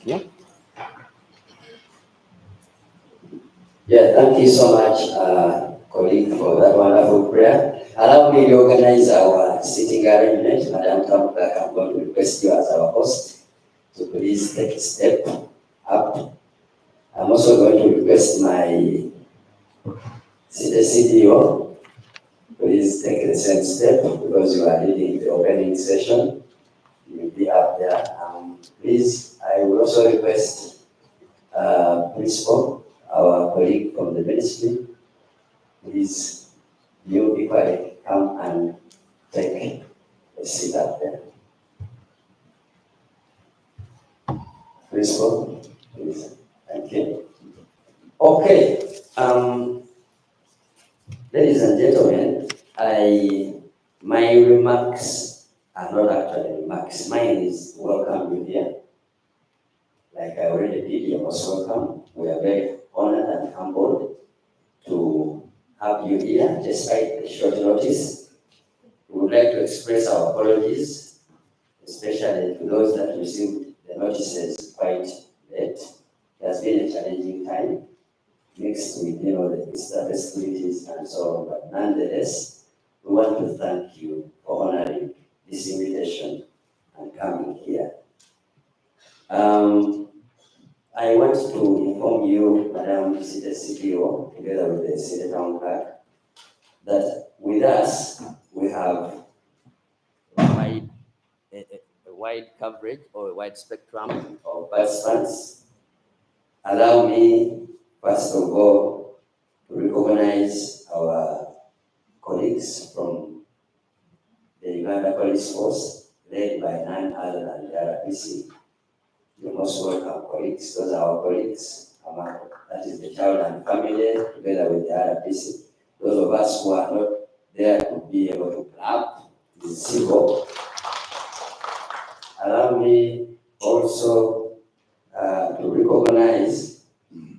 Yeah. Yeah, thank you so much, colleague, for that wonderful prayer. Allow me to organize our sitting arrangement. Madam Town Clerk, I'm going to request you as our host to please take a step up. I'm also going to request my CDO, please take the same step because you are leading the opening session. You'll be up there. Please, I will also request Principal, our colleague from the ministry, please, you equally come and take a seat up there. Principal, please. Thank you. Okay. Ladies and gentlemen, my remarks are not actually remarks. Mine is welcome you here. Like I already did, you're most welcome. We are very honored and humbled to have you here despite the short notice. We would like to express our apologies, especially to those that received the notices quite late. It has been a challenging time, mixed with the Easter festivities and so on. But nonetheless, we want to thank you for honoring this invitation and coming here. I want to inform you, Madam City Hall, together with the City Town Clerk, that with us we have Wide, a wide coverage or a wide spectrum of participants. Allow me, first of all, to recognize our colleagues from the Uganda Police Force, led by none other than the RPC. You're most welcome, colleagues. Those are our colleagues. That is the child and family, together with the RPC. Those of us who are not there to be able to clap is civil. Allow me also to recognize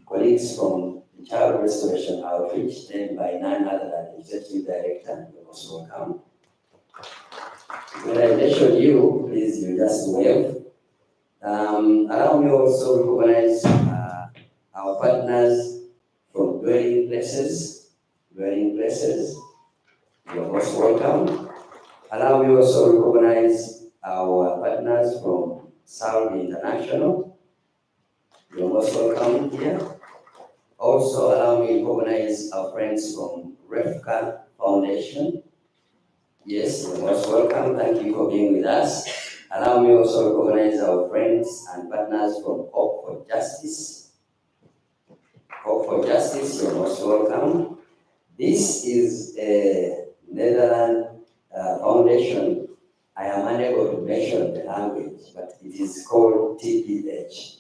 colleagues from the Child Restoration Outreach, led by none other than the Executive Director. You're most welcome. When I mention you, please, you just wave. Allow me also to recognize our partners from dwelling places. You're most welcome. Allow me also to recognize our partners from South International. You're most welcome here. Also, allow me to recognize our friends from REFCA Foundation. Yes, you're most welcome. Thank you for being with us. Allow me also to recognize our friends and partners from Hope for Justice. Hope for Justice, you're most welcome. This is a Netherlands foundation. I am unable to mention the language, but it is called TDH.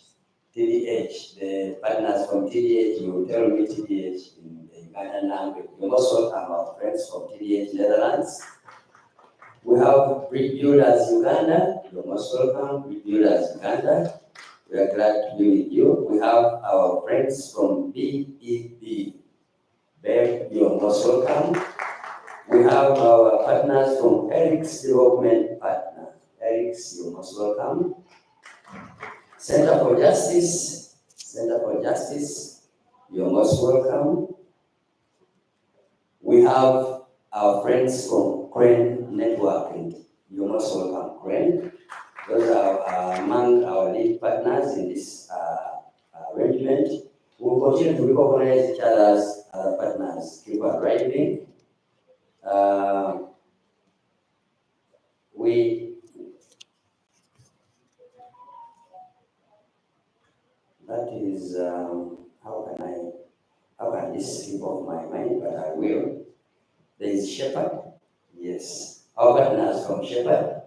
TDH, the partners from TDH, you will tell me TDH in the Ugandan language. You're most welcome, our friends from TDH Netherlands. We have Bridge Builders Uganda. You're most welcome, Bridge Builders Uganda. We are glad to be with you. We have our friends from BEB. Bev, you're most welcome. We have our partners from Eric's Development Partner. Eric's, you're most welcome. Center for Justice, you're most welcome. We have our friends from Crane Networking. You're most welcome, Crane. Those are among our lead partners in this arrangement. We'll continue to recognize each other's partners. Keep on writing. That is, how can this slip off my mind, but I will. There is Shepherd. Yes. Our partners from Shepherd,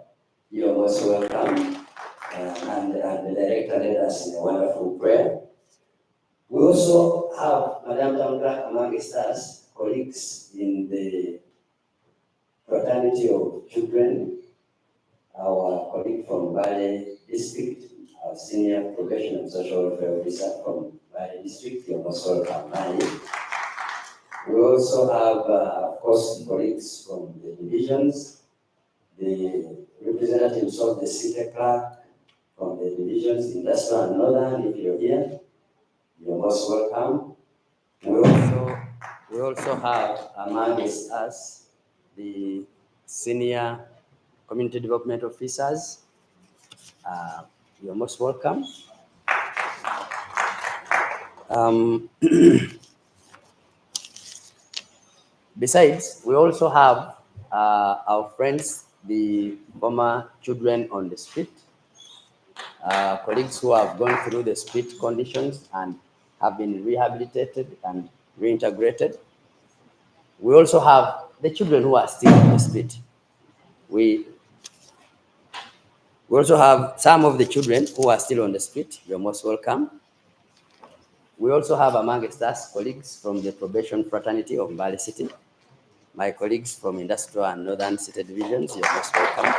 you're most welcome. And the director led us in a wonderful prayer. We also have Madam Town Clerk amongst us, colleagues in the fraternity of children, our colleague from Mbale District, our senior professional and social welfare officer from Mbale District, you're most welcome, Mbale. We also have, of course, colleagues from the divisions, the representatives of the city clerk, from the divisions, industrial and northern. If you're here, you're most welcome. We also have amongst us the senior community development officers. You're most welcome. Besides, we also have our friends, the former children on the street, colleagues who have gone through the street conditions and have been rehabilitated and reintegrated. We also have the children who are still on the street. We also have some of the children who are still on the street. You're most welcome. We also have amongst us colleagues from the probation fraternity of Mbale City. My colleagues from industrial and northern city divisions, you're most welcome.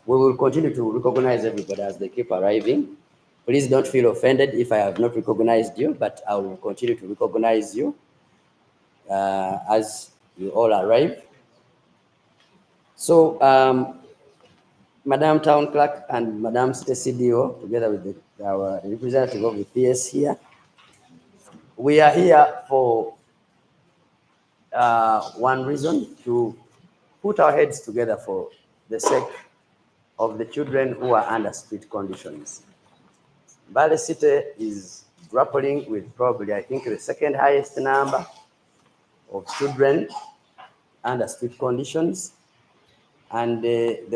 We will continue to recognize everybody as they keep arriving. Please don't feel offended if I have not recognized you, but I will continue to recognize you as you all arrive. So, Madam Town Clerk and Madam City CDO, together with our representative of the PS here, we are here for one reason, to put our heads together for the sake of the children who are under street conditions. Mbale City is grappling with probably, I think, the second highest number of children under street conditions, and the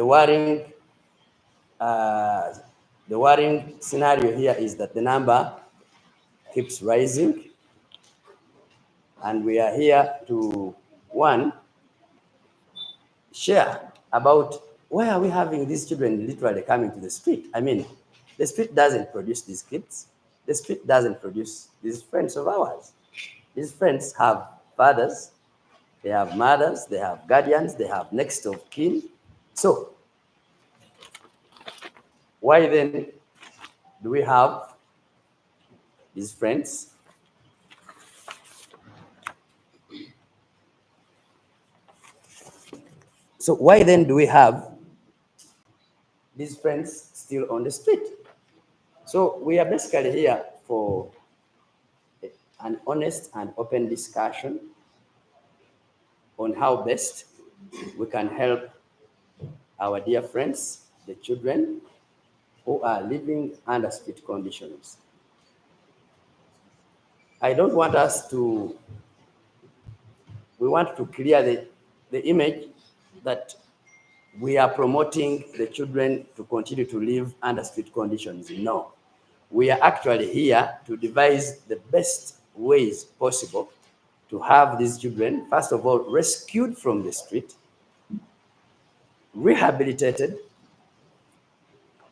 worrying scenario here is that the number keeps rising, and we are here to, one, share about why are we having these children literally coming to the street. I mean, the street doesn't produce these kids. The street doesn't produce these friends of ours. These friends have fathers, they have mothers, they have guardians, they have next of kin. So why then do we have these friends? So why then do we have these friends still on the street? So we are basically here for an honest and open discussion on how best we can help our dear friends, the children who are living under street conditions. I don't want us to, we want to clear the image that we are promoting the children to continue to live under street conditions. No, we are actually here to devise the best ways possible to have these children, first of all, rescued from the street, rehabilitated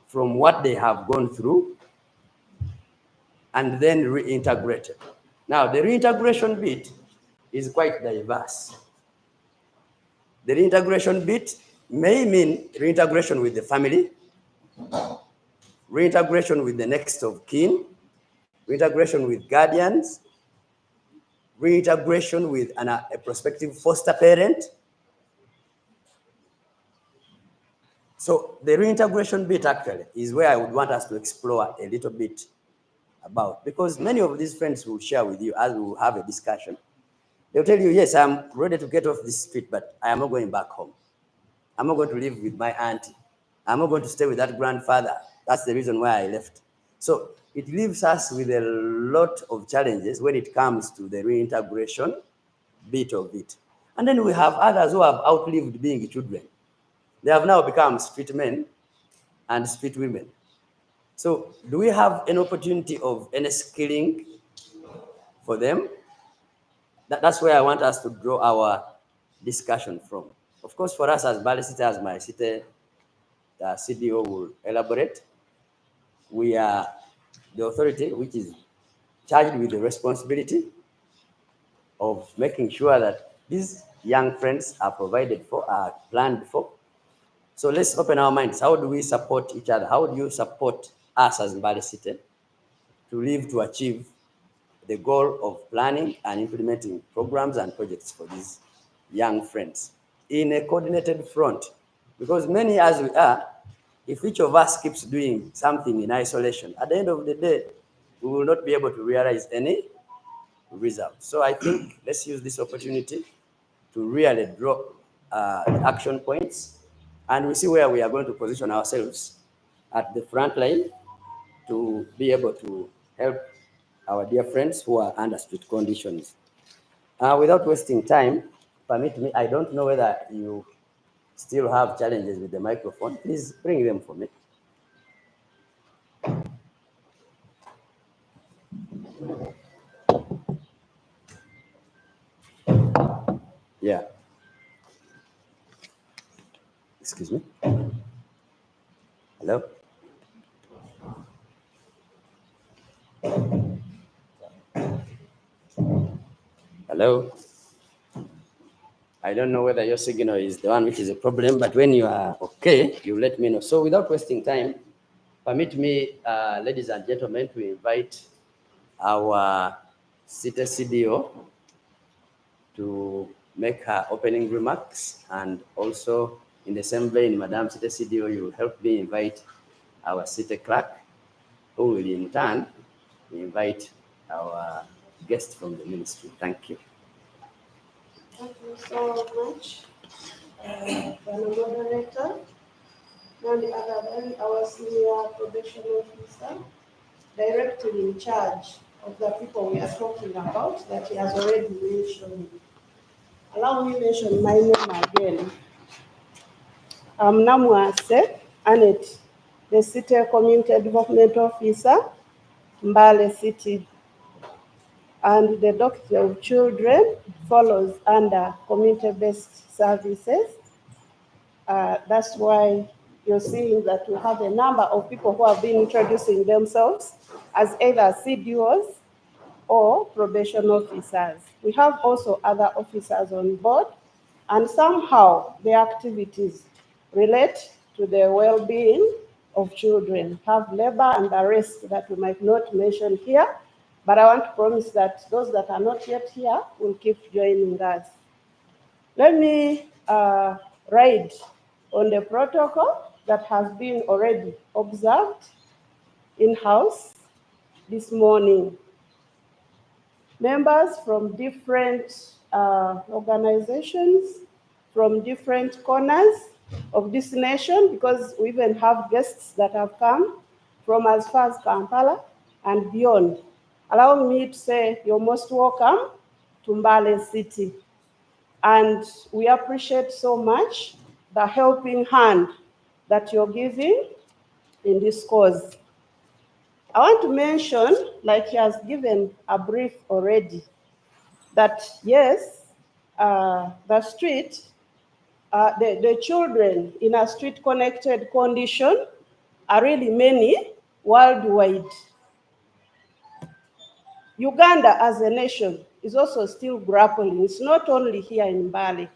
from what they have gone through, and then reintegrated. Now, the reintegration bit is quite diverse. The reintegration bit may mean reintegration with the family, reintegration with the next of kin, reintegration with guardians, reintegration with a prospective foster parent. So the reintegration bit actually is where I would want us to explore a little bit about, because many of these friends will share with you as we will have a discussion. They'll tell you, yes, I'm ready to get off this street, but I am not going back home. I'm not going to live with my auntie. I'm not going to stay with that grandfather. That's the reason why I left. So it leaves us with a lot of challenges when it comes to the reintegration bit of it. And then we have others who have outlived being children. They have now become street men and street women. So do we have an opportunity of any skilling for them? That's where I want us to draw our discussion from. Of course, for us as Mbale City, as my city CDO will elaborate, we are the authority which is charged with the responsibility of making sure that these young friends are provided for, are planned for. So let's open our minds. How do we support each other? How do you support us as Mbale City to live to achieve the goal of planning and implementing programs and projects for these young friends in a coordinated front? Because many as we are, if each of us keeps doing something in isolation, at the end of the day, we will not be able to realize any results. So I think let's use this opportunity to really draw the action points, and we see where we are going to position ourselves at the front line to be able to help our dear friends who are under street conditions. Without wasting time, permit me, I don't know whether you still have challenges with the microphone. Please bring them for me. Yeah. Excuse me. Hello? Hello? I don't know whether your signal is the one which is a problem, but when you are okay, you let me know. So without wasting time, permit me, ladies and gentlemen, to invite our city CDO to make her opening remarks, and also in the same vein, Madam City CDO, you will help me invite our city clerk, who will in turn invite our guest from the ministry. Thank you. Thank you so much, moderator, and our senior probation officer, directly in charge of the people we are talking about that he has already mentioned. Allow me to mention my name again. I'm Namwase Annette, the City Community Development Officer, Mbale City. And the Doctor of Children follows under community-based services. That's why you're seeing that we have a number of people who have been introducing themselves as either CDOs or probation officers. We have also other officers on board, and somehow their activities relate to the well-being of children, have labor and the rest that we might not mention here, but I want to promise that those that are not yet here will keep joining us. Let me ride on the protocol that has been already observed in-house this morning. Members from different organizations, from different corners of this nation, because we even have guests that have come from as far as Kampala and beyond. Allow me to say you're most welcome to Mbale City. And we appreciate so much the helping hand that you're giving in this cause. I want to mention, like he has given a brief already, that yes, the street, the children in a street connected condition are really many worldwide. Uganda as a nation is also still grappling. It's not only here in Mbale,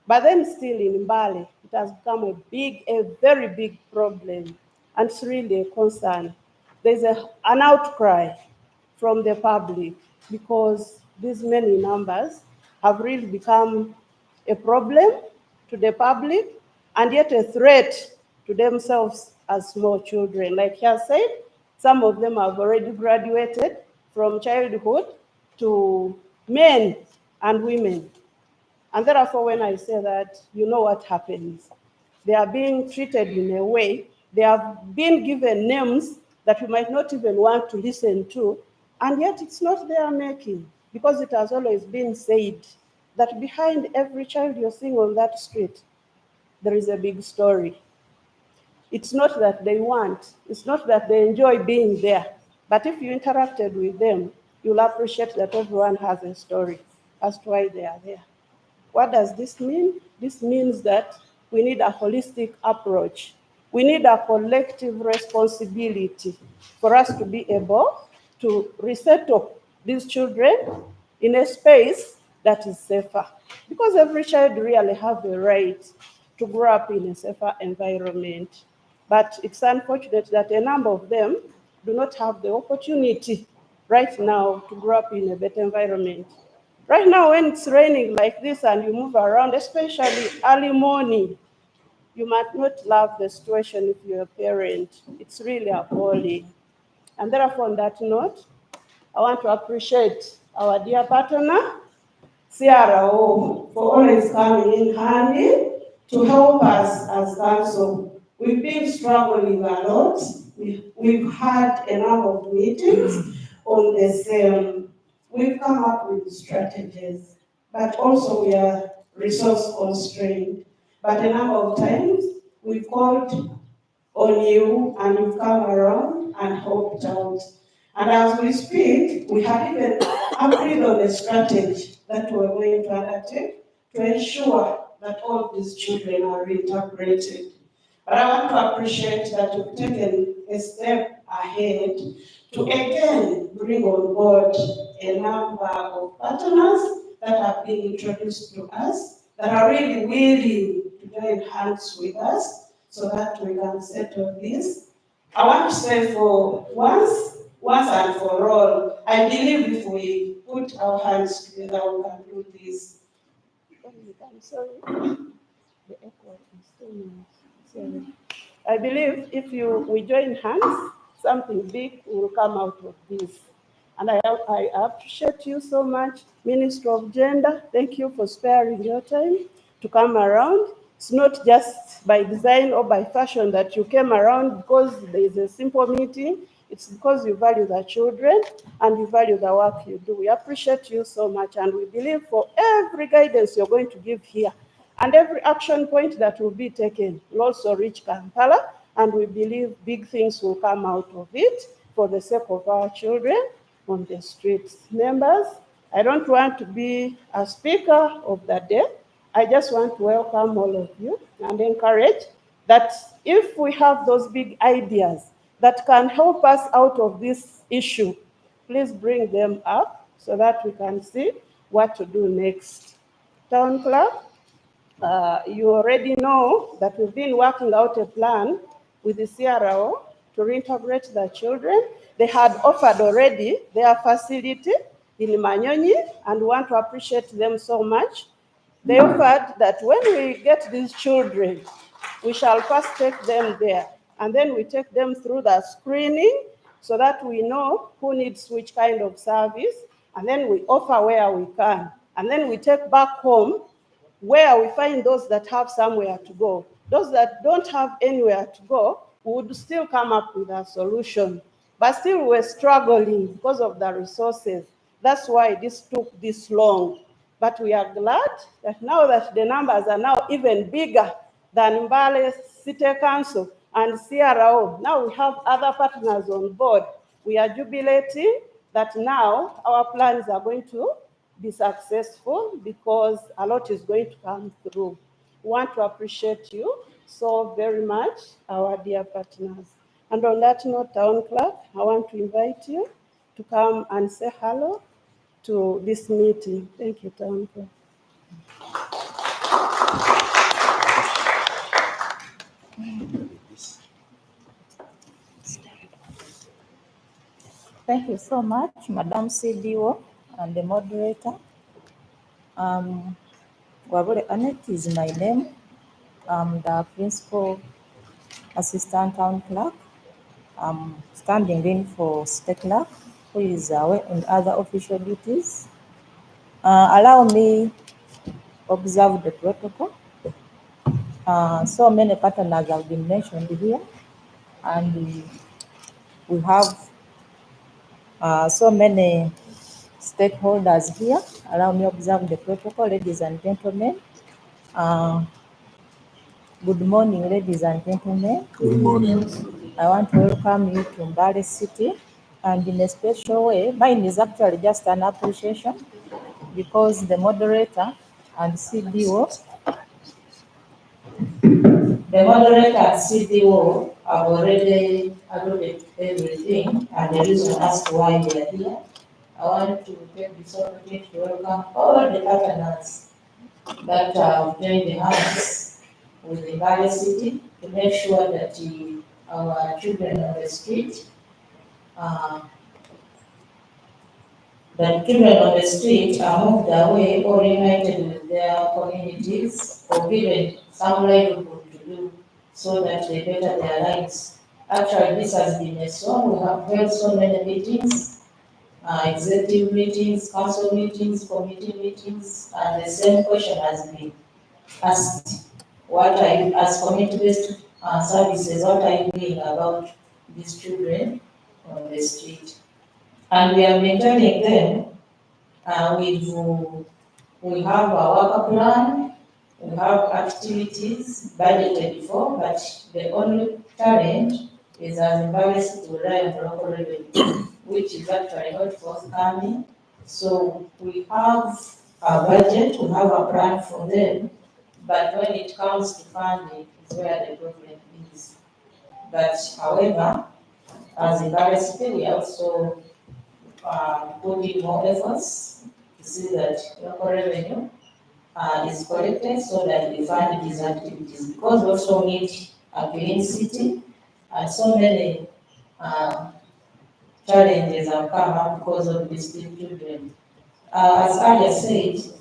but then still in Mbale, it has become a very big problem, and it's really a concern. There's an outcry from the public because these many numbers have really become a problem to the public and yet a threat to themselves as small children. Like he has said, some of them have already graduated from childhood to men and women. And therefore, when I say that, you know what happens. They are being treated in a way, they have been given names that we might not even want to listen to, and yet it's not their making, because it has always been said that behind every child you're seeing on that street, there is a big story. It's not that they want, it's not that they enjoy being there, but if you interacted with them, you'll appreciate that everyone has a story as to why they are there. What does this mean? This means that we need a holistic approach. We need a collective responsibility for us to be able to resettle these children in a space that is safer. Because every child really has the right to grow up in a safer environment. But it's unfortunate that a number of them do not have the opportunity right now to grow up in a better environment. Right now, when it's raining like this and you move around, especially early morning, You might not love the situation if you're a parent. It's really appalling. And therefore, on that note, I want to appreciate our dear partner, CRO, for always coming in handy to help us as council. We've been struggling a lot. We've had a number of meetings on the same. We've come up with strategies, but also we are resource constrained. But a number of times we've called on you and you've come around and helped out. And as we speak, we have even agreed on a strategy that we're going to undertake to ensure that all these children are reintegrated. But I want to appreciate that you've taken a step ahead to again bring on board a number of partners that have been introduced to us that are really willing to join hands with us so that we can settle this. I want to say for once and for all, I believe if we put our hands together, we can do this. I'm sorry. The echo is too much. Sorry. I believe if we join hands, something big will come out of this. And I appreciate you so much, Minister of Gender. Thank you for sparing your time to come around. It's not just by design or by fashion that you came around because there is a simple meeting. It's because you value the children and you value the work you do. We appreciate you so much, and we believe for every guidance you're going to give here and every action point that will be taken will also reach Kampala, and we believe big things will come out of it for the sake of our children on the streets. Members, I don't want to be a speaker of the day. I just want to welcome all of you and encourage that if we have those big ideas that can help us out of this issue, please bring them up so that we can see what to do next. Town clerk, you already know that we've been working out a plan with the CRO to reintegrate the children. They had offered already their facility in Manyonyi, and we want to appreciate them so much. They offered that when we get these children, we shall first take them there, and then we take them through the screening so that we know who needs which kind of service, and then we offer where we can. And then we take back home where we find those that have somewhere to go. Those that don't have anywhere to go, we would still come up with a solution. But still we're struggling because of the resources. That's why this took this long. But we are glad that now that the numbers are now even bigger than Mbale City Council and CRO, now we have other partners on board. We are jubilating that now our plans are going to be successful because a lot is going to come through. We want to appreciate you so very much, our dear partners. And on that note, Town Clerk, I want to invite you to come and say hello to this meeting. Thank you, Town Clerk. Thank you so much, Madam CDO and the moderator. Wabule Annette is my name. I'm the Principal Assistant Town Clerk. I'm standing in for State Clerk, who is away on other official duties. Allow me observe the protocol. So many partners have been mentioned here, and we have so many stakeholders here. Allow me observe the protocol, ladies and gentlemen. Good morning, ladies and gentlemen. Good morning. I want to welcome you to Mbale City, and in a special way, mine is actually just an appreciation because the moderator and CDO, have already alluded everything and the reason as to why we are here. I want to take this opportunity to welcome all the partners that have joined the hands with the Mbale City to make sure that our children on the street, are moved away or united with their communities or given some livelihood to do so that they better their lives. Actually, this has been a song. We have held so many meetings, executive meetings, council meetings, committee meetings, and the same question has been asked. What are you, as community-based services, what are you doing about these children on the street? And we have been telling them, we have a work plan, we have activities budgeted for, but the only challenge is as embarrassed to rely on local revenue, which is actually not forthcoming. So we have a budget, we have a plan for them, but when it comes to funding is where the problem is. But however, as embarrassed, we also put in more efforts to see that local revenue is collected so that we fund these activities, because we also need a clean city, and so many challenges have come up because of these children. As earlier said,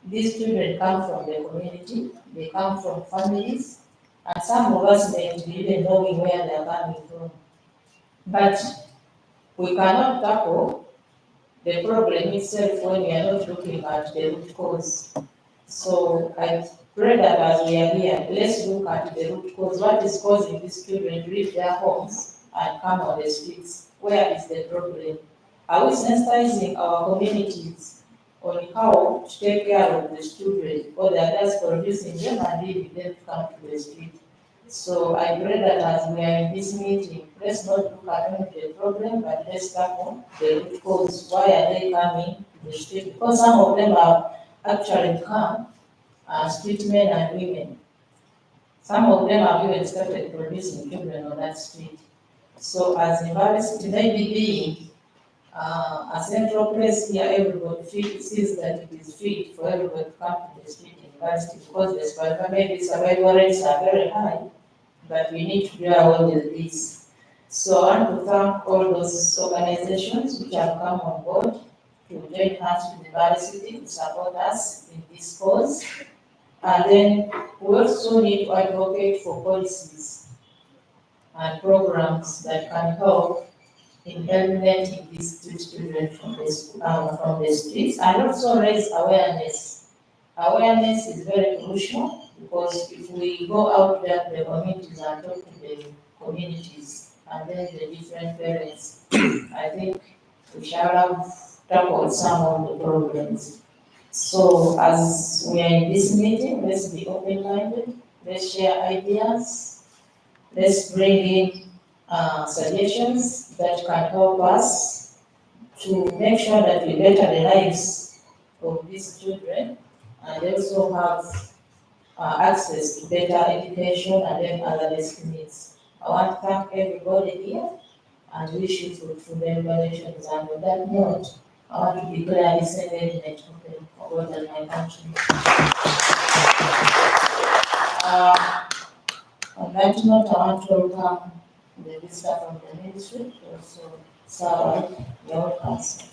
these children come from the community, they come from families, and some of us may be even knowing where they are coming from. But we cannot tackle the problem itself when we are not looking at the root cause. So I pray that as we are here, let's look at the root cause. What is causing these children to leave their homes and come on the streets? Where is the problem? Are we sensitizing our communities on how to take care of these children, or they are just producing them and leaving them to come to the street? So I pray that as we are in this meeting, let's not look at only the problem, but let's tackle the root cause. Why are they coming to the street? Because some of them are actually become street men and women. Some of them have even started producing children on that street. So as university maybe being a central place here, everybody sees that it is fit for everybody to come to the street university, because the survival rates are very high, but we need to do away with this. So I want to thank all those organizations which have come on board to join hands with the Mbale City to support us in this cause. And then we also need to advocate for policies and programs that can help in eliminating these children from the streets, and also raise awareness. Awareness is very crucial, because if we go out there to the communities and talk to the communities and then the different parents, I think we shall have tackled some of the problems. So as we are in this meeting, let's be open-minded, let's share ideas, let's bring in suggestions that can help us to make sure that we better the lives of these children, and also have access to better education and then other needs. I want to thank everybody here and wish you fruitful deliberations. And on that note, I want to declare this engagement open for God and my country. On that note, I want to welcome the visitor from the ministry, also Sarah, your council.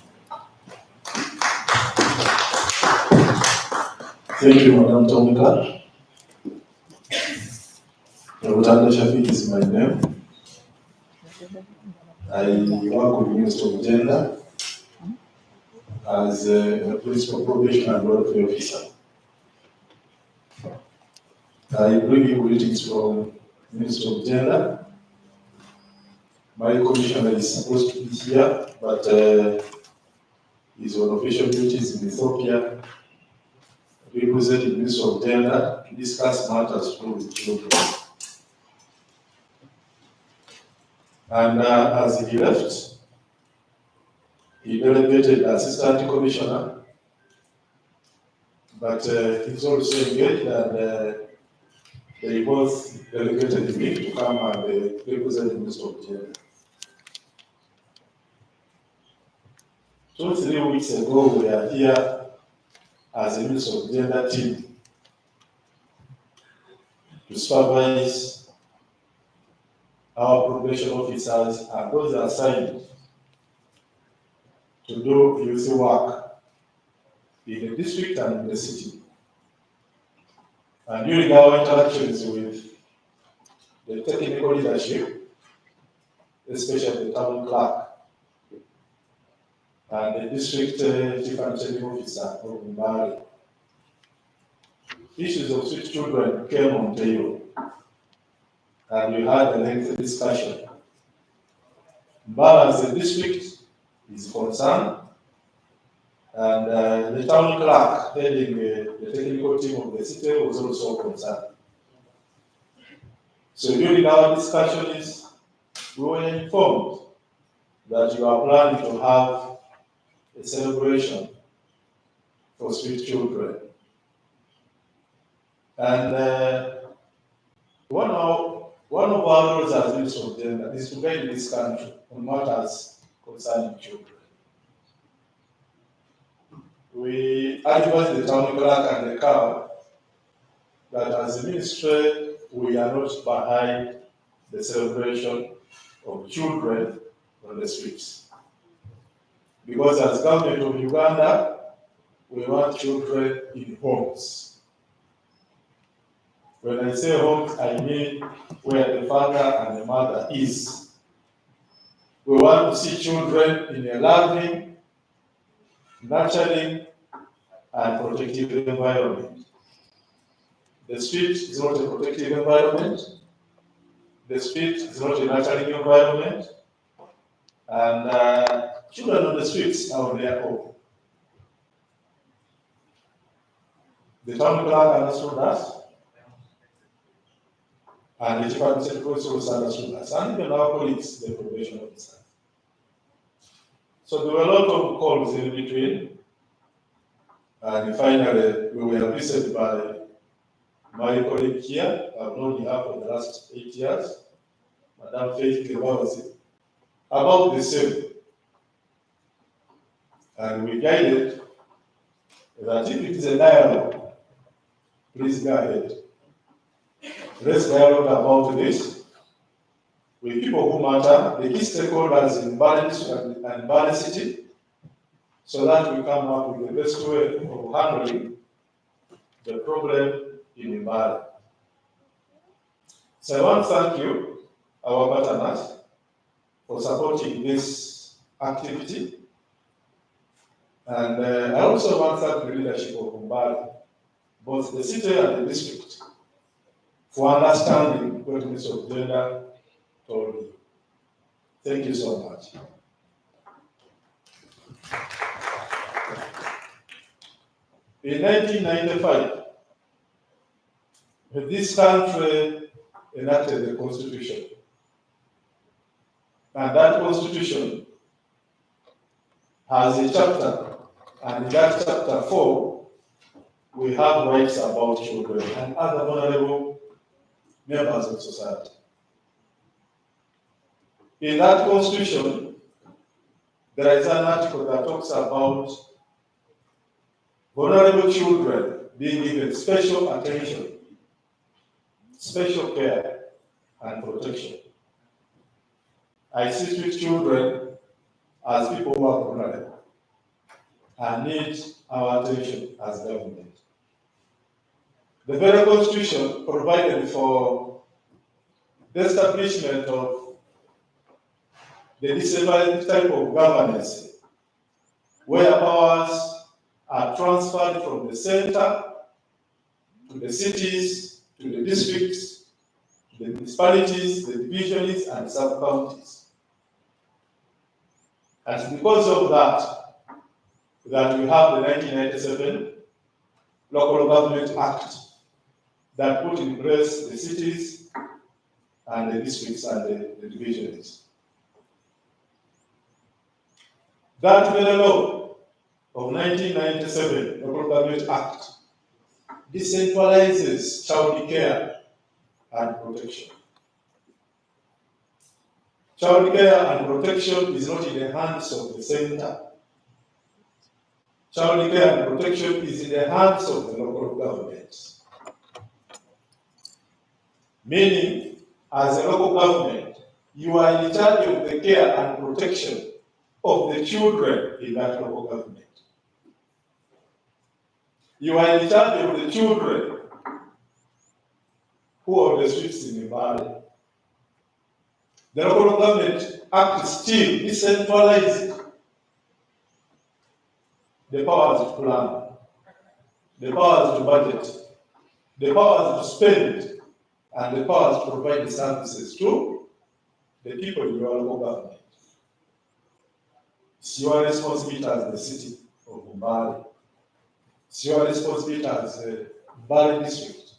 Thank you, Madam Tomika. Rutanda Shafiq is my name. I work with the Ministry of Gender as a principal probation and welfare officer. I bring you greetings from the Ministry of Gender. My commissioner is supposed to be here, but he's on official duties in Ethiopia, representing the Ministry of Gender to discuss matters to do with children. And as he left, he delegated the assistant commissioner, but he's also engaged, and they both delegated me to come and represent the Ministry of Gender. 2-3 weeks ago, we are here as a Ministry of Gender team to supervise our probation officers and those assigned to do youth work in the district and in the city. And during our interactions with the technical leadership, especially the town clerk and the district chief administrative officer of Mbale. Issues of street children came on table, and we had a lengthy discussion. Mbale as a district is concerned, and the town clerk heading the technical team of the city was also concerned. So during our discussions, we were informed that you are planning to have a celebration for street children. And one of our roles as Minister of Gender is to guide this country on matters concerning children. We advise the town clerk and the CAB that as a ministry, we are not behind the celebration of children on the streets. Because as government of Uganda, we want children in homes. When I say homes, I mean where the father and the mother is. We want to see children in a loving, nurturing, and protective environment. The street is not a protective environment. The street is not a nurturing environment. And children on the streets are on their own. The town clerk understood us, and the chief administrative officer understood us, and even our colleagues, the probation officer. So there were a lot of calls in between, and finally we were visited by my colleague here. I've known her for the last 8 years, Madam Faith Kebawazi, about the same. And we guided that if it is a dialogue, please go ahead. Let's dialogue about this with people who matter, the key stakeholders in Mbale and Mbale City, so that we come up with the best way of handling the problem in Mbale. So I want to thank you, our partners, for supporting this activity. And I also want to thank the leadership of Mbale, both the city and the district, for understanding what the Minister of Gender told you. Thank you so much. In 1995, this country enacted the Constitution. And that Constitution has a chapter, and in that chapter 4, we have rights about children and other vulnerable members of society. In that Constitution, there is an article that talks about vulnerable children being given special attention, special care, and protection. I see street children as people who are vulnerable and need our attention as government. The very Constitution provided for the establishment of the decentralized type of governance, where powers are transferred from the center to the cities, to the districts, the municipalities, the divisions, and sub-counties. And because of that we have the 1997 Local Government Act that put in place the cities and the districts and the divisions. That very law of 1997 Local Government Act decentralizes child care and protection. Child care and protection is not in the hands of the center. Child care and protection is in the hands of the local governments. Meaning, as a local government, you are in charge of the care and protection of the children in that local government. You are in charge of the children who are on the streets in Mbale. The Local Government Act still decentralizes the powers to plan, the powers to budget, the powers to spend, and the powers to provide the services to the people in your local government. It's your responsibility as the city of Mbale. It's your responsibility as the Mbale district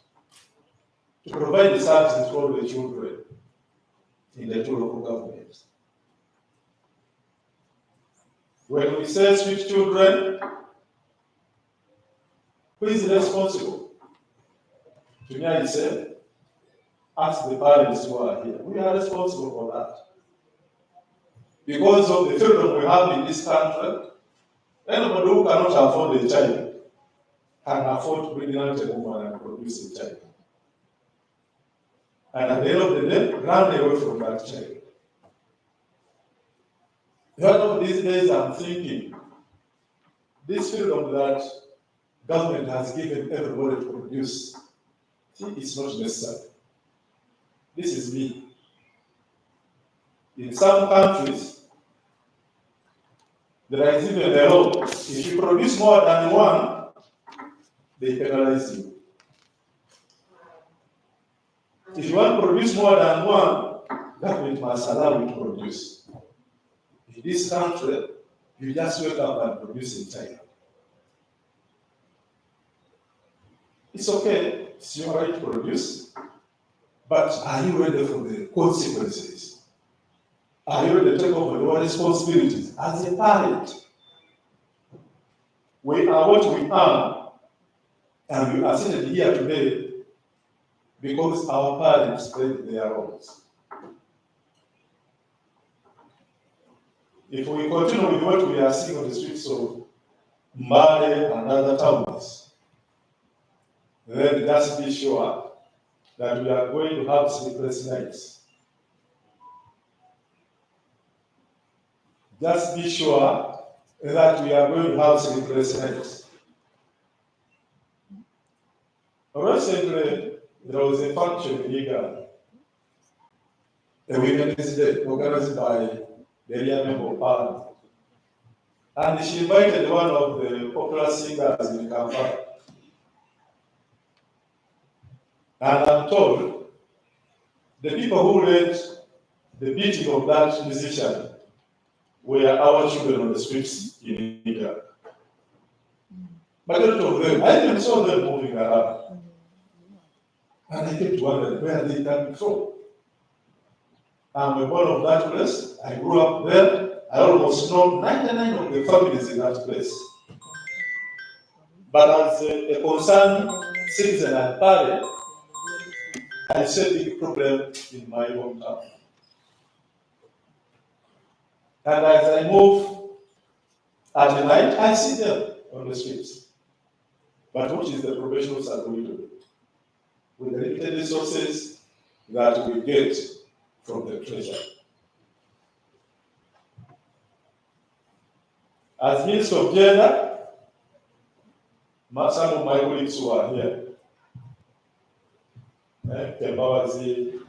to provide the services to all the children in the two local governments. When we say street children, who is responsible? To me, I say, ask the parents who are here. We are responsible for that. Because of the freedom we have in this country, anybody who cannot afford a child can afford to bring out a woman and produce a child. And at the end of the day, run away from that child. One of these days I'm thinking, this freedom that government has given everybody to produce, it's not necessary. This is me. In some countries, there is even a law. If you produce more than one, they penalize you. If you want to produce more than one, government must allow you to produce. In this country, you just wake up and produce a child. It's okay, it's your right to produce, but are you ready for the consequences? Are you ready to take over your responsibilities as a parent? We are what we are, and we are seated here today because our parents played their roles. If we continue with what we are seeing on the streets of Mbale and other towns, then just be sure that we are going to have sleepless nights. Just be sure that we are going to have sleepless nights. Recently, there was a function in Uganda, a Women's Day organized by the area member of Parliament. And she invited one of the popular singers in Kampala. And I'm told the people who led the beating of that musician were our children on the streets in Uganda. Majority of them, I even saw them moving around. And I kept wondering where they came from. I'm a born of that place. I grew up there. I almost know 99 of the families in that place. But as a concerned citizen and parent, I see a big problem in my hometown. And as I move at night, I see them on the streets. But what is the professionals are going to do with the limited resources that we get from the treasury? As Minister of Gender, some of my colleagues who are here, Kebawazi,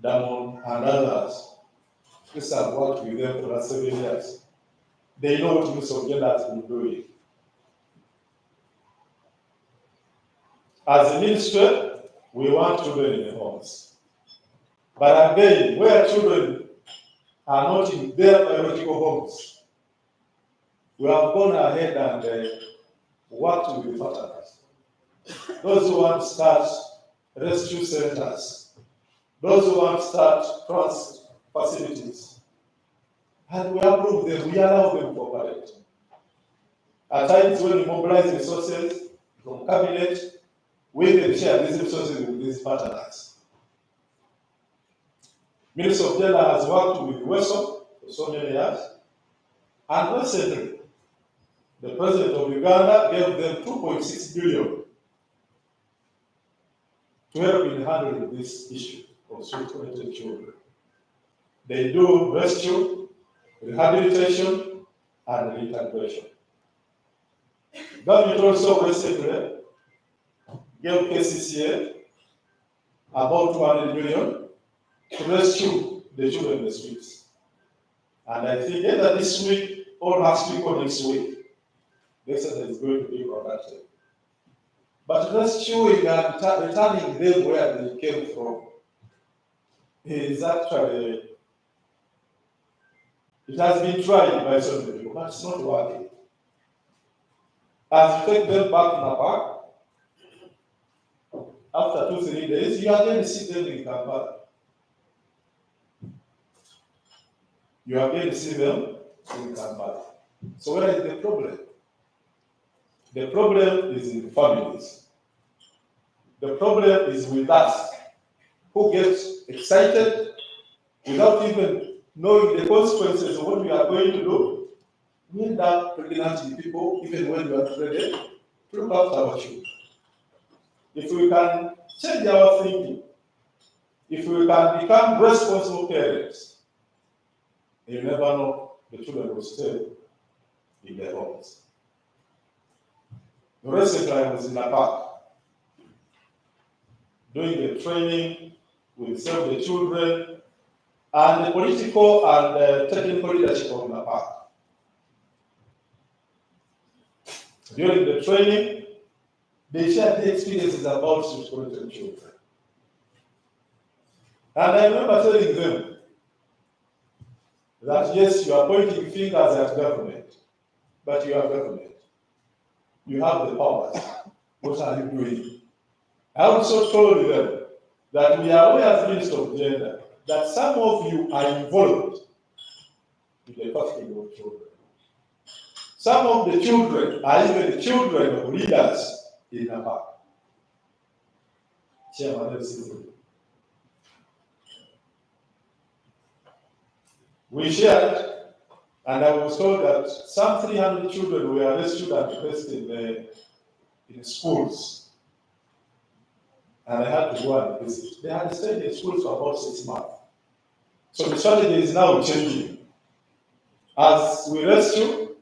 Damon, and others, because I've worked with them for the last 7 years, they know what Minister of Gender has been doing. As a ministry, we want children in the homes. But again, where children are not in their biological homes, we have gone ahead and worked with the partners. Those who want to start rescue centers, those who want to start trust facilities, and we approve them, we allow them to operate. At times when we mobilize resources from cabinet, we can share these resources with these partners. Minister of Gender has worked with WESO for so many years, and recently, the President of Uganda gave them 2.6 billion to help in handling this issue of street-oriented children. They do rescue, rehabilitation, and reintegration. Government also recently gave KCCA about 200 million to rescue the children in the streets. And I think either this week or last week or next week, the exercise is going to be conducted. But rescuing and returning them where they came from is actually, it has been tried by so many people, but it's not working. As you take them back in the park, after 2-3 days, you again see them in Kampala. You again see them in Kampala. So where is the problem? The problem is in families. The problem is with us, who gets excited without even knowing the consequences of what we are going to do. We end up pregnant people even when we are ready to look after our children. If we can change our thinking, if we can become responsible parents, you never know, the children will stay in their homes. Recently, I was in a park doing a training with some of the children and the political and technical leadership of the park. During the training, they shared their experiences about supporting children. And I remember telling them that yes, you are pointing fingers at government, but you are government. You have the powers. What are you doing? I also told them that we are aware as Minister of Gender that some of you are involved in the trafficking of children. Some of the children are even the children of leaders in Nepal. Chairman, we shared, and I was told that some 300 children were rescued and placed in schools. And I had to go and visit. They had stayed in schools for about 6 months. So the strategy is now changing. As we rescue,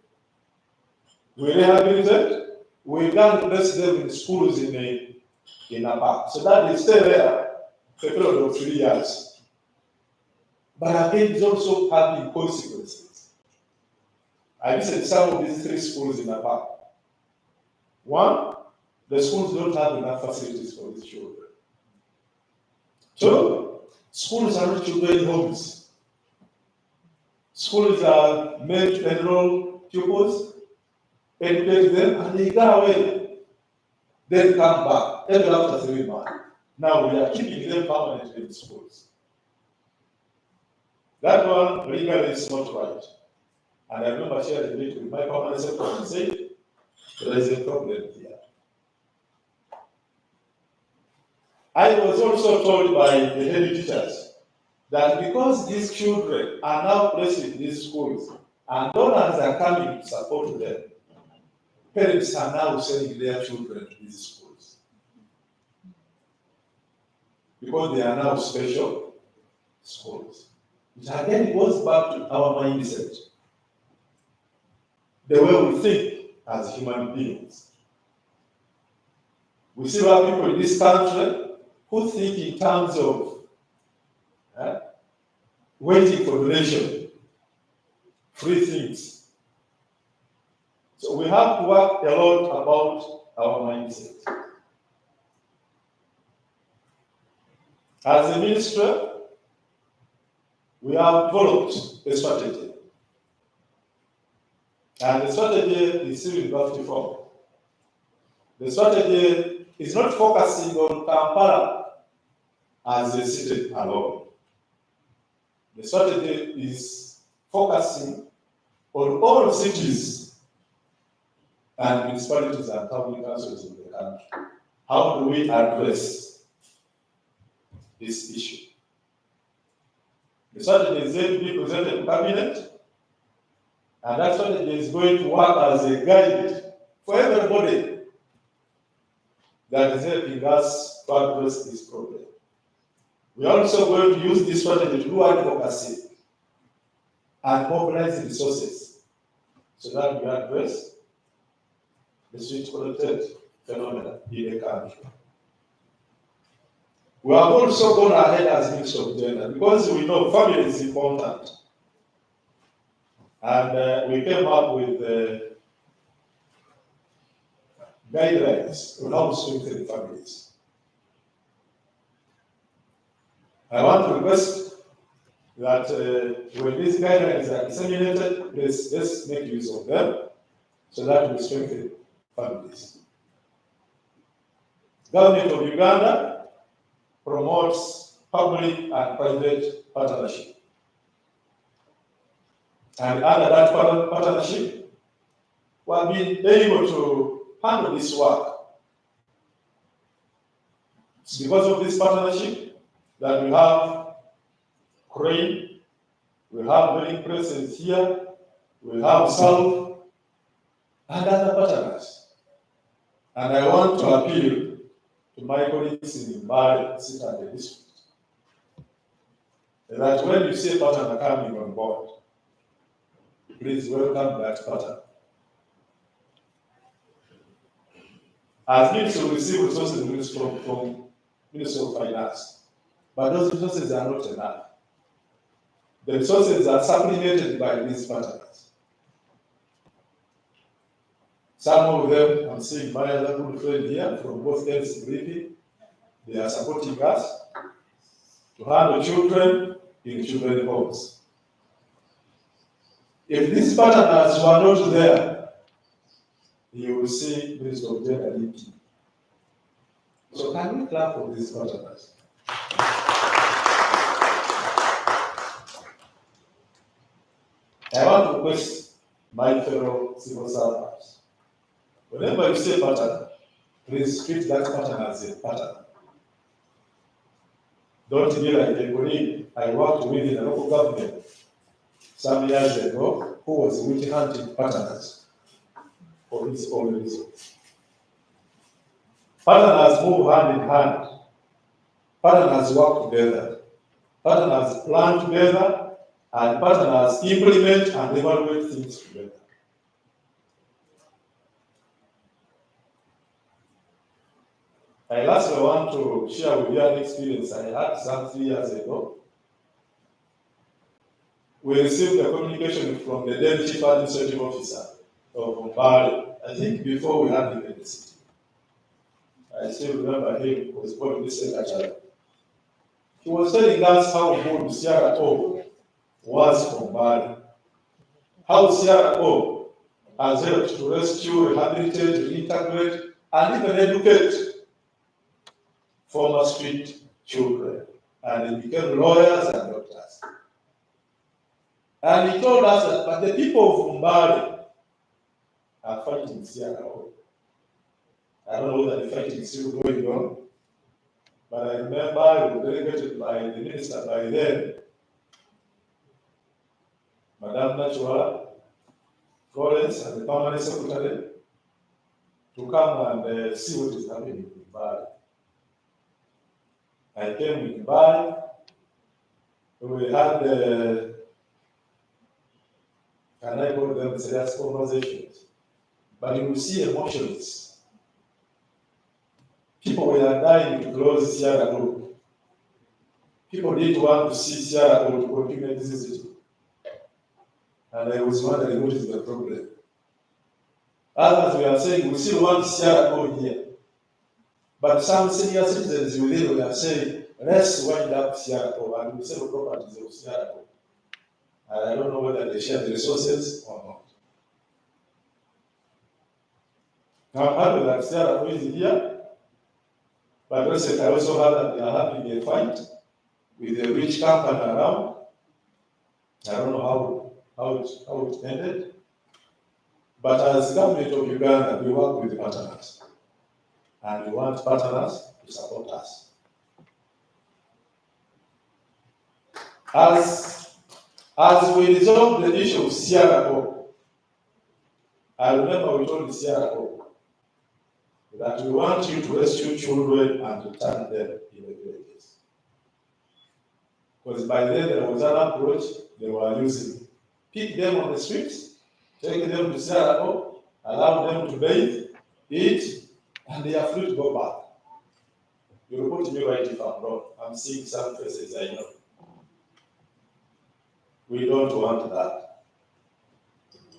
we rehabilitate, we can place them in schools in a park. So that they stay there for a period of 3 years. But again, it's also having consequences. I visited some of these 3 schools in a park. One, the schools don't have enough facilities for these children. 2, schools are not children's homes. Schools are meant to enroll pupils, educate them, and they go away. Then come back, every after 3 months. Now we are keeping them permanently in schools. That one legally is not right. And I remember sharing it with my permanent secretary and saying, there is a problem here. I was also told by the head teachers that because these children are now placed in these schools and donors are coming to support them, parents are now sending their children to these schools. Because they are now special schools. Which again goes back to our mindset. The way we think as human beings. We still have people in this country who think in terms of waiting for donation, free things. So we have to work a lot about our mindset. As a ministry, we have developed a strategy. And the strategy is still in draft form. The strategy is not focusing on Kampala as a city alone. The strategy is focusing on all cities and municipalities and county councils in the country. How do we address this issue? The strategy is going to be presented to Cabinet, and that strategy is going to work as a guide for everybody that is helping us to address this problem. We are also going to use this strategy to do advocacy and mobilize resources so that we address the street connected phenomenon in the country. We have also gone ahead as Ministry of Gender because we know family is important. And we came up with guidelines on how to strengthen families. I want to request that when these guidelines are disseminated, let's make use of them so that we strengthen families. Government of Uganda promotes public and private partnership. And under that partnership, we have been able to handle this work. It's because of this partnership that we have crane, we have building presence here, we have South, and other partners. And I want to appeal to my colleagues in Mbale City and the district that when you see a partner coming on board, please welcome that partner. As Ministry, we receive resources from Ministry of Finance, but those resources are not enough. The resources are supplemented by these partners. Some of them, I'm seeing my other good friend here from both ends briefing, they are supporting us to handle children in children's homes. If these partners were not there, you will see Ministry of Gender leaking. So can we clap for these partners? I want to request my fellow civil servants. Whenever you say partner, please treat that partner as a partner. Don't be like a colleague I worked with in a local government some years ago who was witch hunting partners for his own reason. Partners move hand in hand. Partners work together. Partners plan together, and partners implement and evaluate things together. I lastly want to share with you an experience I had some 3 years ago. We received a communication from the Deputy Chief Administrative Officer of Mbale, I think before we had the city. I still remember him, he was called this secretary. He was telling us how good CRO was for Mbale, how CRO has helped to rescue, rehabilitate, reintegrate, and even educate former street children, and they became lawyers and doctors. And he told us that, but the people of Mbale are fighting CRO. I don't know whether the fighting is still going on, but I remember I was delegated by the minister by then, Madame Nachua, Florence, and the permanent secretary, to come and see what is happening in Mbale. I came in Mbale, we had can I call them serious conversations? But you will see emotions. People were dying to close Sierra Group. People didn't want to see Sierra Group to continue existing. And I was wondering what is the problem. Others were saying we still want Sierra Group here. But some senior citizens within were saying, let's wind up Sierra Group and we sell properties of Sierra Group. And I don't know whether they share the resources or not. Now, I'm happy that Sierra is here, but recently I also heard that they are having a fight with a rich company around. I don't know how it ended. But as government of Uganda, we work with the partners. And we want partners to support us. As we resolve the issue of CRO, I remember we told the CRO that we want you to rescue children and return them in the villages. Because by then there was an approach they were using. Pick them on the streets, take them to CRO, allow them to bathe, eat, and they are free to go back. You report me right if I'm wrong. I'm seeing some faces I know. We don't want that.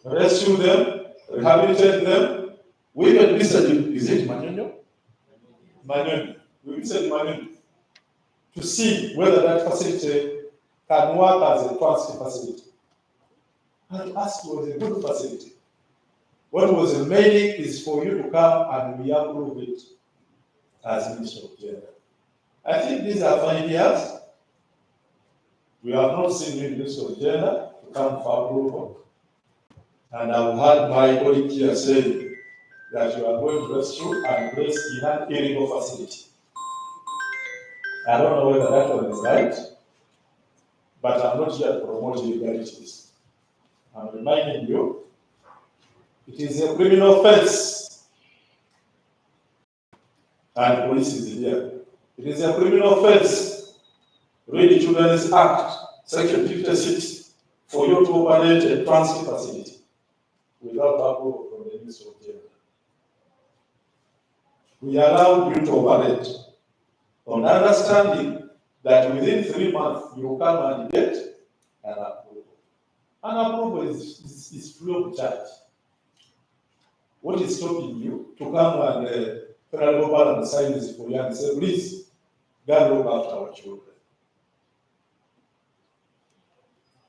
Rescue them, rehabilitate them. We even visited, is it Manyonyo? Manyonyo. We visited Manyonyo to see whether that facility can work as a transit facility. And us was a good facility. What was remaining is for you to come and we approve it as Minister of Gender. I think these are 5 years. We have not seen the Minister of Gender to come for approval. And I've had my colleague here saying that you are going to rescue and place in an illegal facility. I don't know whether that one is right, but I'm not here to promote illegalities. I'm reminding you, it is a criminal offense. And police is here. It is a criminal offense. Read the Children's Act, Section 56, for you to operate a transit facility without approval from the Minister of Gender. We allow you to operate on understanding that within 3 months you will come and get an approval. An approval is free of charge. What is stopping you to come and federal government sign this for you and say, please, God look after our children?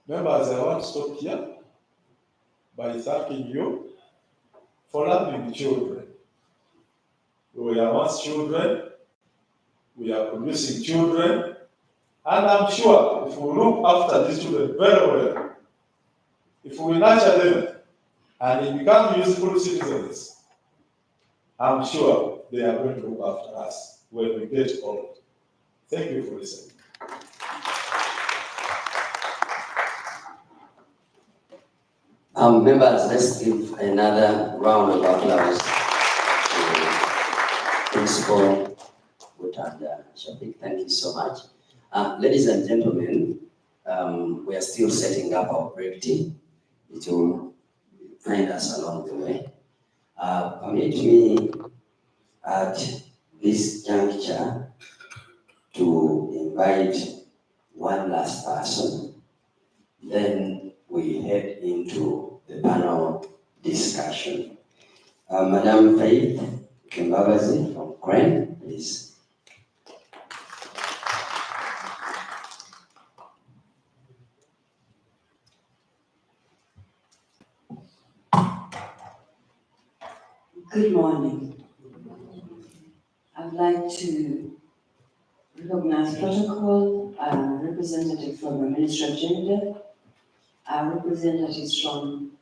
Members, I want to stop here by thanking you for loving the children. We are once children, we are producing children, and I'm sure if we look after these children very well, if we nurture them and they become useful citizens, I'm sure they are going to look after us when we get old. Thank you for listening. Members, let's give another round of applause to Principal Butanda Shafik. Thank you so much. Ladies and gentlemen, we are still setting up our break team. It will find us along the way. Permit me at this juncture to invite one last person. Then we head into the panel discussion. Madam Faith Kimbagazi from Ukraine, please. Good morning. I'd like to recognize protocol, representative from the Ministry of Gender, representatives from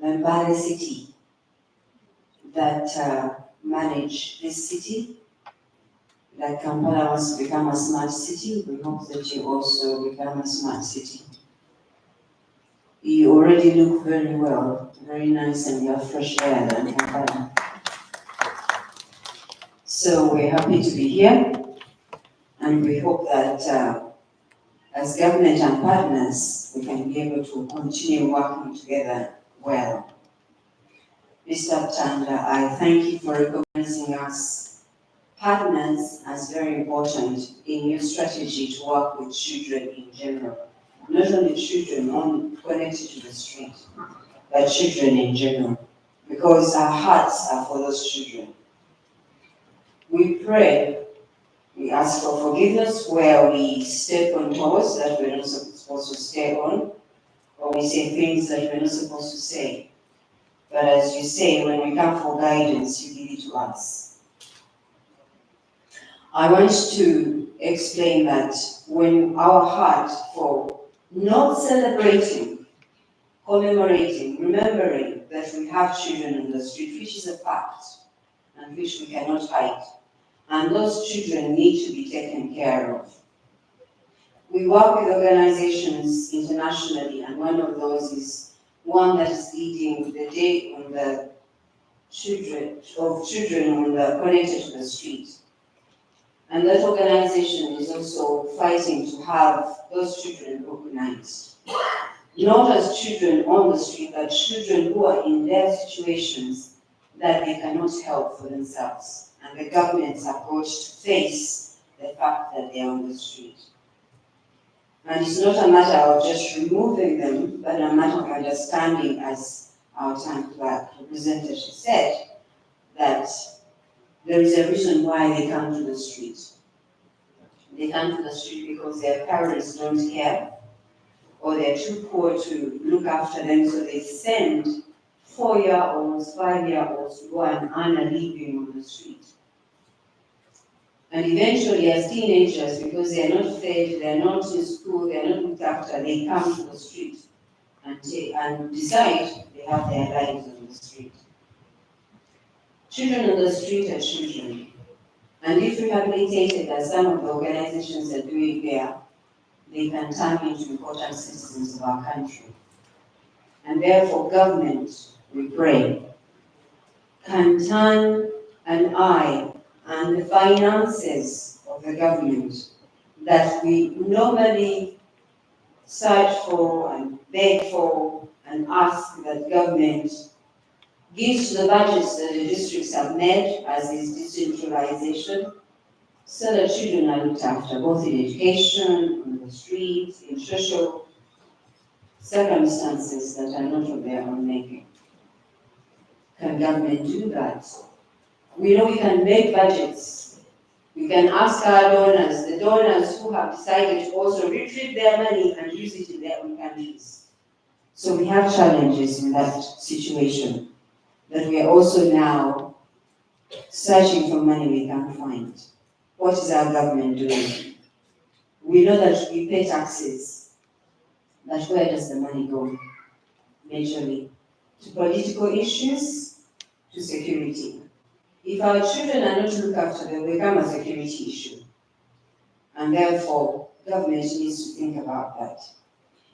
the Mbale City that manage this city, that Kampala wants to become a smart city. We hope that you also become a smart city. You already look very well, very nice, and you have fresh air than Kampala. So we're happy to be here, and we hope that as government and partners, we can be able to continue working together well. Mr. Tanda, I thank you for recognizing us partners as very important in your strategy to work with children in general. Not only children connected to the street, but children in general, because our hearts are for those children. We pray, we ask for forgiveness where we step on toes that we're not supposed to stay on, or we say things that we're not supposed to say. But as you say, when we come for guidance, you give it to us. I want to explain that when our heart for not celebrating, commemorating, remembering that we have children in the street, which is a fact, and which we cannot hide, and those children need to be taken care of. We work with organizations internationally, and one of those is one that is leading the day on the children connected to the street. And that organization is also fighting to have those children recognized. Not as children on the street, but children who are in their situations that they cannot help for themselves. and the governments have got to face the fact that they are on the street. And it's not a matter of just removing them, but a matter of understanding, as our town clerk representative said, that there is a reason why they come to the street. They come to the street because their parents don't care, or they're too poor to look after them, so they send 4-year-olds, 5-year-olds to go and earn a living on the street. And eventually, as teenagers, because they are not fed, they are not in school, they are not looked after, they come to the street and decide they have their lives on the street. Children on the street are children. And if rehabilitated, as some of the organizations are doing there, they can turn into important citizens of our country. And therefore, government, we pray, can turn an eye and the finances of the government that we normally search for and beg for and ask that government gives to the budgets that the districts have made, as is decentralization, so that children are looked after, both in education, on the streets, in social circumstances that are not of their own making. Can government do that? We know we can make budgets. We can ask our donors, the donors who have decided to also retrieve their money and use it in their own countries. So we have challenges in that situation, that we are also now searching for money we can't find. What is our government doing? We know that we pay taxes, but where does the money go? Majorly to political issues, to security. If our children are not looked after, they will become a security issue. And therefore, government needs to think about that.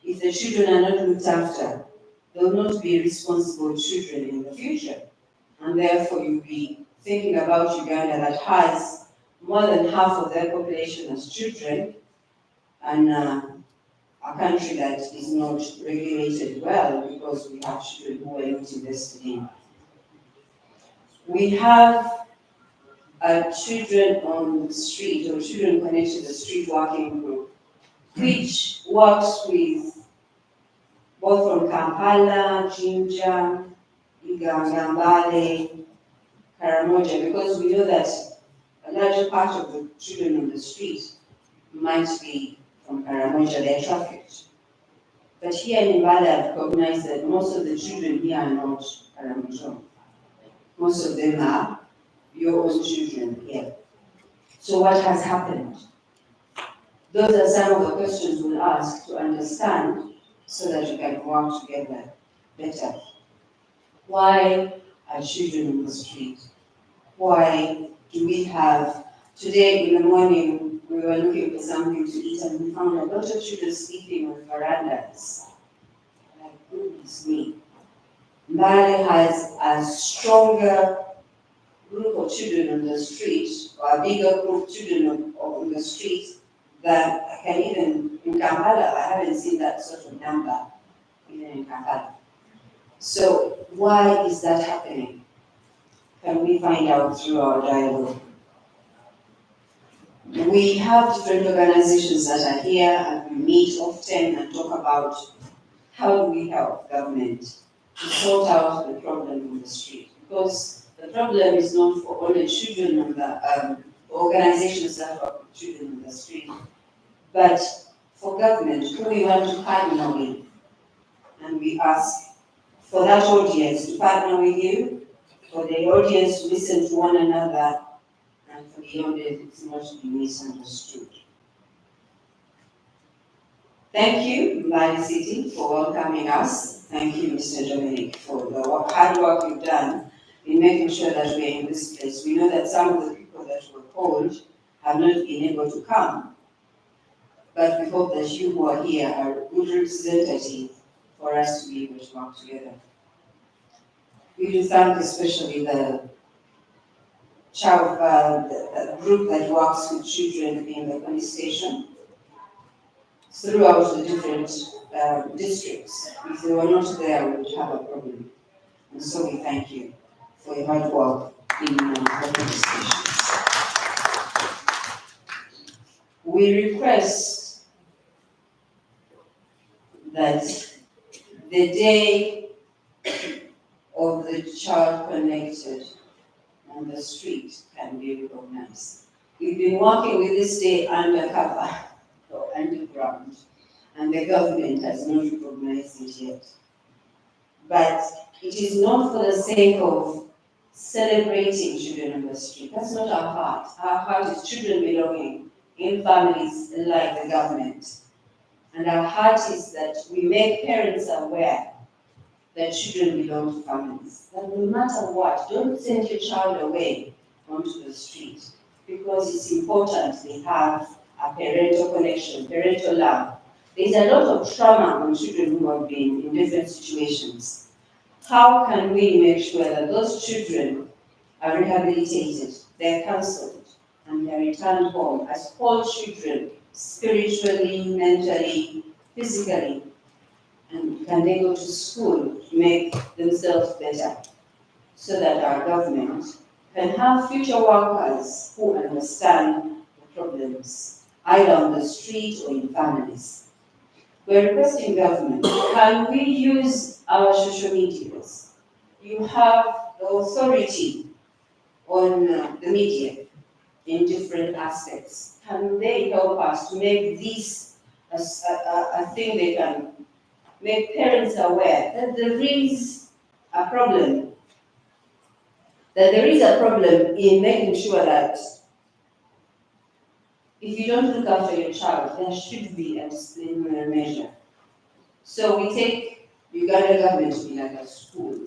If the children are not looked after, they will not be responsible children in the future. And therefore, you'll be thinking about Uganda that has more than half of their population as children, and a country that is not regulated well because we have children who are not invested in. We have children on the street, or children connected to the street working group, which works with both from Kampala, Jinja, Iganga, Mbale, Karamoja, because we know that a larger part of the children on the street might be from Karamoja, they're trafficked. But here in Mbale, I've recognized that most of the children here are not Karamoja. Most of them are your own children here. So what has happened? Those are some of the questions we'll ask to understand so that we can work together better. Why are children on the street? Why do we have, today in the morning, we were looking for something to eat and we found a lot of children sleeping on verandas. Like, goodness me. Mbale has a stronger group of children on the street, or a bigger group of children on the street that I can even, in Kampala, I haven't seen that sort of number, even in Kampala. So why is that happening? Can we find out through our dialogue? We have different organizations that are here and we meet often and talk about how do we help government to sort out the problem on the street. Because the problem is not for only children on the organizations that work with children on the street, but for government who we want to partner with. And we ask for that audience to partner with you, for the audience to listen to one another, and for the audience not to be misunderstood. Thank you, Mbale City, for welcoming us. Thank you, Mr. Dominic, for the hard work you've done in making sure that we're in this place. We know that some of the people that were called have not been able to come, but we hope that you who are here are a good representative for us to be able to work together. We do thank especially the group that works with children in the police station throughout the different districts. If they were not there, we would have a problem. And so we thank you for your hard work. in open stations. We request that the day of the child connected on the street can be recognized. We've been working with this day undercover or underground, and the government has not recognized it yet. But it is not for the sake of celebrating children on the street. That's not our heart. Our heart is children belonging in families like the government. And our heart is that we make parents aware that children belong to families. That no matter what, don't send your child away onto the street, because it's important they have a parental connection, parental love. There's a lot of trauma on children who have been in different situations. How can we make sure that those children are rehabilitated, they're counseled, and they're returned home as whole children, spiritually, mentally, physically, and can they go to school to make themselves better, so that our government can have future workers who understand the problems, either on the street or in families. We're requesting government, can we use our social medias? You have the authority on the media in different aspects. Can they help us to make this a thing they can make parents aware that there is a problem, in making sure that if you don't look after your child, there should be a disciplinary measure. So we take Uganda government to be like a school,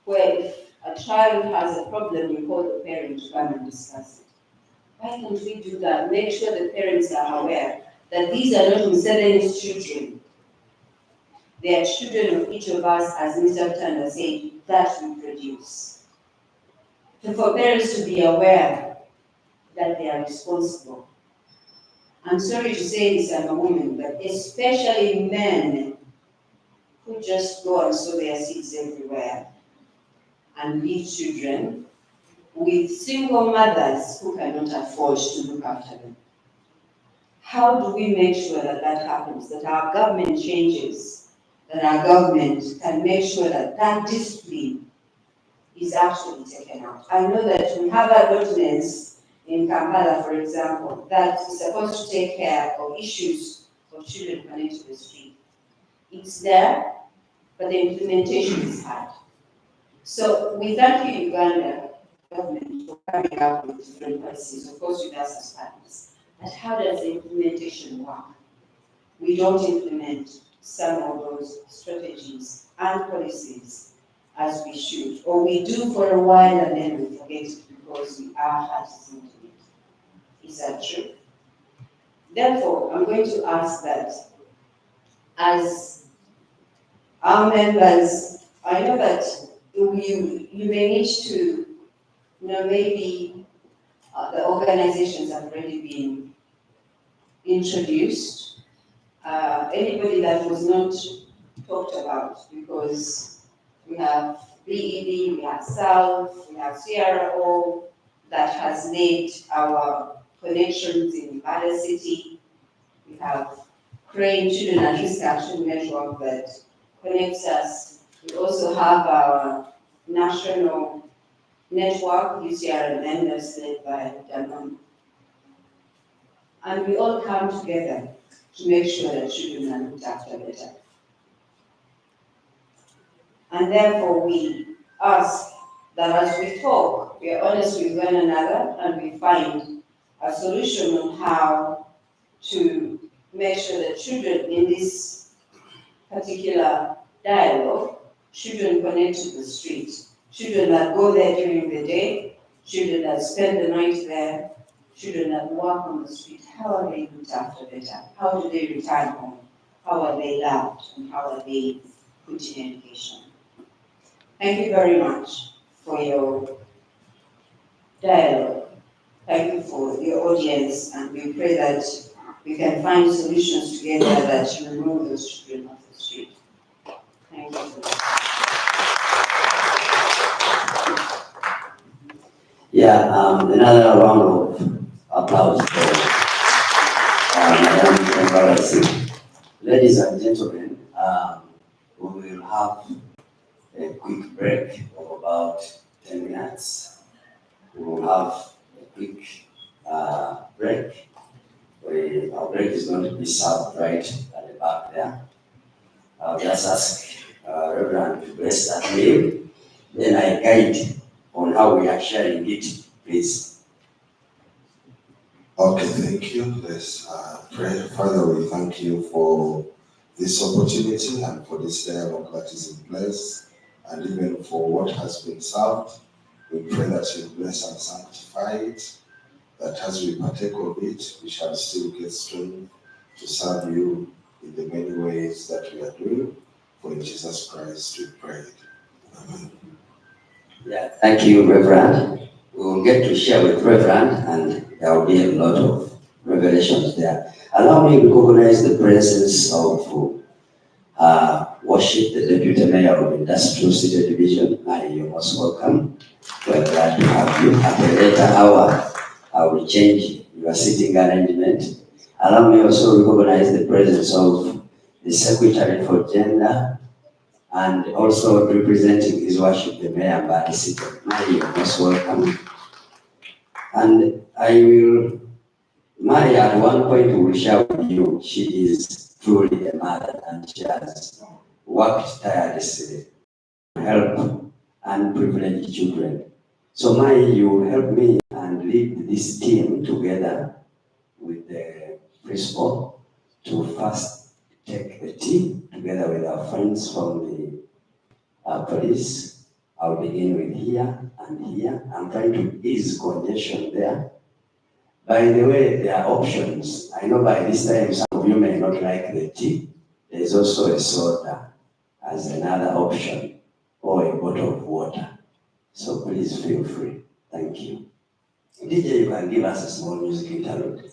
where if a child has a problem, you call the parent to come and discuss it. Why can't we do that? Make sure the parents are aware that these are not Museveni's children. They are children of each of us, as Mr. Tanda said, that we produce. So for parents to be aware that they are responsible. I'm sorry to say this, I'm a woman, but especially men who just go and sow their seeds everywhere and leave children with single mothers who cannot afford to look after them. How do we make sure that that happens, that our government changes, that our government can make sure that that discipline is actually taken out? I know that we have an ordinance in Kampala, for example, that is supposed to take care of issues of children connected to the street. It's there, but the implementation is hard. So we thank you, Uganda government, for coming up with different policies, of course with us as partners. But how does the implementation work? We don't implement some of those strategies and policies as we should, or we do for a while and then we forget it because our heart is into it. Is that true? Therefore, I'm going to ask that as our members, I know that you may need to, maybe the organizations have already been introduced. Anybody that was not talked about, because we have BED, we have SALF, we have CRO that has made our connections in Mbale City. We have Crane Children at Risk Action Network that connects us. We also have our national network, UCRMN, that's led by Danon. And we all come together to make sure that children are looked after better. And therefore we ask that as we talk, we are honest with one another and we find a solution on how to make sure that children in this particular dialogue, children connect to the street, children that go there during the day, children that spend the night there, children that work on the street, how are they looked after better? How do they return home? How are they loved? And how are they put in education? Thank you very much for your dialogue. Thank you for your audience, and we pray that we can find solutions together that you remove those children off the street. Thank you for that. Yeah, another round of applause for Madam Mbale City. Ladies and gentlemen, we will have a quick break of about 10 minutes. We will have a quick break. Our break is going to be served right at the back there. I'll just ask Reverend to bless that meal. Then I guide on how we are sharing it, please. Okay, thank you. Let's pray. Father, we thank you for this opportunity and for this dialogue that is in place, and even for what has been served. We pray that you bless and sanctify it, that as we partake of it, we shall still get strength to serve you in the many ways that we are doing. For in Jesus Christ we pray. Amen. Yeah, thank you, Reverend. We will get to share with Reverend, and there will be a lot of revelations there. Allow me to recognize the presence of worship, the Deputy Mayor of Industrial City Division. You're most welcome. We're glad to have you. At a later hour, I will change your seating arrangement. Allow me also to recognize the presence of the Secretary for Gender, and also representing His Worship the Mayor Mbale City. You're most welcome. And I will, Mary at one point will share with you, she is truly a mother and she has worked tirelessly to help unprivileged children. So Mary, you help me and lead this team together with the principal to first take the team together with our friends from the police. I'll begin with here and here. I'm trying to ease congestion there. By the way, there are options. I know by this time some of you may not like the tea. There is also a soda as another option, or a bottle of water. So please feel free. Thank you. DJ, you can give us a small music interlude.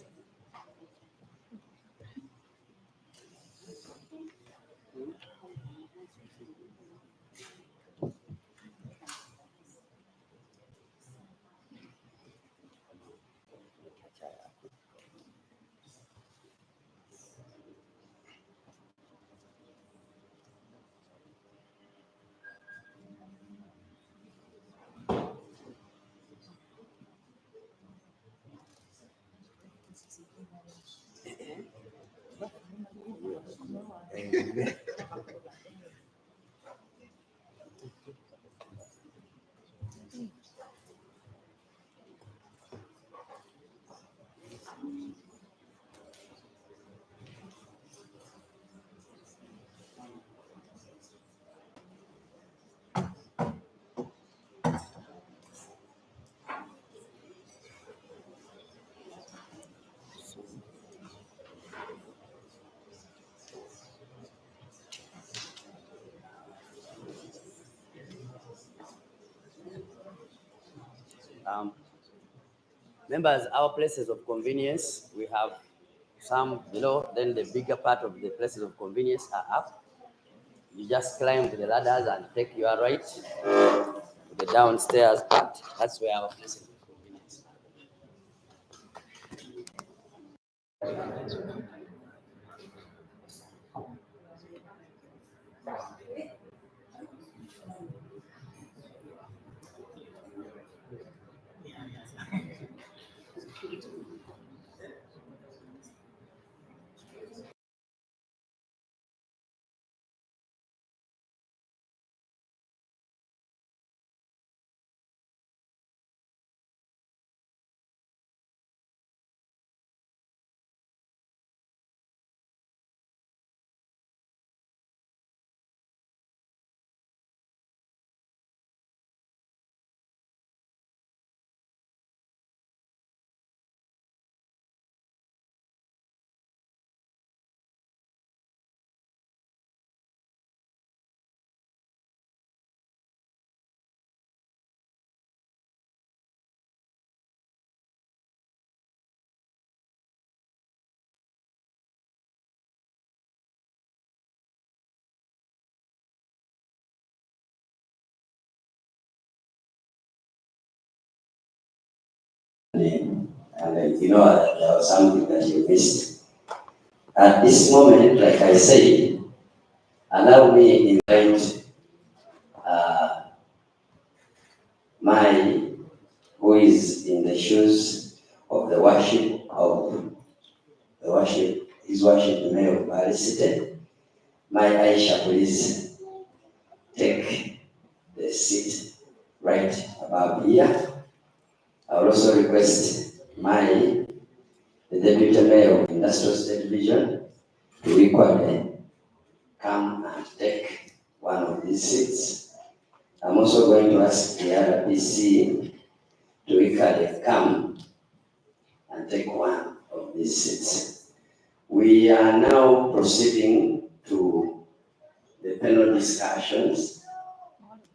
Members, our places of convenience, we have some below, then the bigger part of the places of convenience are up. You just climb the ladders and take your right to the downstairs part. That's where our places of convenience are. and you know that there was something that you missed. At this moment, like I said, allow me invite my who is in the shoes of the worship his worship the mayor of Mbale City. My Aisha, please take the seat right above here. I will also request the Deputy Mayor of Industrial State Division to equally come and take one of these seats. I'm also going to ask the other PC to equally come and take one of these seats. We are now proceeding to the panel discussions.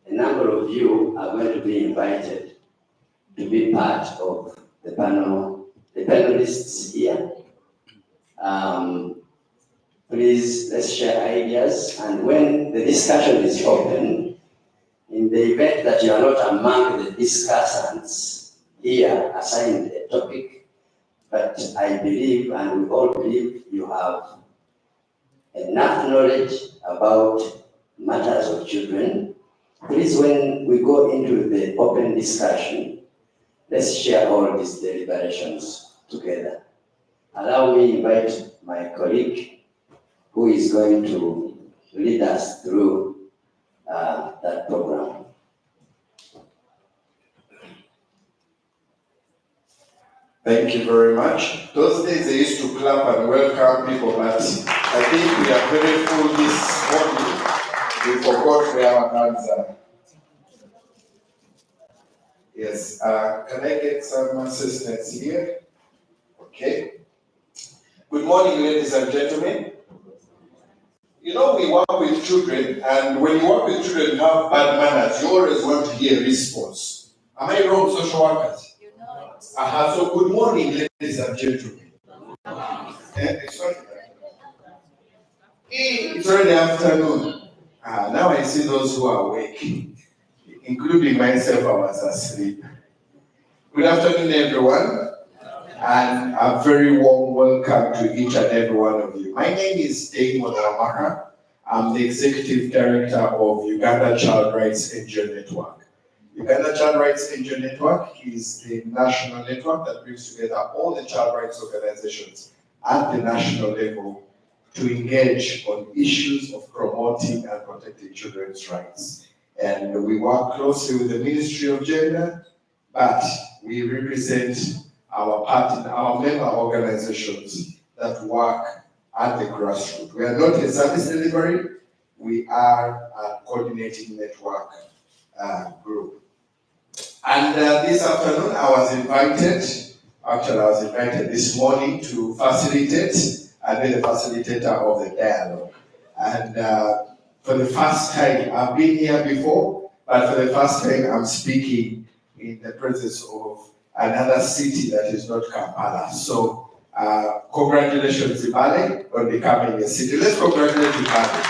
A number of you are going to be invited to be part of the panelists here. Please, let's share ideas, and when the discussion is open, in the event that you are not among the discussants here assigned a topic, but I believe, and we all believe, you have enough knowledge about matters of children, please, when we go into the open discussion, let's share all these deliberations together. Allow me to invite my colleague who is going to lead us through that program. Thank you very much. Those days they used to clap and welcome people, but I think we are very full this morning. We forgot where our hands are. Yes, can I get some assistance here? Okay. Good morning, ladies and gentlemen. You know, we work with children, and when you work with children, you have bad manners. You always want to hear a response. Am I wrong, social workers? So good morning, ladies and gentlemen. It's already afternoon. Now I see those who are awake, including myself. I was asleep. Good afternoon, everyone, and a very warm welcome to each and every one of you. My name is Dane Wadamaka. I'm the Executive Director of Uganda Child Rights NGO Network. Uganda Child Rights NGO Network is the national network that brings together all the child rights organizations at the national level to engage on issues of promoting and protecting children's rights. And we work closely with the Ministry of Gender, but we represent our member organizations that work at the grassroots. We are not a service delivery, we are a coordinating network group. And this afternoon I was invited this morning to facilitate and be the facilitator of the dialogue. And for the first time, I've been here before, but for the first time I'm speaking in the presence of another city that is not Kampala. So congratulations, Mbale, on becoming a city. Let's congratulate Mbale.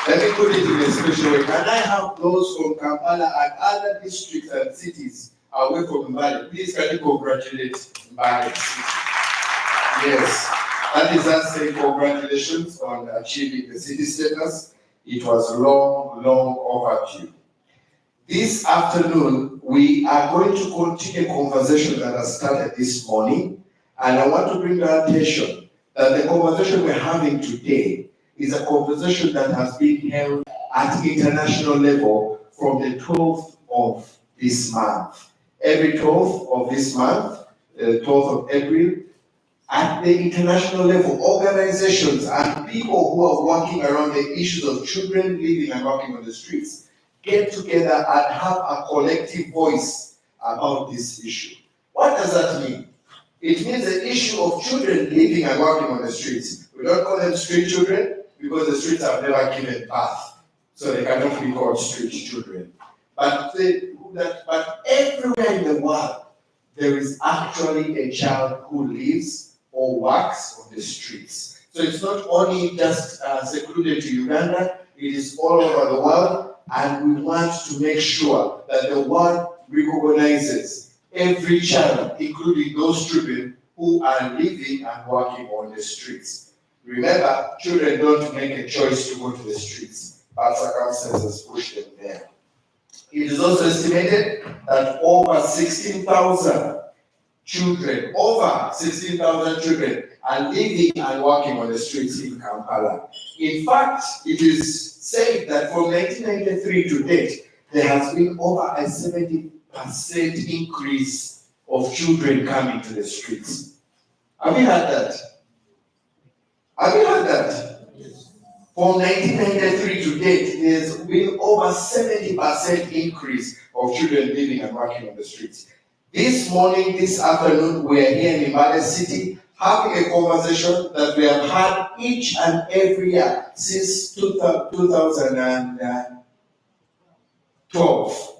Let me put it in a special way. Can I have those from Kampala and other districts and cities away from Mbale? Please, can you congratulate Mbale City? Yes, that is us saying congratulations on achieving the city status. It was long, long overdue. This afternoon, we are going to continue a conversation that has started this morning, and I want to bring your attention that the conversation we're having today is a conversation that has been held at international level from the 12th of this month. Every 12th of this month, the 12th of April, at the international level, organizations and people who are working around the issues of children living and working on the streets get together and have a collective voice about this issue. What does that mean? It means the issue of children living and working on the streets. We don't call them street children because the streets have never given birth, so they cannot be called street children. But everywhere in the world, there is actually a child who lives or works on the streets. So it's not only just secluded to Uganda, it is all over the world, and we want to make sure that the world recognizes every child, including those children who are living and working on the streets. Remember, children don't make a choice to go to the streets, but circumstances push them there. It is also estimated that over 16,000 children are living and working on the streets in Kampala. In fact, it is said that from 1993 to date, there has been over a 70% increase of children coming to the streets. Have you heard that? Have you heard that? Yes. From 1993 to date, there's been over 70% increase of children living and working on the streets. This morning, this afternoon, we're here in Mbale City having a conversation that we have had each and every year since 2012.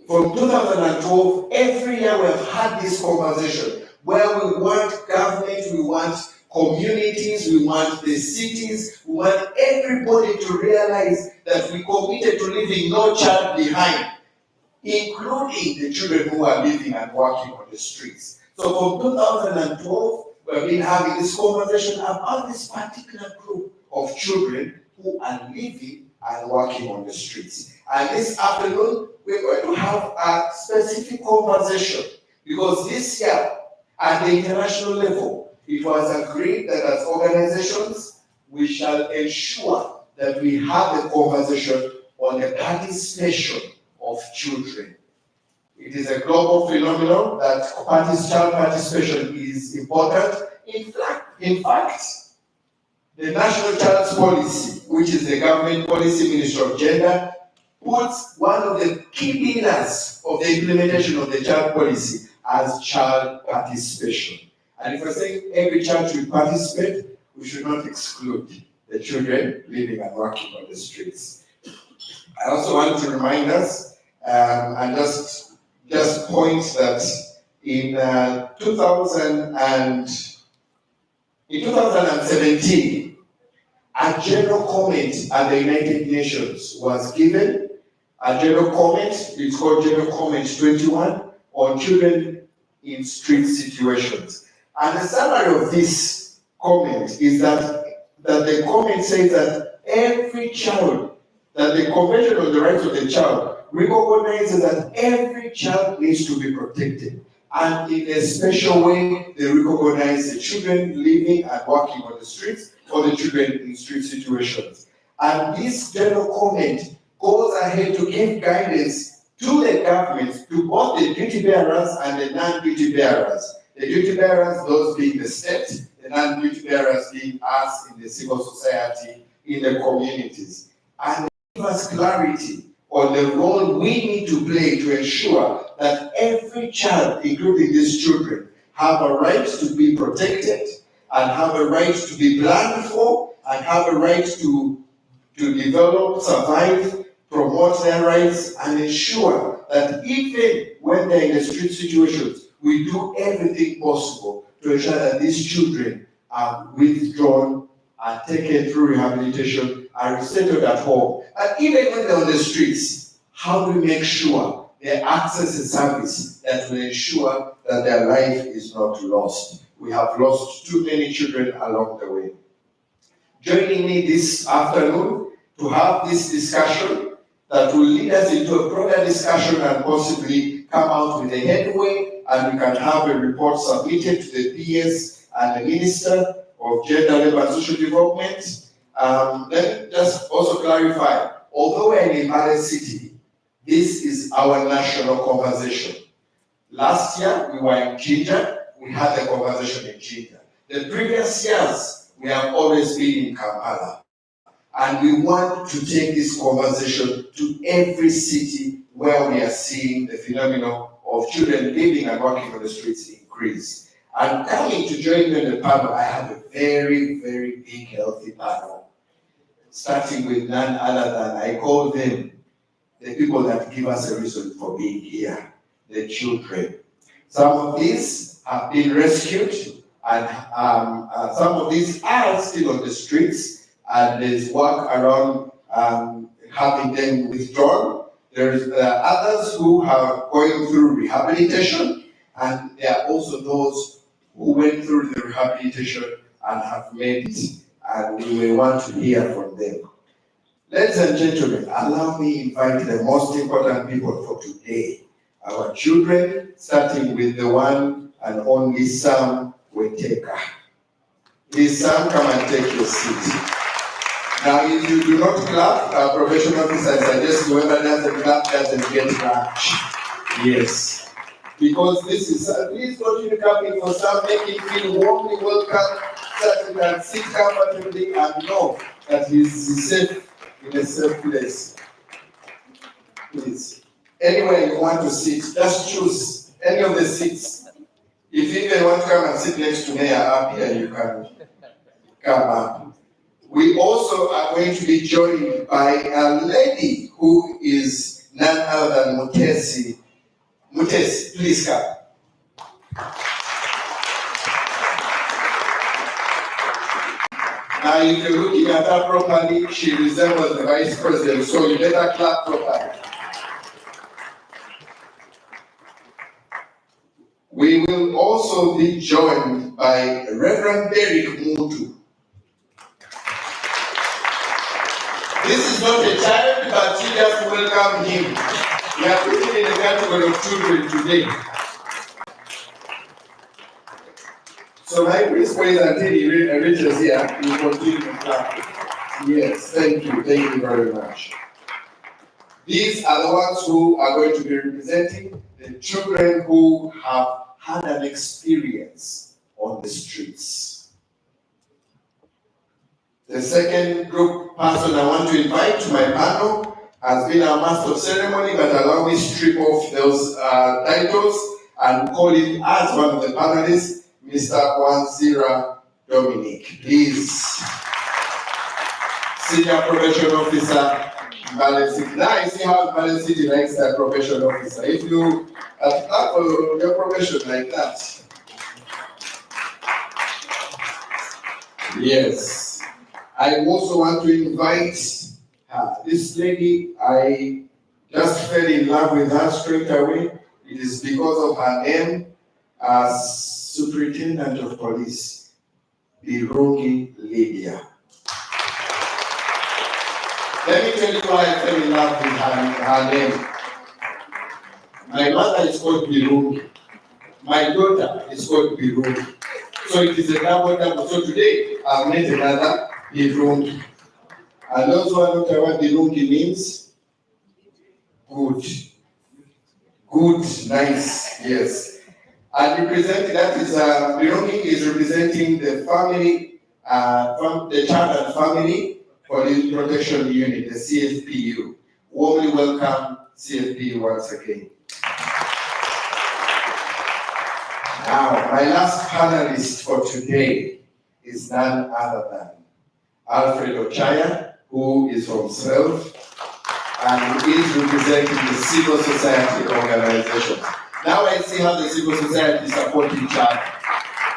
From 2012, every year we have had this conversation where we want government, we want communities, we want the cities, we want everybody to realize that we committed to leaving no child behind, including the children who are living and working on the streets. So from 2012, we've been having this conversation about this particular group of children who are living and working on the streets. And this afternoon, we're going to have a specific conversation because this year, at the international level, it was agreed that as organizations, we shall ensure that we have a conversation on the participation of children. It is a global phenomenon that child participation is important. In fact, the National Child's Policy, which is the government policy Ministry of Gender, puts one of the key pillars of the implementation of the child policy as child participation. And if we're saying every child should participate, we should not exclude the children living and working on the streets. I also want to remind us and just point that in 2017, a general comment at the United Nations was given. A general comment, it's called General Comment 21, on children in street situations. And the summary of this comment is that the comment says that every child, that the Convention on the Rights of the Child recognizes that every child needs to be protected. And in a special way, they recognize the children living and working on the streets or the children in street situations. And this general comment goes ahead to give guidance to the government, to both the duty bearers and the non-duty bearers. The duty bearers, those being the state, the non-duty bearers being us in the civil society, in the communities. And give us clarity on the role we need to play to ensure that every child, including these children, have a right to be protected and have a right to be planned for and have a right to develop, survive, promote their rights, and ensure that even when they're in the street situations, we do everything possible to ensure that these children are withdrawn and taken through rehabilitation, are resettled at home. And even when they're on the streets, how do we make sure they access a service that will ensure that their life is not lost? We have lost too many children along the way. Joining me this afternoon to have this discussion that will lead us into a broader discussion and possibly come out with a headway, and we can have a report submitted to the PS and the Minister of Gender, Labour and Social Development. Let me just also clarify, although we're in Mbale City, this is our national conversation. Last year, we were in Jinja, we had a conversation in Jinja. The previous years, we have always been in Kampala. And we want to take this conversation to every city where we are seeing the phenomenon of children living and working on the streets increase. And coming to join me in the panel, I have a very, very big, healthy panel. Starting with none other than, I call them the people that give us a reason for being here, the children. Some of these have been rescued, and some of these are still on the streets. And there's work around having them withdrawn. There's others who are going through rehabilitation, and there are also those who went through the rehabilitation and have made it, and we may want to hear from them. Ladies and gentlemen, allow me to invite the most important people for today, our children, starting with the one and only Sam Weteka. Please, Sam, come and take your seat. Now, if you do not clap, our professional officer, I suggest whoever doesn't clap doesn't get lunch. Yes. Because this is, please continue clapping for Sam, make him feel warmly welcome, so that he can sit comfortably and know that he's safe in a safe place. Please. Anywhere you want to sit, just choose any of the seats. If you even want to come and sit next to Mayor up here, you can come up. We also are going to be joined by a lady who is none other than Mutesi. Mutesi, please come. Now, if you're looking at her properly, she resembles the Vice President, so you better clap properly. We will also be joined by Reverend Derek Mutu. This is not a child, but you just welcome him. We are putting in the category of children today. So my principal is until he reaches here, we continue to clap. Yes, thank you very much. These are the ones who are going to be representing the children who have had an experience on the streets. The second group person I want to invite to my panel has been our master of ceremony, but allow me to strip off those titles and call him as one of the panelists, Mr. Wanzira Dominic. Please. Senior Probation Officer, Mbale City. Now I see how Mbale City likes that probation officer. If you apply for your probation like that. Yes. I also want to invite this lady. I just fell in love with her straight away. It is because of her name as Superintendent of Police, Birungi Lydia. Let me tell you why I fell in love with her name. My mother is called Birungi. My daughter is called Birungi. So it is a double. So today I've met another Birungi. And those who are not aware what Birungi means, good. Good, nice, yes. And representing that is Birungi is representing the family, from the child and family Police Protection Unit, the CFPU. Warmly welcome CFPU once again. Now, my last panelist for today is none other than Alfred Ochaya, who is from SELF and who is representing the civil society organization. Now I see how the civil society support each other.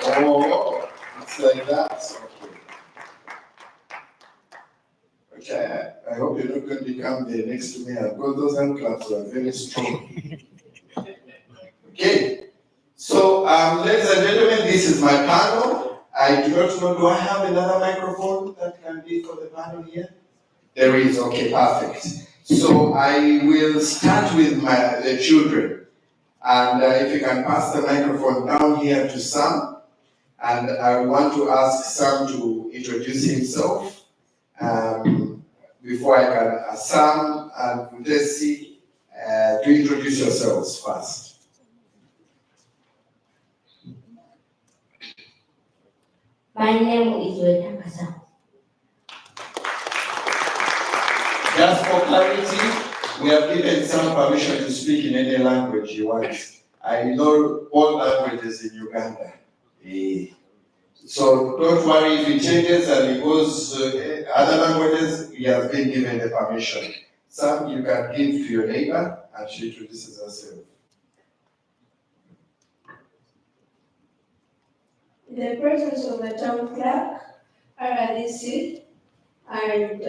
Oh, it's like that. Okay, I hope you're not going to become the next mayor because those hand claps are very strong. Okay, so ladies and gentlemen, this is my panel. I do not know, do I have another microphone that can be for the panel here? There is, okay, perfect. So I will start with the children. And if you can pass the microphone down here to Sam. And I want to ask Sam to introduce himself. Before I can, Sam and Mutesi, to introduce yourselves first. My name is Weteka Sam. Just for clarity, we have given Sam permission to speak in any language he wants. I know all languages in Uganda. So don't worry if he changes and he goes other languages, he has been given the permission. Sam, you can give to your neighbor and she introduces herself. In the presence of the town clerk, RDC, and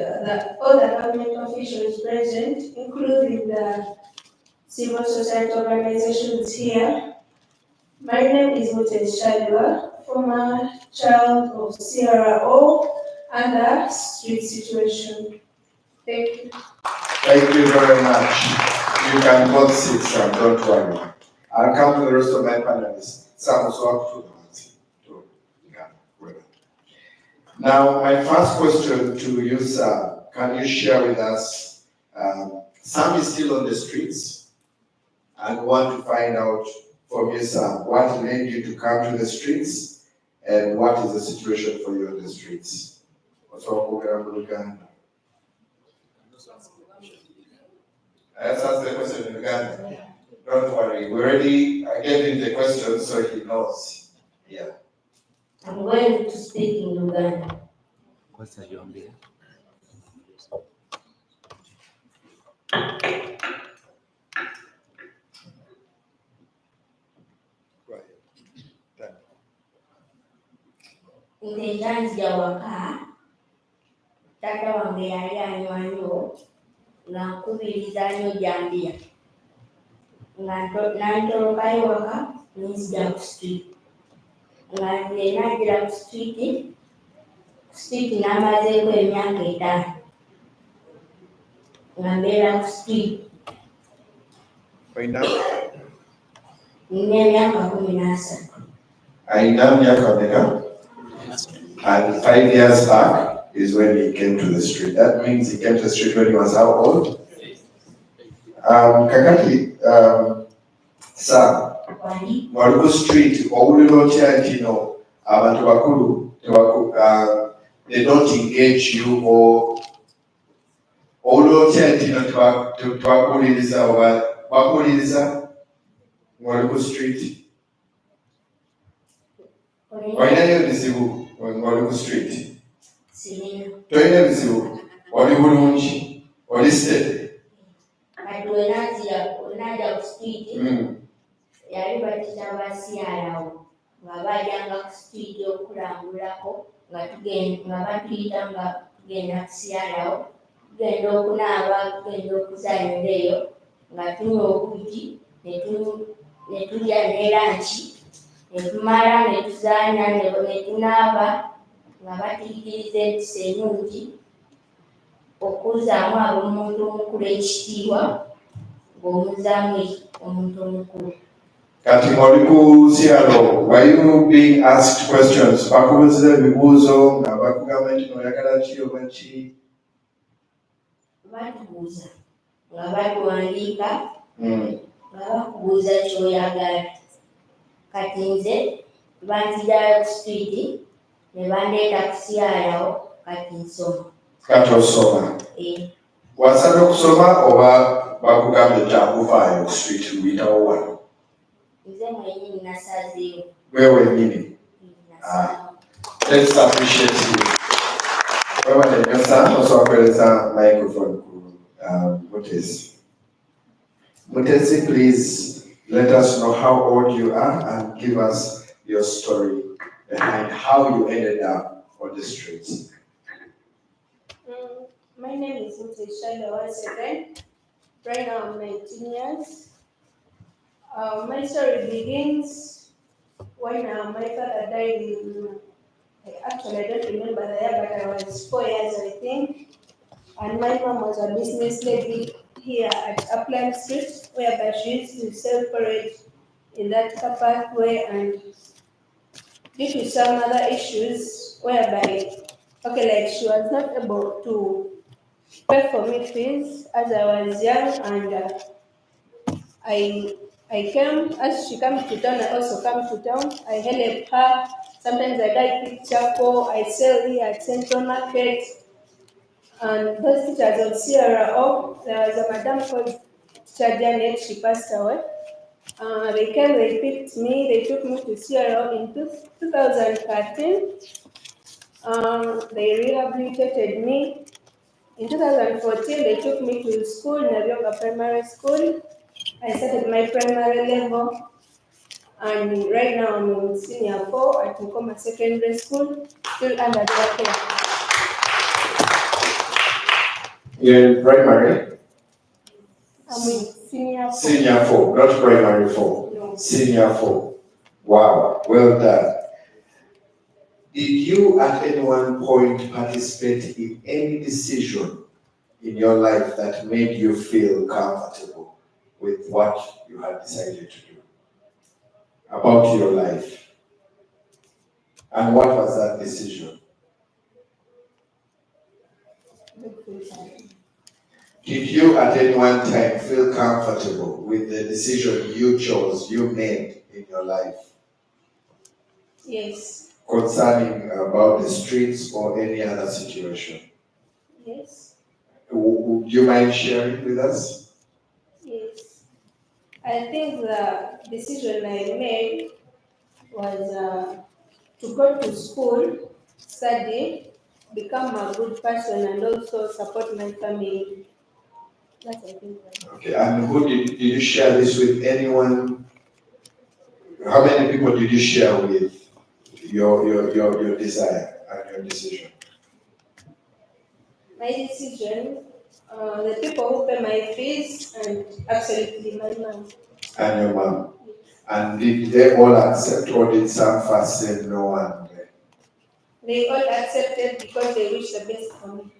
all the government officials present, including the civil society organizations here, My name is Mutes Shadwa, former child of CRO under street situation. Thank you. Thank you very much. You can both sit, sir, don't worry. I'll come to the rest of my panelists. Some also have to Now, my first question to you, sir, can you share with us, some is still on the streets and want to find out from you, sir, what led you to come to the streets and what is the situation for you on the streets? Let's ask the question in Uganda. Don't worry, I gave him the question so he knows. Yeah. I'm going to speak in Uganda. Nze nzija waka, taata wange yali anywa nnyo, nga nkubiriza nnyo jambiya. Nantolokayo waka, nenzija ku street. Nga nze najjira ku street n'amazeeko emyaka 5. Nga mbeera ku street. Nina emyaka 13. Aina miaka meka? And 5 years back is when he came to the street. That means he came to the street when he was how old? Kakati, sir, Waluku Street, abantu bakulu, they don't engage you or Waluku Street. Olinayo bizibu wali ku street? Tolina bizibu? Oli bulungi? Oli steady? Kati wenajja ku street, yali batita basialawo nga bajjanga ku street okulambulako nga batuyita nga tugenda kusialawo, tugenda okunaaba, tugenda okuzannyira eyo, nga tunywa obuugi, ne tulya ne lanchi. Netumala netuzaanya netunaaba nga batuyigiriza empisa ennungi okuzaamu ab'omuntu omukulu ekitiibwa ng'omuzaamu omuntu omukulu. Kati ng'oli ku kyalo, were you being asked questions? Bakubuuza ebibuuzo nga bakugamba nti oyagala ki oba ki? Batubuuza nga batuwandiika nga bakubuuza ky'oyagala. Kati nze banzijjayo ku street ne bandeeta kusyalawo kati nsoma. Kati osoma? Wasabye okusoma oba bakugambye nti akuvaayo ku street luyitawo wano? Nze mwennyini nasazeewo. Gwe wennyini? Let's appreciate you. Wewe nnyo sana osobola kuweereza microphone ku Mutesi. Mutesi, please. Let us know how old you are and give us your story behind how you ended up on the streets. My name is Mbale once again. Right now I'm 19 years. My story begins when my father died actually I don't remember the year, but I was 4 years I think. And my mom was a business lady here at Upland Street, whereby she used to sell porridge in that car pathway, and due to some other issues whereby, she was not able to pay for me fees as I was young, and I came, as she comes to town, I also come to town. I help her. Sometimes I buy pick charcoal, I sell here at Central Market. And those teachers of CRO, there was a madam called Janet, she passed away. They came, they picked me, they took me to CRO in 2013. They rehabilitated me. In 2014, they took me to school, Nabionga Primary School. I started my primary level. And right now I'm in senior 4 at Mukoma Secondary School, still under their care. You're in primary? I'm in senior 4. Senior 4, not primary 4. No. Senior 4. Wow, well done. Did you at any one point participate in any decision in your life that made you feel comfortable with what you had decided to do about your life? And what was that decision? Did you at any one time feel comfortable with the decision you chose, you made in your life? Yes. Concerning about the streets or any other situation? Yes. Would you mind sharing with us? Yes. I think the decision I made was to go to school, study, become a good person, and also support my family. That's I think. Okay, and who did you share this with? Anyone? How many people did you share with your desire and your decision? My decision, the people who pay my fees, and absolutely my mom. And your mom? And did they all accept, or did some first say no? And they all accepted because they wish the best for me.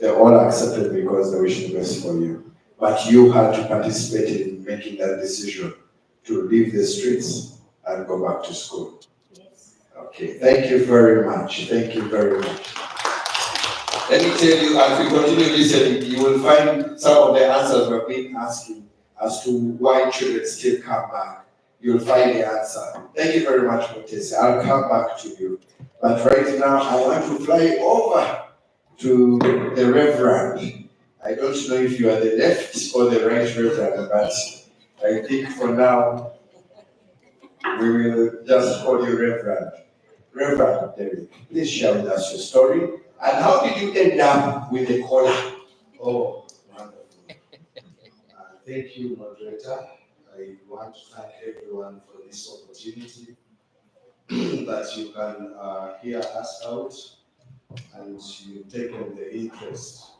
they all accepted because they wish the best for you. But you had to participate in making that decision to leave the streets and go back to school. Yes. Okay, thank you very much. Thank you very much. Let me tell you, as we continue listening, you will find some of the answers we've been asking as to why children still come back. You'll find the answer. Thank you very much, Mutesi. I'll come back to you. But right now, I want to fly over to the Reverend. I don't know if you are the left or the right Reverend, but I think for now, we will just call you Reverend. Reverend Derek, please share with us your story. And how did you end up with the collar? Oh, wonderful. Thank you, moderator. I want to thank everyone for this opportunity that you can hear us out and you've taken the interest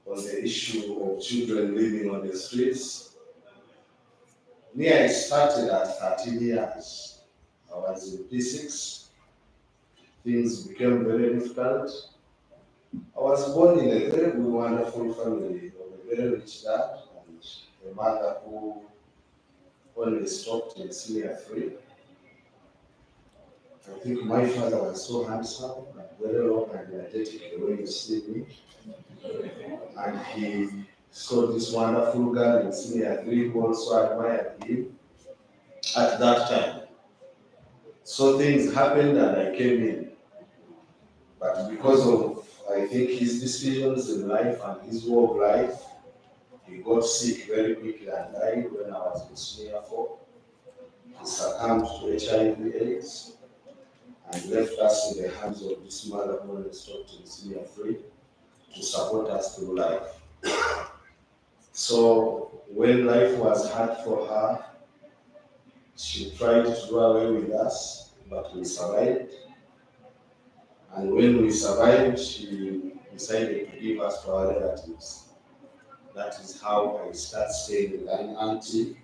on the issue of children living on the streets. Me, I started at 13 years. I was in P6. Things became very difficult. I was born in a very good, wonderful family of a very rich dad and a mother who always talked in senior three. I think my father was so handsome and very long and energetic the way you see me. And he saw this wonderful girl in senior three who also admired him at that time. So things happened and I came in. But because of, I think, his decisions in life and his way of life, he got sick very quickly and died when I was in senior 4. He succumbed to HIV/AIDS and left us in the hands of this mother who always talked in senior 3 to support us through life. So when life was hard for her, she tried to do away with us, but we survived. And when we survived, she decided to give us to our relatives. That is how I started staying with an auntie.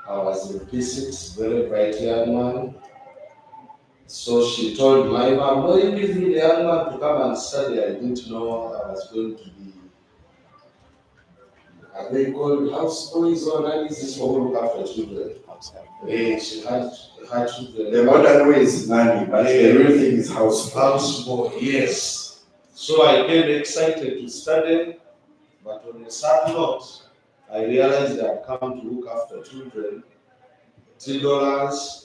I was in P6, very bright young man. So she told my mom, no, you give me the young man to come and study. I didn't know I was going to be, and they called house boys or nannies, this for who look after children. She had children. The modern way is nanny, but the real thing is houseboy, yes. So I came excited to study, but on a sad note, I realized I had come to look after children, $3,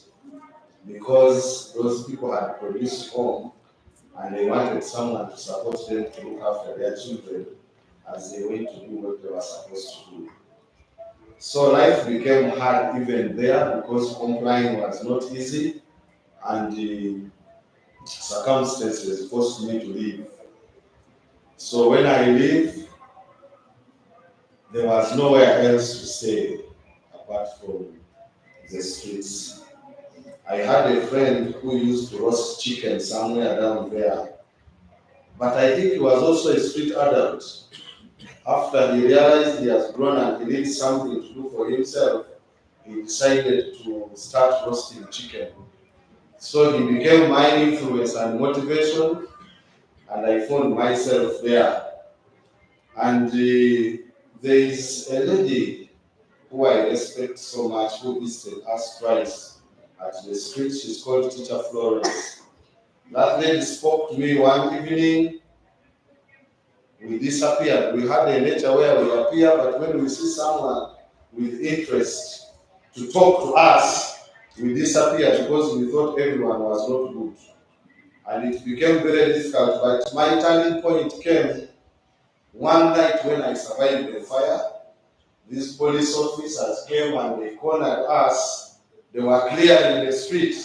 because those people had produced home and they wanted someone to support them to look after their children as they went to do what they were supposed to do. So life became hard even there because complying was not easy and the circumstances forced me to leave. So when I leave, there was nowhere else to stay apart from the streets. I had a friend who used to roast chicken somewhere down there, but I think he was also a street adult. After he realized he has grown and he needs something to do for himself, he decided to start roasting chicken. So he became my influence and motivation, and I found myself there. And there is a lady who I respect so much who visited us twice at the street. She's called Teacher Florence. That lady spoke to me one evening. We disappeared. We had a nature where we appear, but when we see someone with interest to talk to us, we disappear because we thought everyone was not good. And it became very difficult. But my turning point came one night when I survived the fire. These police officers came and they cornered us. They were clearing the street.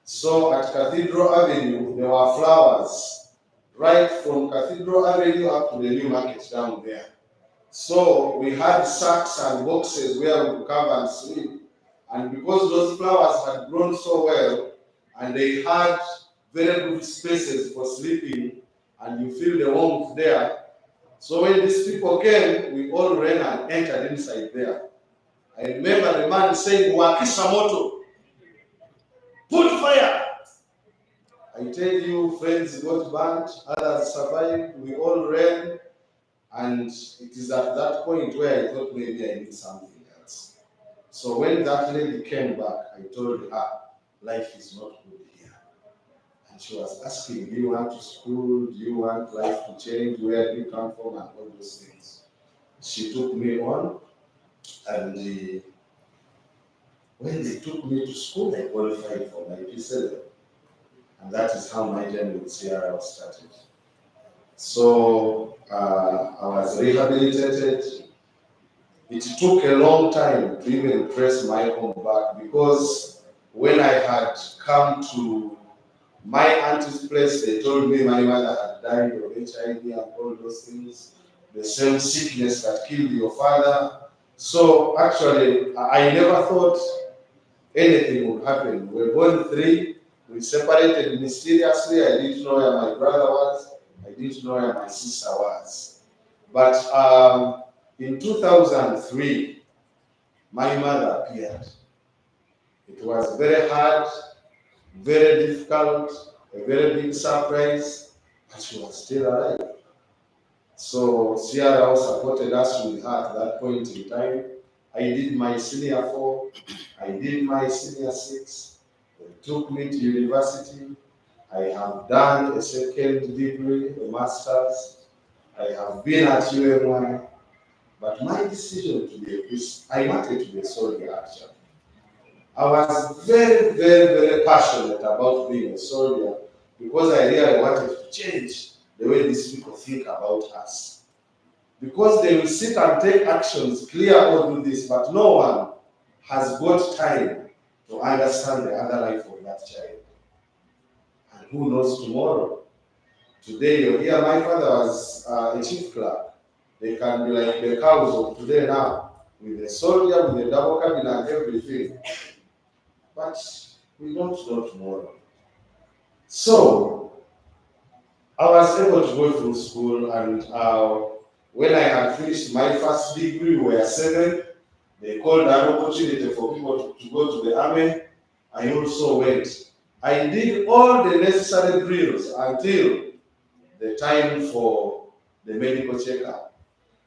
So at Cathedral Avenue, there were flowers, right from Cathedral Avenue up to the new market down there. So we had sacks and boxes where we could come and sleep. And because those flowers had grown so well, and they had very good spaces for sleeping, and you feel the warmth there. So when these people came, we all ran and entered inside there. I remember the man saying, "Wakisha moto, put fire." I tell you, friends got burnt, others survived, we all ran, and it is at that point where I thought maybe I need something else. So when that lady came back, I told her, life is not good here. And she was asking, do you want to school? Do you want life to change? Where do you come from? And all those things. She took me on, and when they took me to school, I qualified for my P7. And that is how my journey with CRL started. So I was rehabilitated. It took a long time to even press my home back, because when I had come to my auntie's place, they told me my mother had died of HIV and all those things, the same sickness that killed your father. So actually, I never thought anything would happen. We were born three, we separated mysteriously. I didn't know where my brother was, I didn't know where my sister was. But in 2003, my mother appeared. It was very hard, very difficult, a very big surprise, but she was still alive. So CRO supported us with her at that point in time. I did my senior 4, I did my senior 6. They took me to university. I have done a second degree, a master's. I have been at UMY. But my decision to be a priest, I wanted to be a soldier actually. I was very, very, very passionate about being a soldier, because I really wanted to change the way these people think about us. Because they will sit and take actions, clear or do this, but no one has got time to understand the other life of that child. And who knows tomorrow? Today you hear my father was a chief clerk. They can be like the cows of today now, with a soldier, with a double cabin and everything. But we don't know tomorrow. So I was able to go through school, and when I had finished my first degree, we were 7. They called an opportunity for people to go to the army. I also went. I did all the necessary drills until the time for the medical checkup.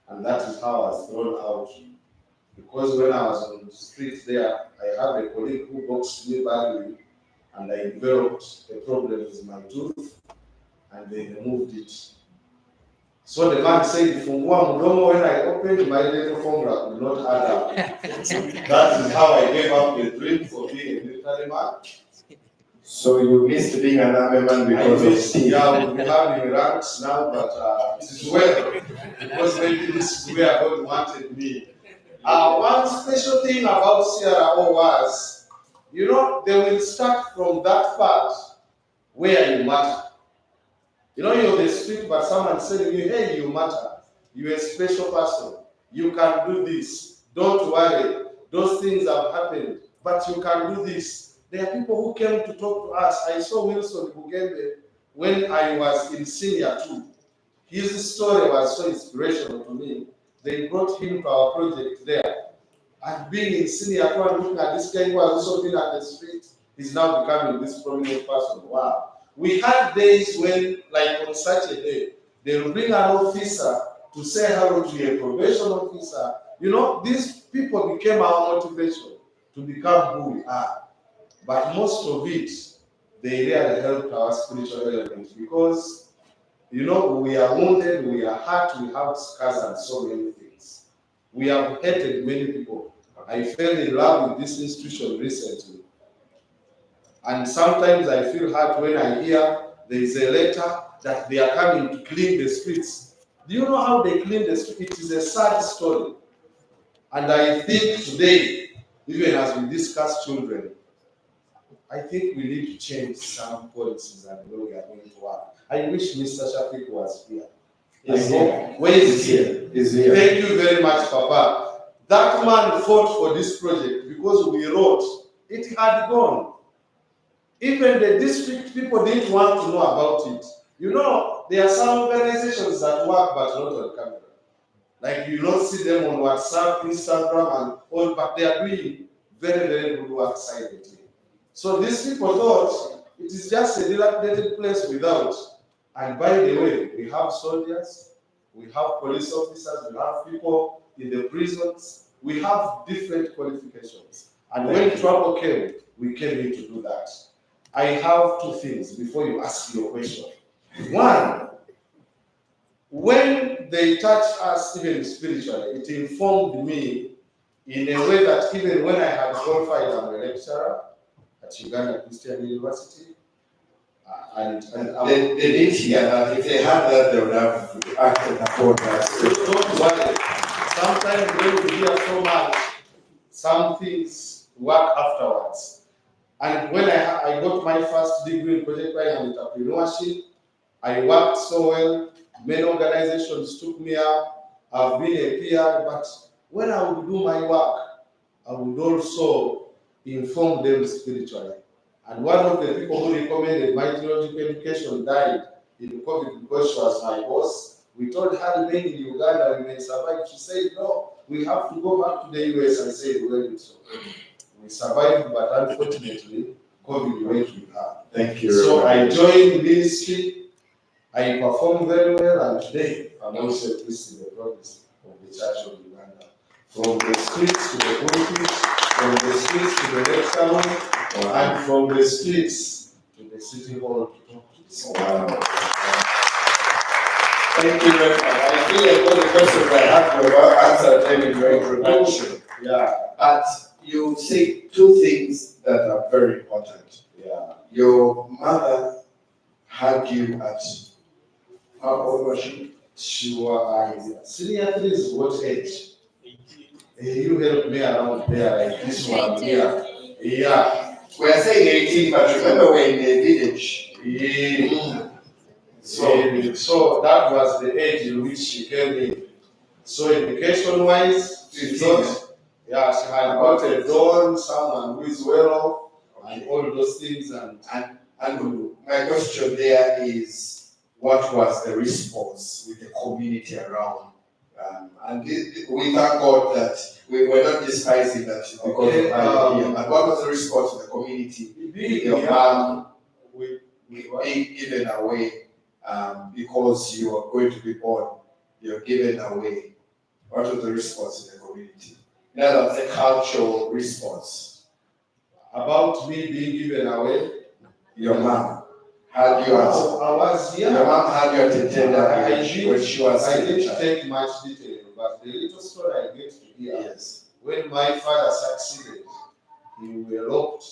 And that is how I was thrown out. Because when I was on the street there, I had a colleague who boxed me badly, and I developed a problem with my tooth, and they removed it. So the man said, "Fungua mdomo," when I opened, my little formula could not add up. That is how I gave up the dream for being a military man. So you missed being an army man because of Steve. Yeah, we have in ranks now, but it is well, because maybe this is where God wanted me. One special thing about CRO was, they will start from that part where you matter. You're the street, but someone's telling you, hey, you matter. You're a special person. You can do this. Don't worry. Those things have happened, but you can do this. There are people who came to talk to us. I saw Wilson Bugembe when I was in senior 2. His story was so inspirational to me. They brought him to our project there. And being in senior two and looking at this guy who has also been at the street, he's now becoming this prominent person. Wow. We had days when, like on such a day, they will bring an officer to say hello to a probation officer. You know, these people became our motivation to become who we are. But most of it, they really helped our spiritual element because, you know, we are wounded, we are hurt, we have scars and so many things. We have hated many people. I fell in love with this institution recently. And sometimes I feel hurt when I hear there is a letter that they are coming to clean the streets. Do you know how they clean the streets? It is a sad story. And I think today, even as we discuss children, I think we need to change some policies and the way we are going to work. I wish Mr. Shafik was here. Where is he? Is here. Thank you very much, Papa. That man fought for this project because we wrote. It had gone. Even the district people didn't want to know about it. You know, there are some organizations that work but not on camera. Like you don't see them on WhatsApp, Instagram, and all, but they are doing very, very good work silently. So these people thought it is just a dilapidated place without. And by the way, we have soldiers, we have police officers, we have people in the prisons, we have different qualifications. And when trouble came, we came in to do that. I have two things before you ask your question. One, when they touched us even spiritually, it informed me in a way that even when I had qualified, I'm a lecturer at Uganda Christian University. They did hear that. If they had that, they would have acted upon that. Don't worry. Sometimes when you hear so much, some things work afterwards. And when I got my first degree in project planning and entrepreneurship, I worked so well. Many organizations took me up. I've been a peer, but when I would do my work, I would also inform them spiritually. And one of the people who recommended my theological education died in COVID because she was my boss. We told her remain in Uganda, we may survive. She said, no, we have to go back to the US. I said, well, it's okay. We survived, but unfortunately, COVID went with her. Thank you. So I joined ministry. I performed very well, and today I'm also a priest in the province of the Church of Uganda. From the streets to the pulpit, from the streets to the next salon, and from the streets to the city hall to talk to the city. Wow. Thank you very much. I feel like all the questions I have were answered them in your introduction. Yeah. But you say two things that are very important. Yeah. Your mother had you at, how old was she? She was senior 3 is what age? You helped me around there, like this one here. Yeah. We are saying 18, but remember we're in the village. Yeah. So that was the age in which she came in. So education-wise, she thought, yeah, she had got a dawn, someone who is well off, and all those things. And my question there is, what was the response with the community around? We thank God that we were not despising that because of idea. But what was the response of the community? Your mom being given away because you are going to be born, you're given away. What was the response in the community? Now that's a cultural response. About me being given away, your mom had you as your mom had you at a tender age when she was. I didn't take much detail, but the little story I get to hear. Yes. When my father succeeded, we eloped,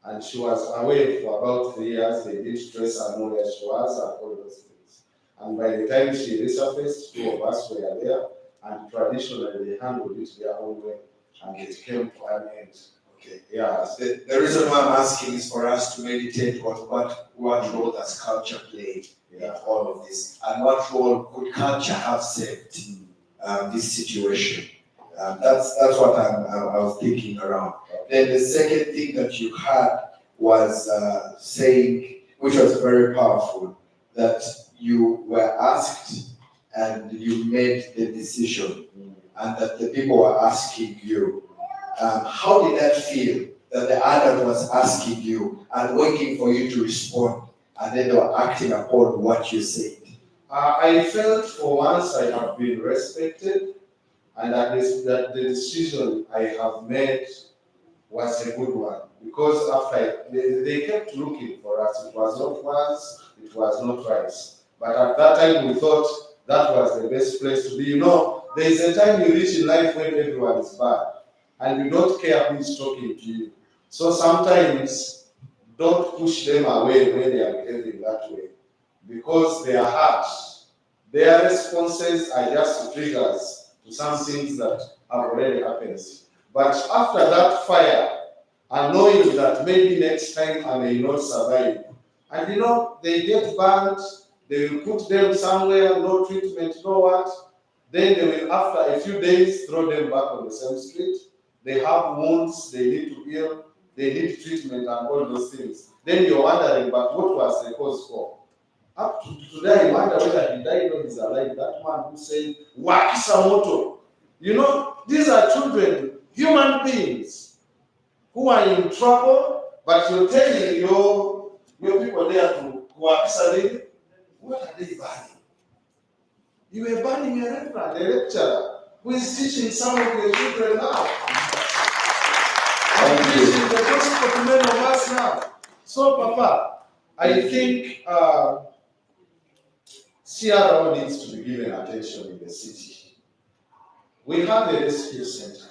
and she was away for about 3 years. They didn't trace her know where she was and all those things. And by the time she resurfaced, 2 of us were there, and traditionally they handled it their own way, and it came to an end. Okay. Yeah. The reason why I'm asking is for us to meditate what role does culture play in all of this, and what role could culture have saved this situation. That's what I was thinking around. Then the second thing that you had was saying, which was very powerful, that you were asked and you made the decision, and that the people were asking you. how did that feel that the adult was asking you and waiting for you to respond, and then they were acting upon what you said? I felt for once I have been respected, and that the decision I have made was a good one. Because after they kept looking for us, it was not once, it was not twice. But at that time we thought that was the best place to be. You know, there is a time you reach in life when everyone is bad, and you don't care who is talking to you. So sometimes don't push them away when they are behaving that way, because they are hurt. Their responses are just triggers to some things that have already happened. But after that fire, and knowing that maybe next time I may not survive, and you know, they get burned, they will put them somewhere, no treatment, no what, then they will, after a few days, throw them back on the same street. They have wounds, they need to heal, they need treatment and all those things. Then you're wondering, but what was the cause for? Up to today, I wonder whether he died or he's alive. That man who said, Wakisa moto. You know, these are children, human beings, who are in trouble, but you're telling your people there to Wakisa them. What are they burning? You were burning a reverend, a lecturer, who is teaching some of your children now. I'm teaching the gospel to many of us now. So, Papa, I think CRO needs to be given attention in the city. We have a rescue center.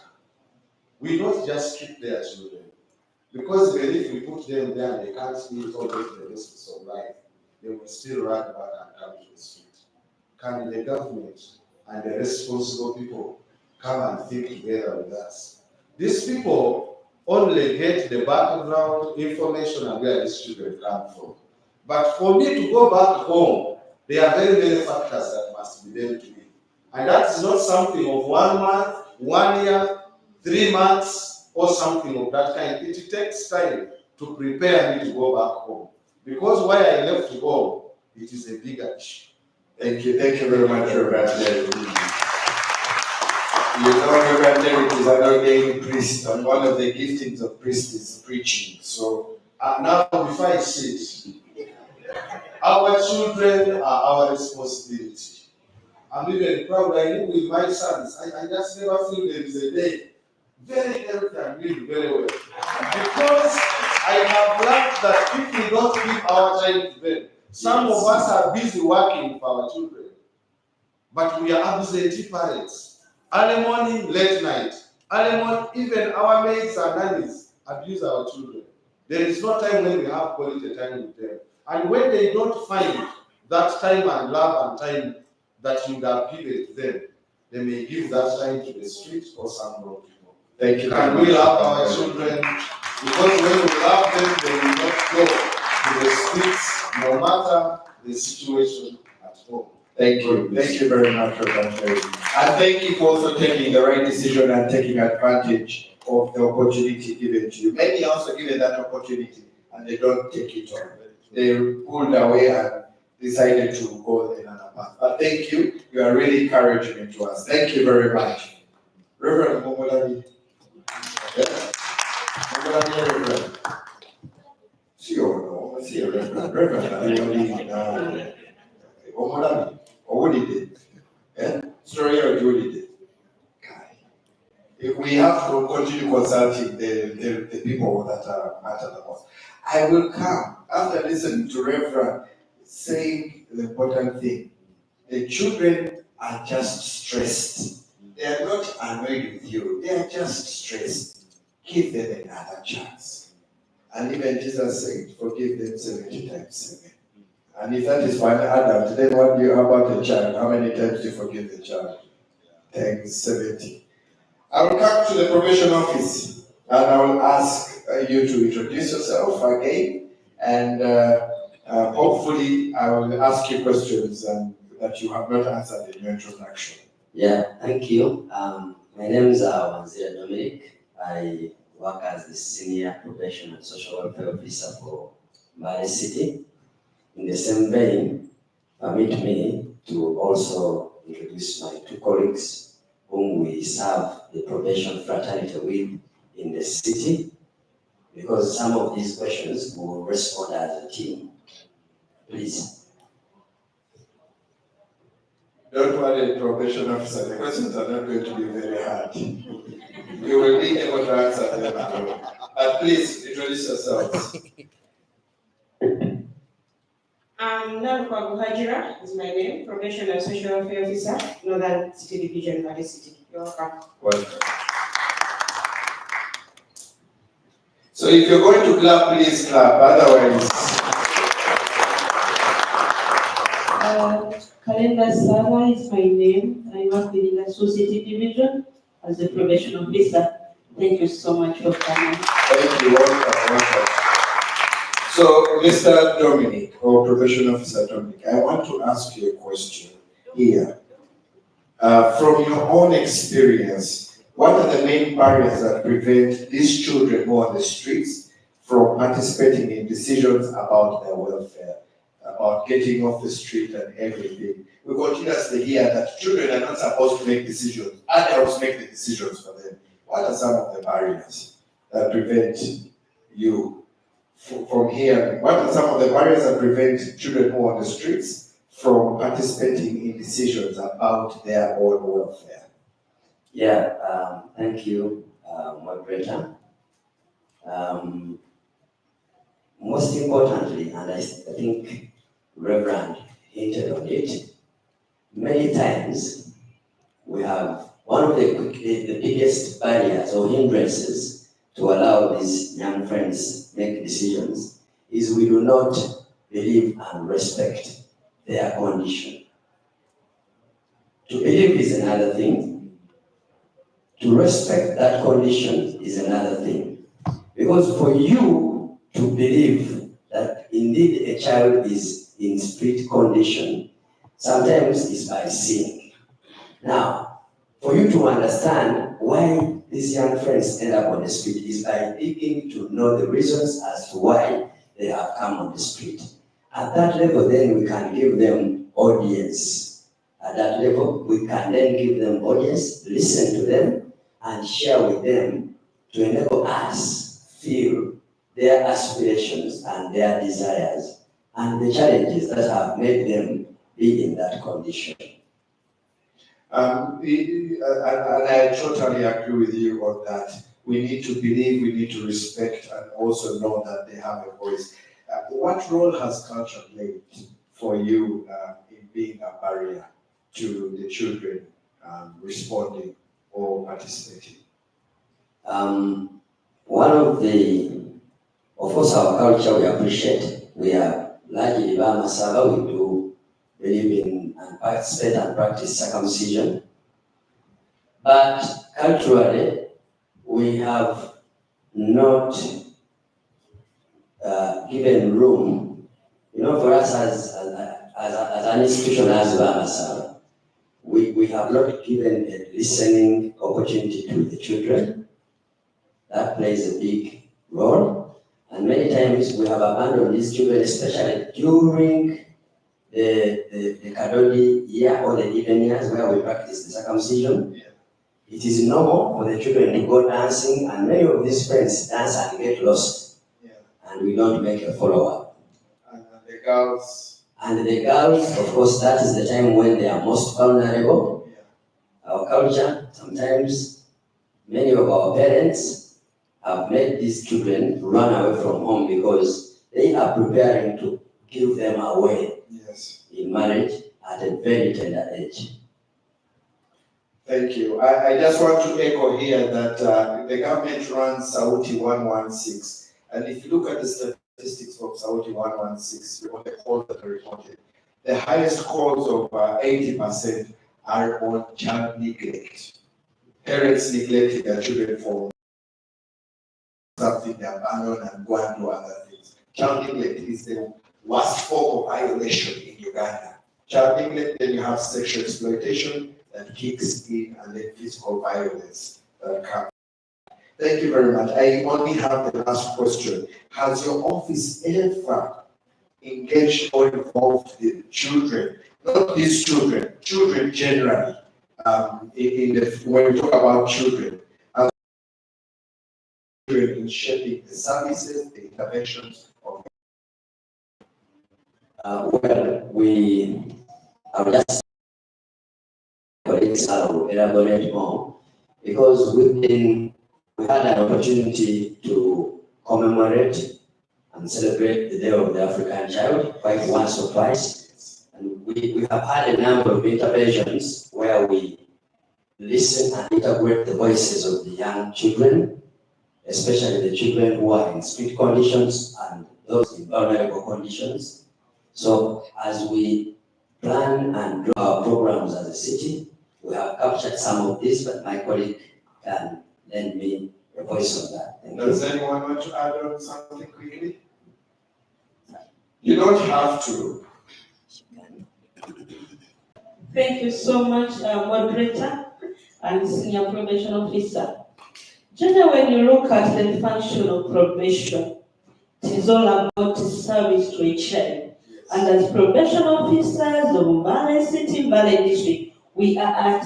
We don't just keep their children. Because even if we put them there and they can't eat or get the risks of life, they will still run back and come to the street. Can the government and the responsible people come and think together with us? These people only get the background information and where these children come from. But for me to go back home, there are very many factors that must be dealt with. And that is not something of 1 month, 1 year, 3 months, or something of that kind. It takes time to prepare me to go back home. Because why I left home, it is a bigger issue. Thank you very much, Reverend Derek. You know, Reverend Derek is an ordained priest, and one of the giftings of priest is preaching. So now, before I sit, our children are our responsibility. I'm even proud. I live with my sons. I just never feel there is a day very healthy and live very well. Because I have learned that if we don't give our time to them, some of us are busy working for our children, but we are absentee parents. Early morning, late night. Early morning, even our maids and nannies abuse our children. There is no time when we have quality time with them. And when they don't find that time and love and time that you would have given to them, they may give that time to the street or some wrong people. Thank you. And we love our children, because when we love them, they will not go to the streets, no matter the situation at home. Thank you. Thank you very much, Reverend Derek. And thank you for also taking the right decision and taking advantage of the opportunity given to you. Many also given that opportunity and they don't take it on. They pulled away and decided to go another path. But thank you. You are really encouragement to us. Thank you very much. Reverend Momolani. Yes? Momolani, Reverend. See you, Reverend. Reverend. Momolani. Or what did it? Yeah? Story or what did it? If we have to continue consulting the people that are matter the most. I will come after listening to Reverend saying the important thing. The children are just stressed. They are not annoyed with you. They are just stressed. Give them another chance. And even Jesus said, forgive them 70 times 7. And if that is for an adult, then what do you about a child? How many times do you forgive the child? Times 70. I will come to the probation office and I will ask you to introduce yourself again, and hopefully I will ask you questions that you have not answered in your introduction. Yeah, thank you. My name is Wanzira Dominic. I work as the Senior Probation and Social Welfare Officer for Mbale City. In the same vein, permit me to also introduce my two colleagues whom we serve the probation fraternity with. in the city, because some of these questions we will respond as a team. Please. Don't worry, probation officer, the questions are not going to be very hard. You will be able to answer them alone. But please, introduce yourselves. Nankwa Hajira is my name, Probation and Social Welfare Officer, Northern City Division, Mbale City. You're welcome. Welcome. So if you're going to clap, please clap. Otherwise, Kalenda Sara is my name. I work within the City Division as a probation officer. Thank you so much for coming. thank you. Welcome. So, Mr. Dominic, or Probation Officer Dominic, I want to ask you a question here. From your own experience, what are the main barriers that prevent these children who are on the streets from participating in decisions about their welfare, about getting off the street and everything? We continuously hear that children are not supposed to make decisions, adults make the decisions for them. What are some of the barriers that prevent you from hearing? What are some of the barriers that prevent children who are on the streets from participating in decisions about their own welfare? Yeah, thank you, moderator. Most importantly, and I think Reverend hinted on it, many times we have one of the biggest barriers or hindrances to allow these young friends make decisions is we do not believe and respect their condition. To believe is another thing. To respect that condition is another thing. Because for you to believe that indeed a child is in street condition, sometimes it's by seeing. Now, for you to understand why these young friends end up on the street is by digging to know the reasons as to why they have come on the street. At that level, then we can give them audience. At that level, we can then give them audience, listen to them, and share with them to enable us feel their aspirations and their desires and the challenges that have made them be in that condition. And I totally agree with you on that. We need to believe, we need to respect, and also know that they have a voice. What role has culture played for you in being a barrier to the children responding or participating? One of course, our culture we appreciate. We are largely Bamasaba. We do believe in and participate and practice circumcision. But culturally, we have not given room, for us as an institution as Bamasaba, we have not given a listening opportunity to the children. That plays a big role. And many times we have abandoned these children, especially during the Kadodi year or the even years where we practice the circumcision. Yeah. It is normal for the children to go dancing, and many of these friends dance and get lost. Yeah. And we don't make a follow-up. And the girls? And the girls, of course, that is the time when they are most vulnerable. Yeah. Our culture, sometimes many of our parents have made these children run away from home because they are preparing to give them away in marriage at a very tender age. Thank you. I just want to echo here that the government runs Sauti 116, and if you look at the statistics of Sauti 116, on the calls that are reported, the highest calls of 80% are on child neglect. Parents neglecting their children for something they abandon and go and do other things. Child neglect is the worst form of violation in Uganda. Child neglect, then you have sexual exploitation that kicks in, and then physical violence that comes. Thank you very much. I only have the last question. Has your office ever engaged or involved the children, not these children, children generally, when we talk about children, in shaping the services, the interventions of. I will just colleagues will elaborate more because we had an opportunity to commemorate and celebrate the Day of the African Child quite once or twice. And we have had a number of interventions where we listen and integrate the voices of the young children, especially the children who are in street conditions and those in vulnerable conditions. So as we plan and draw our programs as a city, we have captured some of this, but my colleague can lend me a voice on that. Does anyone want to add on something quickly? You don't have to. Thank you so much, moderator and senior probation officer. Generally, when you look at the function of probation, it is all about service to a child. And as probation officers of Mbale City, Mbale District, we are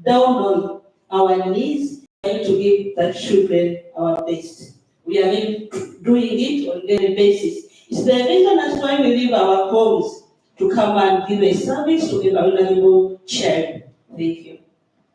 down on our knees trying to give the children our best. We are doing it on a daily basis. It's the reason that's why we leave our homes to come and give a service to a vulnerable child. Thank you.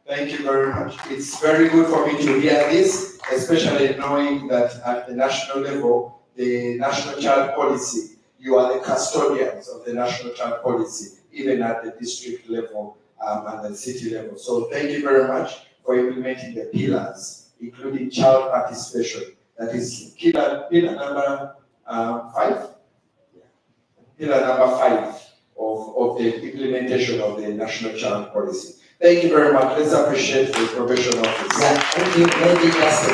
Thank you very much. It's very good for me to hear this, especially knowing that at the national level, the national child policy, you are the custodians of the national child policy, even at the district level and the city level. So thank you very much for implementing the pillars, including child participation. That is pillar number 5? Pillar number 5 of the implementation of the national child policy. Thank you very much. Let's appreciate the probation officer. Yeah, thank you. Maybe just a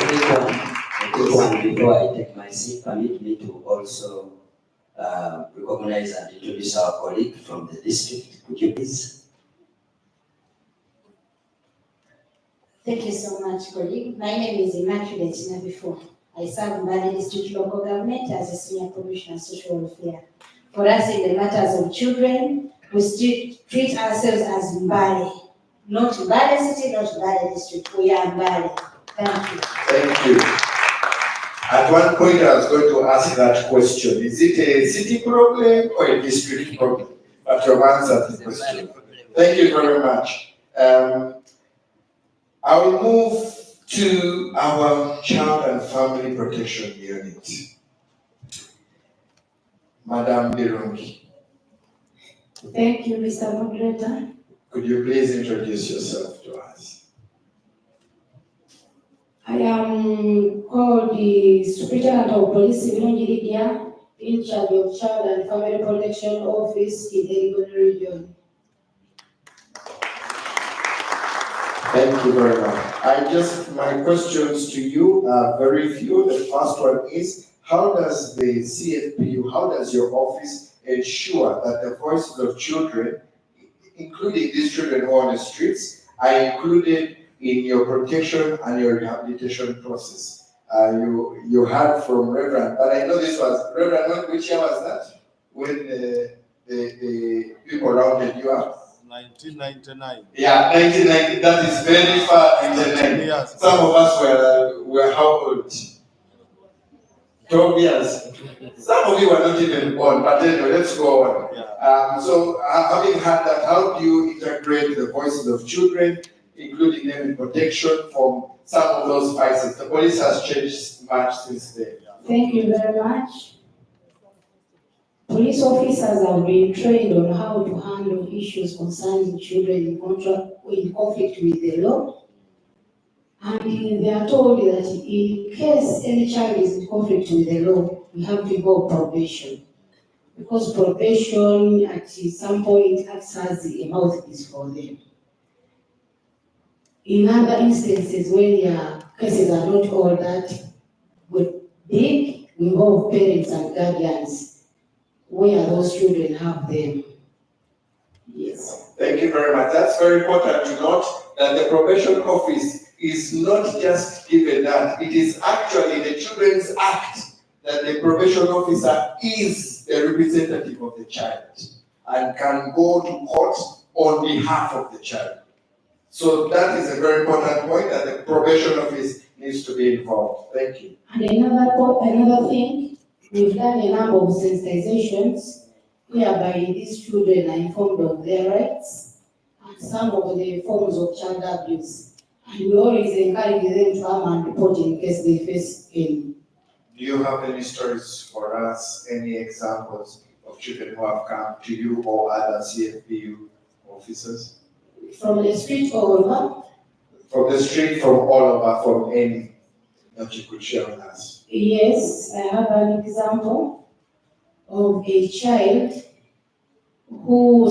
quick one before I take my seat. Permit me to also recognize and introduce our colleague from the district. Could you please? Thank you so much, colleague. My name is Immaculate Nabifo. I serve Mbale District Local Government as a Senior Commissioner Social Welfare. For us in the matters of children, we treat ourselves as Mbale. Not Mbale City, not Mbale District. We are Mbale. Thank you. Thank you. At one point, I was going to ask that question. Is it a city problem or a district problem? But you have answered the question. Thank you very much. I will move to our Child and Family Protection Unit. Madam Birungi. Thank you, Mr. Moderator. Could you please introduce yourself to us? I am called the Superintendent of Police Birungi Lydia, in charge of Child and Family Protection Office in the Elgon region. Thank you very much. My questions to you are very few. The first one is, how does the CFPU, how does your office ensure that the voices of children, including these children who are on the streets, are included in your protection and your rehabilitation process? You heard from Reverend, but I know this was, Reverend, which year was that? When the people rounded you up? 1999. Yeah, 1990. That is very far in the line. Yes. Some of us were how old? 12 years. Some of you were not even born, but anyway, let's go on. Yeah. So, having had that, how do you integrate the voices of children, including them in protection from some of those vices? The police has changed much since then. Thank you very much. Police officers have been trained on how to handle issues concerning children in conflict with the law. And they are told that in case any child is in conflict with the law, we have to go probation. Because probation at some point acts as a mouthpiece for them. In other instances where their cases are not all that big, we involve parents and guardians where those children have them. Yes. Thank you very much. That's very important to note that the probation office is not just given that, it is actually the Children's Act that the probation officer is a representative of the child and can go to court on behalf of the child. So that is a very important point, that the probation office needs to be involved. Thank you. And another thing, we've done a number of sensitizations whereby these children are informed of their rights and some of the forms of child abuse. And we always encourage them to come and report in case they face any. Do you have any stories for us, any examples of children who have come to you or other CFPU officers? From the street all over? From the street, from all over, from any that you could share with us. Yes, I have an example of a child who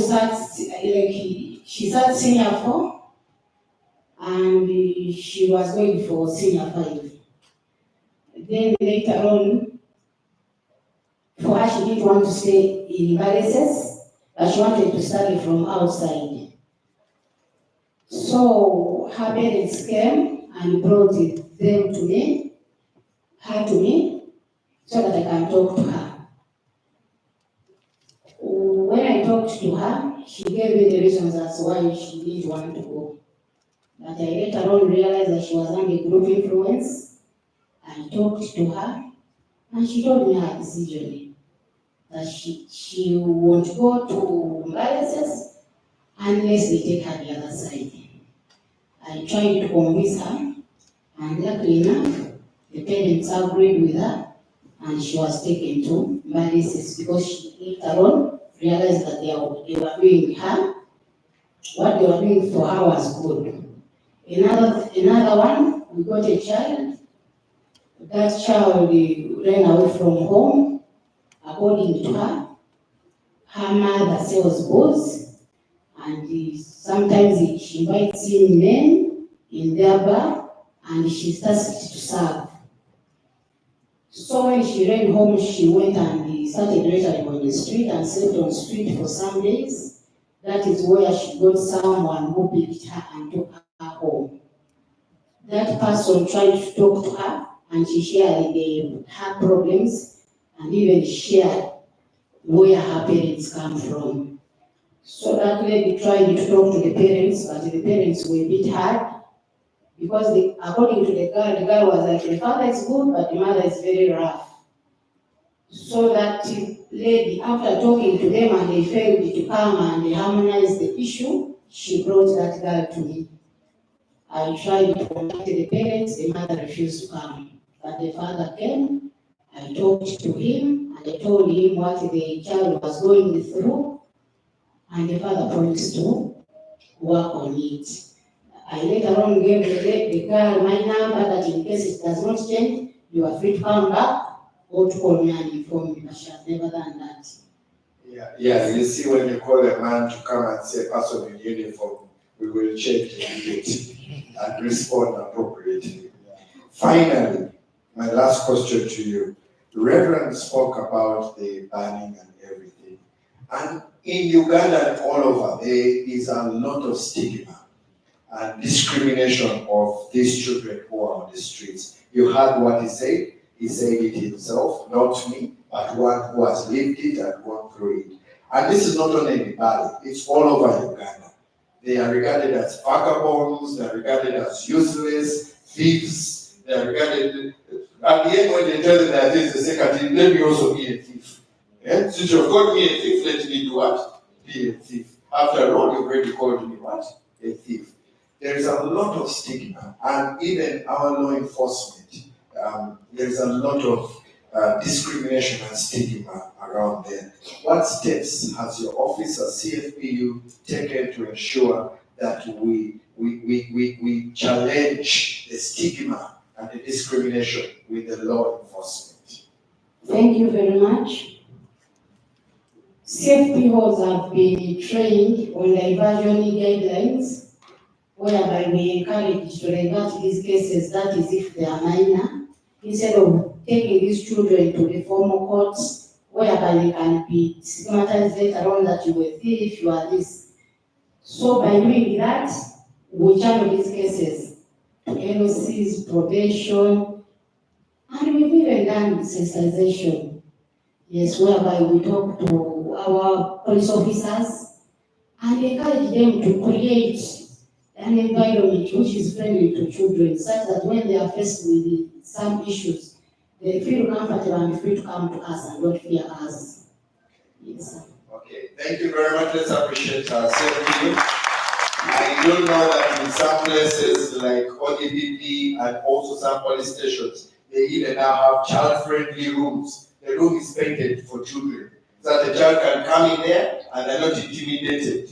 she sat senior 4 and she was going for senior 5. Then later on, for her, she didn't want to stay in Mbale, but she wanted to study from outside. So her parents came and brought them to me, so that I can talk to her. When I talked to her, she gave me the reasons as why she didn't want to go. But I later on realized that she was under group influence. I talked to her, and she told me her decision, that she won't go to Mbale unless they take her the other side. I tried to convince her, and luckily enough, the parents agreed with her, and she was taken to Mbale because she later on realized that they were doing her, what they were doing for her was good. Another one, we got a child. That child ran away from home. According to her, her mother sells goods, and sometimes she invites in men in their bar, and she starts to serve. So when she ran home, she went and started loitering on the street and slept on the street for some days. That is where she got someone who picked her and took her home. That person tried to talk to her, and she shared her problems and even shared where her parents come from. So that lady tried to talk to the parents, but the parents were a bit hard because according to the girl was like, the father is good, but the mother is very rough. So that lady, after talking to them and they failed to come and harmonize the issue, she brought that girl to me. I tried to contact the parents, the mother refused to come. But the father came, I talked to him, and I told him what the child was going through, and the father promised to work on it. I later on gave the girl my number that in case it does not change, you are free to come back or to call me and inform me, but she has never done that. Yeah, you see, when you call a man to come and say, person in uniform, we will change immediately and respond appropriately. Finally, my last question to you. Reverend spoke about the banning and everything. And in Uganda and all over, there is a lot of stigma and discrimination of these children who are on the streets. You heard what he said. He said it himself, not me, but one who has lived it and gone through it. And this is not only in Mbale, it's all over Uganda. They are regarded as vagabonds, they are regarded as useless, thieves, they are regarded, at the end when they tell them that this is the second, let me also be a thief. Yeah? Since you've called me a thief, let me do what? Be a thief. After all, you've already called me what? A thief. There is a lot of stigma, and even our law enforcement, there is a lot of discrimination and stigma around there. What steps has your office as CFPU taken to ensure that we challenge the stigma and the discrimination with the law enforcement? Thank you very much. CFPUs have been trained on diversion guidelines, whereby we encourage to divert these cases, that is if they are minor, instead of taking these children to the formal courts, whereby they can be stigmatized later on that you were a thief, you are this. So by doing that, we channel these cases to LOCs, probation, and we've even done sensitization. Yes, whereby we talk to our police officers and encourage them to create an environment which is friendly to children, such that when they are faced with some issues, they feel comfortable and free to come to us and don't fear us. Yes, sir. Okay, thank you very much. Let's appreciate ourselves. I do know that in some places like ODPP and also some police stations, they even now have child-friendly rooms. The room is painted for children, so that the child can come in there and they're not intimidated.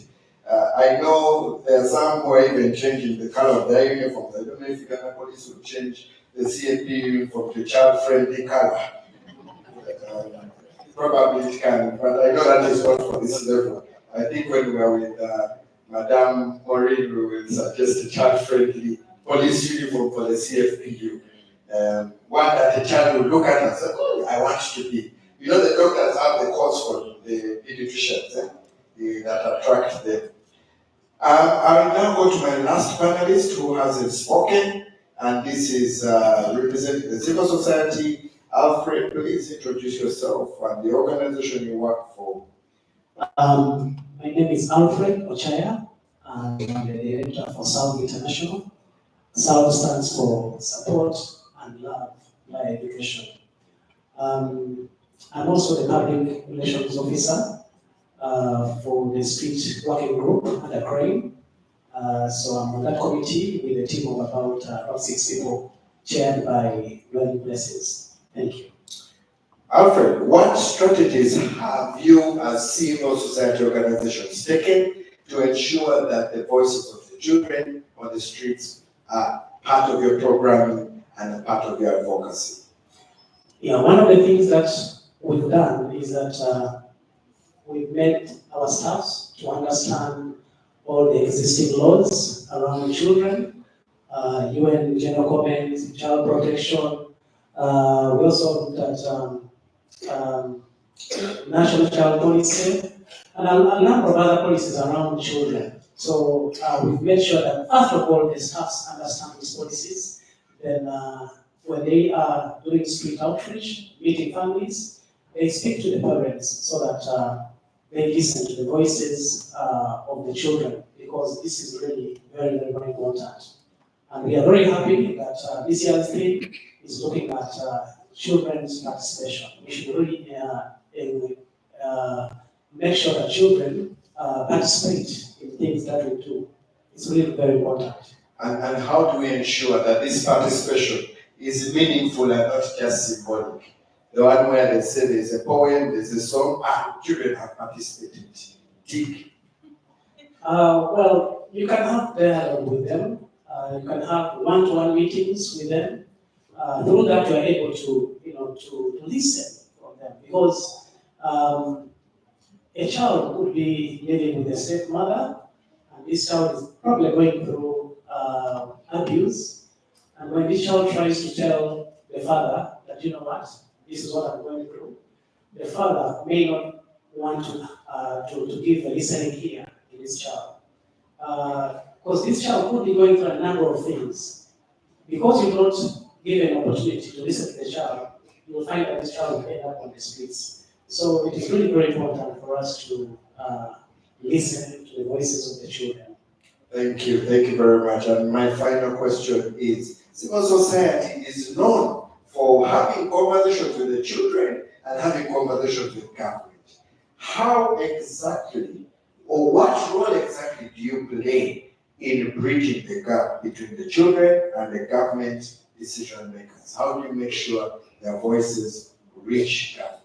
I know there are some who are even changing the color of their uniforms. I don't know if Uganda police will change the CAP uniform to child-friendly color. Probably it can, but I know that is not for this level. I think when we are with Madame Maureen, we will suggest a child-friendly police uniform for the CFPU. One that the child will look at and say, oh, I want to be. You know, the doctors have the course for the pediatricians that attract them. I will now go to my last panelist who hasn't spoken, and this is representing the civil society. Alfred, please introduce yourself and the organization you work for. My name is Alfred Ochaya, and I'm the director for SALV International. SALV stands for Support and Love by Education. I'm also the public relations officer for the street working group under CRANE. So I'm on that committee with a team of about 6 people, chaired by Learning Blessings. Thank you. Alfred, what strategies have you as civil society organizations taken to ensure that the voices of the children on the streets are part of your programming and a part of your advocacy? Yeah, one of the things that we've done is that we've made our staffs to understand all the existing laws around children, UN General Comment, Child Protection. We also looked at National Child Policy, and a number of other policies around children. So we've made sure that first of all the staffs understand these policies. Then when they are doing street outreach, meeting families, they speak to the parents so that they listen to the voices of the children, because this is really very, very, very important. And we are very happy that this year's theme is looking at children's participation. We should really make sure that children participate in things that we do. It's really very important. And how do we ensure that this participation is meaningful and not just symbolic? The one where they say there's a poem, there's a song, children have participated. Tick. Well, you can have dialogue with them. You can have one-to-one meetings with them. Through that, you are able to, to listen from them, because a child could be living with a stepmother, and this child is probably going through abuse. And when this child tries to tell the father that, you know what, this is what I'm going through, the father may not want to give a listening ear to this child. Because this child could be going through a number of things. Because you don't give an opportunity to listen to the child, you will find that this child will end up on the streets. So it is really very important for us to listen to the voices of the children. Thank you very much. And my final question is, civil society is known for having conversations with the children and having conversations with government. How exactly, or what role exactly do you play in bridging the gap between the children and the government decision makers? How do you make sure their voices reach government?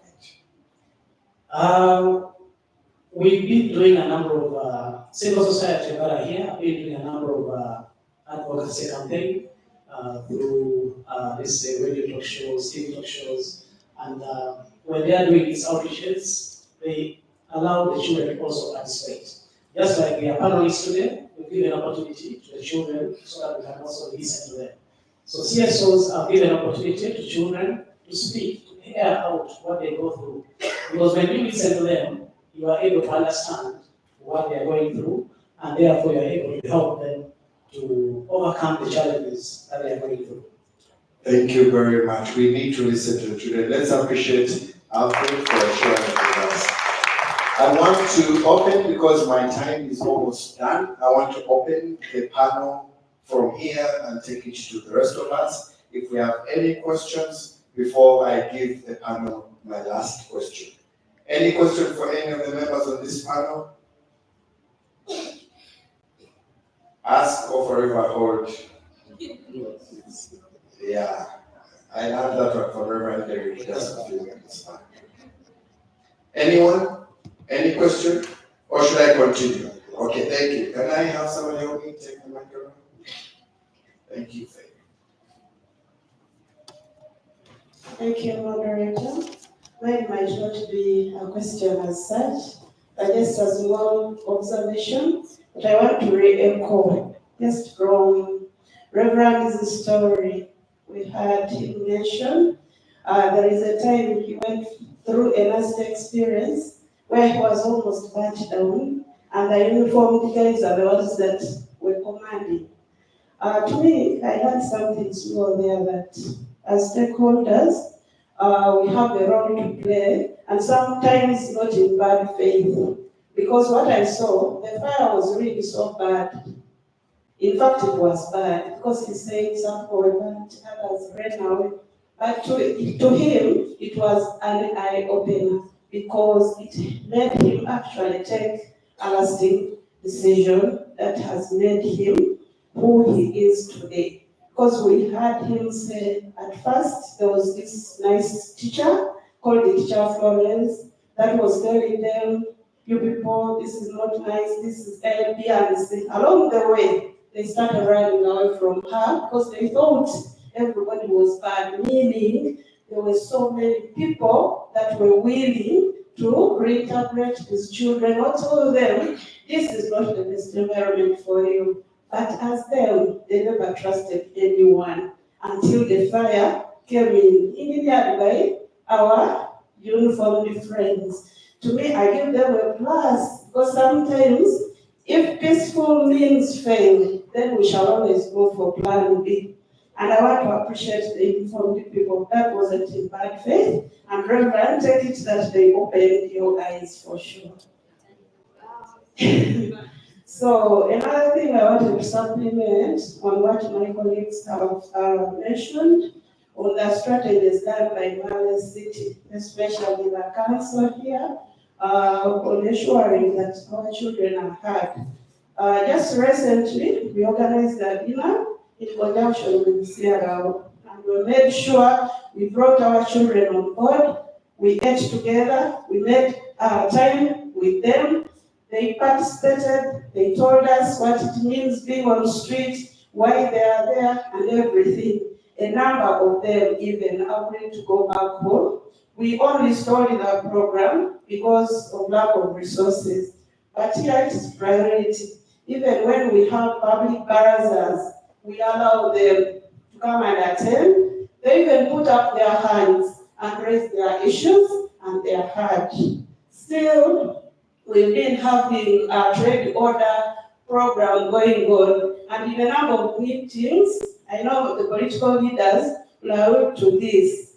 We've been doing a number of civil society that are here. We've been doing a number of advocacy campaigns through let's say radio talk shows, TV talk shows, and when they are doing these outreaches, they allow the children to also participate. Just like we are panelists today, we give an opportunity to the children so that we can also listen to them. So CSOs are given opportunity to children to speak, to hear out what they go through. Because when you listen to them, you are able to understand what they are going through, and therefore you are able to help them to overcome the challenges that they are going through. Thank you very much. We need to listen to the children. Let's appreciate Alfred for sharing with us. I want to open, because my time is almost done, I want to open the panel from here and take it to the rest of us. If we have any questions before I give the panel my last question. Any question for any of the members of this panel? Ask or forever hold. Yeah, I have that one for Reverend Derek. Just feel like it's fine. Anyone? Any question? Or should I continue? Okay, thank you. Can I have somebody help me take the microphone? Thank you. Thank you, moderator. Mine might not be a question as such, but just a small observation. But I want to re-echo just from Reverend's story. We had him mention there is a time he went through a nasty experience where he was almost burnt down, and the uniformed guys are the ones that were commanding. To me, I learned something small there that as stakeholders, we have a role to play, and sometimes not in bad faith. Because what I saw, the fire was really so bad. In fact, it was bad because he said some were burnt, others ran away. But to him, it was an eye-opener because it made him actually take a lasting decision that has made him who he is today. Because we had him say, at first, there was this nice teacher called the teacher Florence that was telling them, you people, this is not nice, this is A, B, and C. Along the way, they started running away from her because they thought everybody was bad, meaning there were so many people that were willing to reinterpret these children, not tell them, this is not the best environment for you. But as them, they never trusted anyone until the fire came in by our uniformed friends. To me, I give them a plus, because sometimes if peaceful means fail, then we shall always go for plan B. And I want to appreciate the informed people. That wasn't in bad faith. And Reverend, take it that they opened your eyes for sure. So another thing I wanted to supplement on what my colleagues have mentioned on the strategies done by Mbale City, especially the council here, on ensuring that our children are heard. Just recently, we organized a dinner in conjunction with CRO, and we made sure we brought our children on board. We ate together, we made time with them. They participated, they told us what it means being on the street, why they are there, and everything. A number of them even agreed to go back home. We only started our program because of lack of resources. But here it is priority. Even when we have public barazas, we allow them to come and attend. They even put up their hands and raise their issues, and they are heard. Still, we've been having a trade order program going on, and in a number of meetings, I know the political leaders will to this.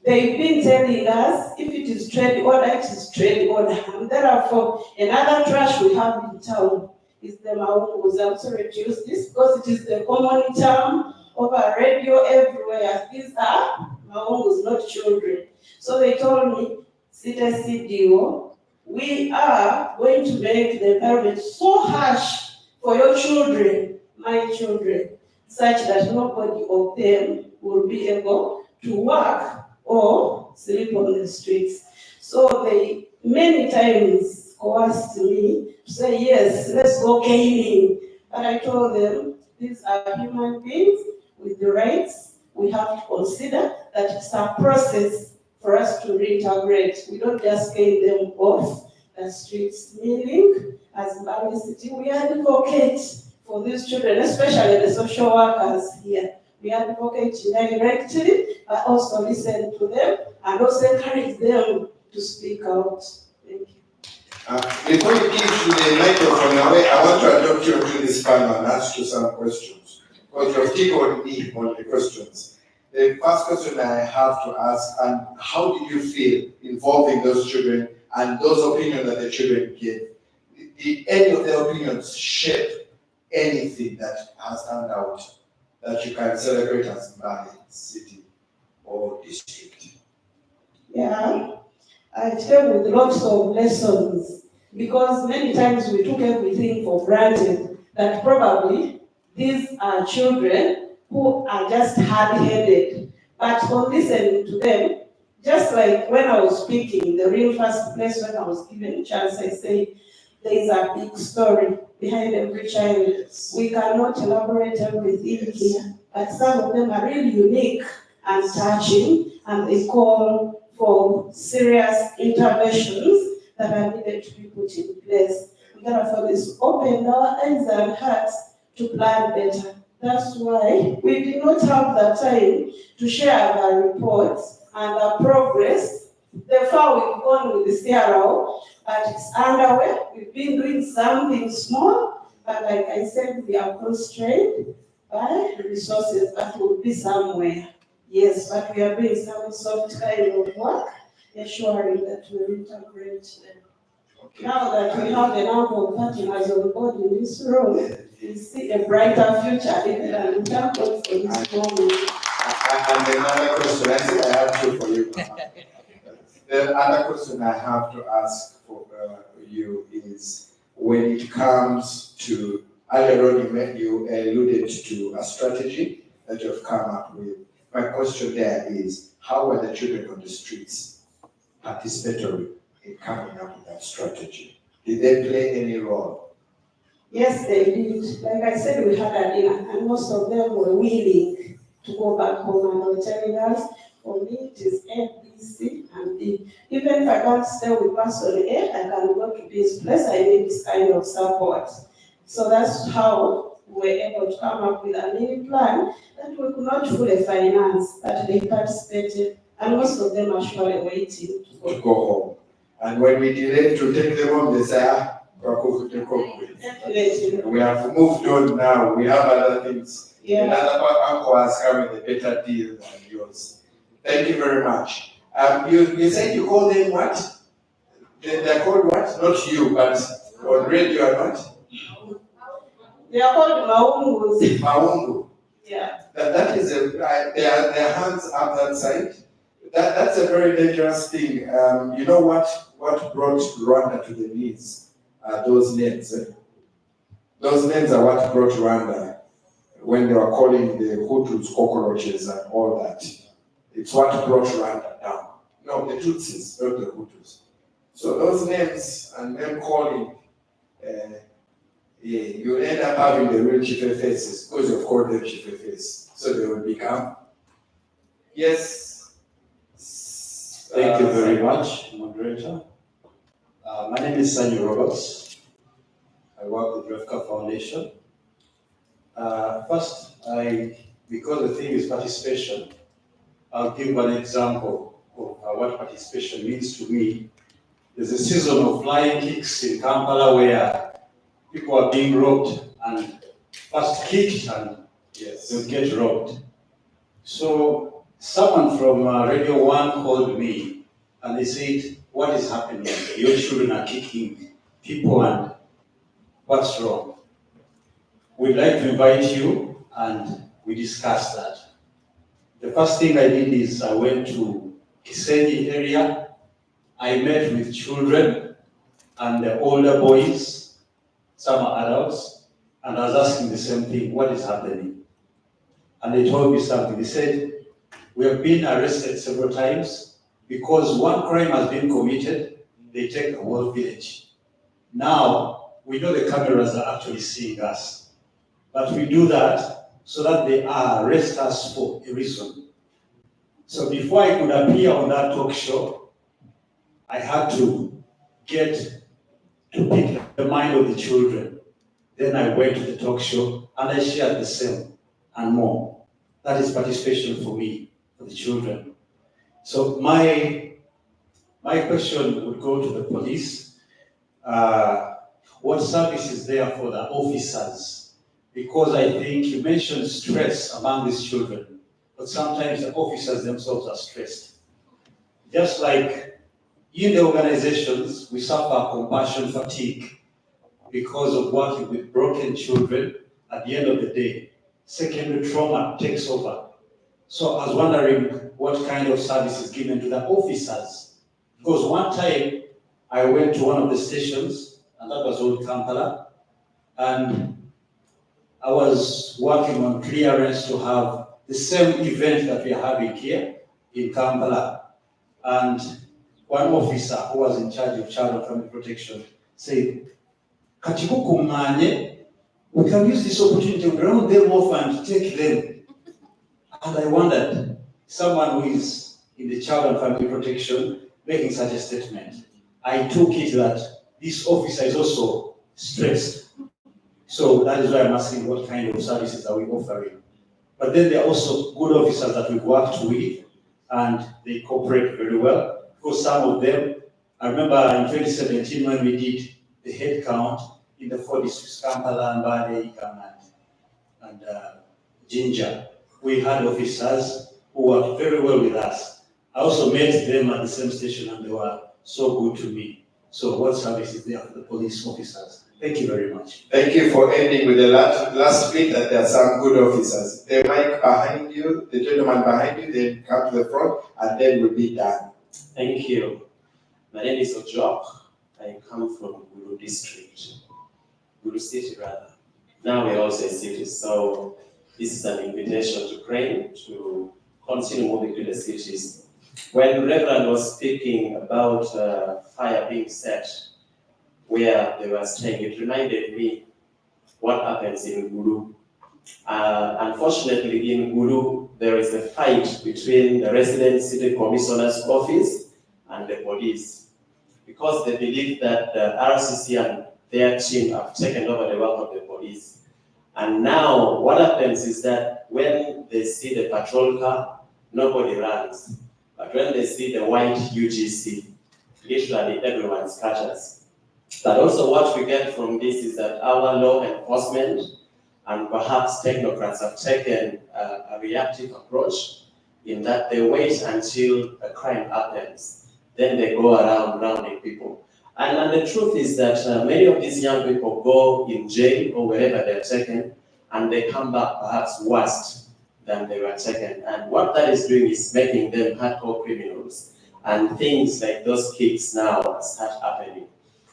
They've been telling us if it is trade order, it is trade order. And therefore, another trash we have in town is the maungos. I'm sorry to use this because it is the common term over radio everywhere. These are maungos, not children. So they told me, CDO, we are going to make the environment so harsh for your children, my children, such that nobody of them will be able to work or sleep on the streets. So they many times coerced me to say, yes, let's go gaming. But I told them, these are human beings with the rights. We have to consider that it's a process for us to reintegrate. We don't just get them off the streets. Meaning, as Mbale City, we advocate for these children, especially the social workers here. We advocate directly, but also listen to them and also encourage them to speak out. Thank you. Before you give the microphone away, I want to adopt you into this panel and ask you some questions. Because you've tickled me on the questions. The first question I have to ask, and how did you feel involving those children and those opinions that the children give, did any of their opinions shape anything that has turned out that you can celebrate as Mbale City or district? Yeah, I came with lots of lessons because many times we took everything for granted, that probably these are children who are just hard-headed. But on listening to them, just like when I was speaking in the real first place, when I was given a chance, I say, there is a big story behind every child. We cannot elaborate everything here, but some of them are really unique and touching, and they call for serious interventions that are needed to be put in place. And therefore, this opened our eyes and hearts to plan better. That's why we did not have the time to share the reports and the progress. Therefore, we've gone with the CRO, but it's underway. We've been doing something small, but like I said, we are constrained by resources that will be somewhere. Yes, but we are doing some soft kind of work, ensuring that we integrate them. Okay. Now that we have a number of partners on board in this room, we see a brighter future even than we thank God for this moment. And another question, I think I have two for you. The other question I have to ask for you is, when it comes to, earlier on you alluded to a strategy that you have come up with. My question there is, how are the children on the streets participatory in coming up with that strategy? Did they play any role? Yes, they did. Like I said, we had a dinner, and most of them were willing to go back home, and they were telling us, for me, it is A, B, C, and D. Even if I can't stay with person A, I can go to this place, I need this kind of support. So that's how we were able to come up with a mini plan that we could not fully finance, but they participated, and most of them are surely waiting to go home. And when we delayed to take them home, they say, we have moved on now, we have other things. Yeah. Another uncle has come with a better deal than yours. Thank you very much. You said you call them what? They're called what? Not you, but on radio and what? They are called Maungus. Maungu. Yeah. That is their hands up that side. That's a very dangerous thing. You know what brought Rwanda to the knees? Those names. Those names are what brought Rwanda when they were calling the Hutus cockroaches and all that. It's what brought Rwanda down. No, the Tutsis, not the Hutus. So those names and them calling, you end up having the real chiefs because you've called them chiefs. So they will become. Yes. Thank you very much, moderator. My name is Sanyu Roberts. I work with Refka Foundation. First, because the thing is participation, I'll give an example of what participation means to me. There's a season of flying kicks in Kampala where people are being robbed and first kicked and they'll get robbed. So someone from Radio 1 called me and they said, what is happening? Your children are kicking people and what's wrong? We'd like to invite you and we discussed that. The first thing I did is I went to Kisenyi area. I met with children and the older boys, some are adults, and I was asking the same thing, what is happening? And they told me something. They said, we have been arrested several times because one crime has been committed, they take the whole village. Now, we know the cameras are actually seeing us, but we do that so that they arrest us for a reason. So before I could appear on that talk show, I had to get to pick the mind of the children. Then I went to the talk show and I shared the same and more. That is participation for me, for the children. So my question would go to the police. What service is there for the officers? Because I think you mentioned stress among these children, but sometimes the officers themselves are stressed. Just like In the organizations, we suffer compassion fatigue because of working with broken children. At the end of the day, secondary trauma takes over. So I was wondering what kind of service is given to the officers. Because one time I went to one of the stations, and that was Old Kampala, and I was working on clearance to have the same event that we are having here in Kampala. And one officer who was in charge of child and family protection said, "Katibu kumanye, we can use this opportunity to round them off and take them." And I wondered, someone who is in the child and family protection making such a statement, I took it that this officer is also stressed. So that is why I'm asking what kind of services are we offering. But then there are also good officers that we've worked with and they cooperate very well. Because some of them, I remember in 2017 when we did the head count in the 4 districts, Kampala, Mbale, and Ginger, we had officers who worked very well with us. I also met them at the same station and they were so good to me. So what service is there for the police officers? Thank you very much. Thank you for ending with the last bit that there are some good officers. The mic behind you, the gentleman behind you, then come to the front and then we'll be done. Thank you. My name is Ojok. I come from Guru district, Guru city rather. Now we're also a city, so this is an invitation to pray, to continue moving to the cities. When Reverend was speaking about fire being set where they were staying, it reminded me what happens in Guru. Unfortunately, in Guru, there is a fight between the resident city commissioner's office and the police because they believe that the RCC and their team have taken over the work of the police. And now what happens is that when they see the patrol car, nobody runs. But when they see the white UGC, literally everyone scatters. But also what we get from this is that our law enforcement and perhaps technocrats have taken a reactive approach in that they wait until a crime happens. Then they go around rounding people. And the truth is that many of these young people go in jail or wherever they're taken, and they come back perhaps worse than they were taken. And what that is doing is making them hardcore criminals. And things like those kicks now start happening.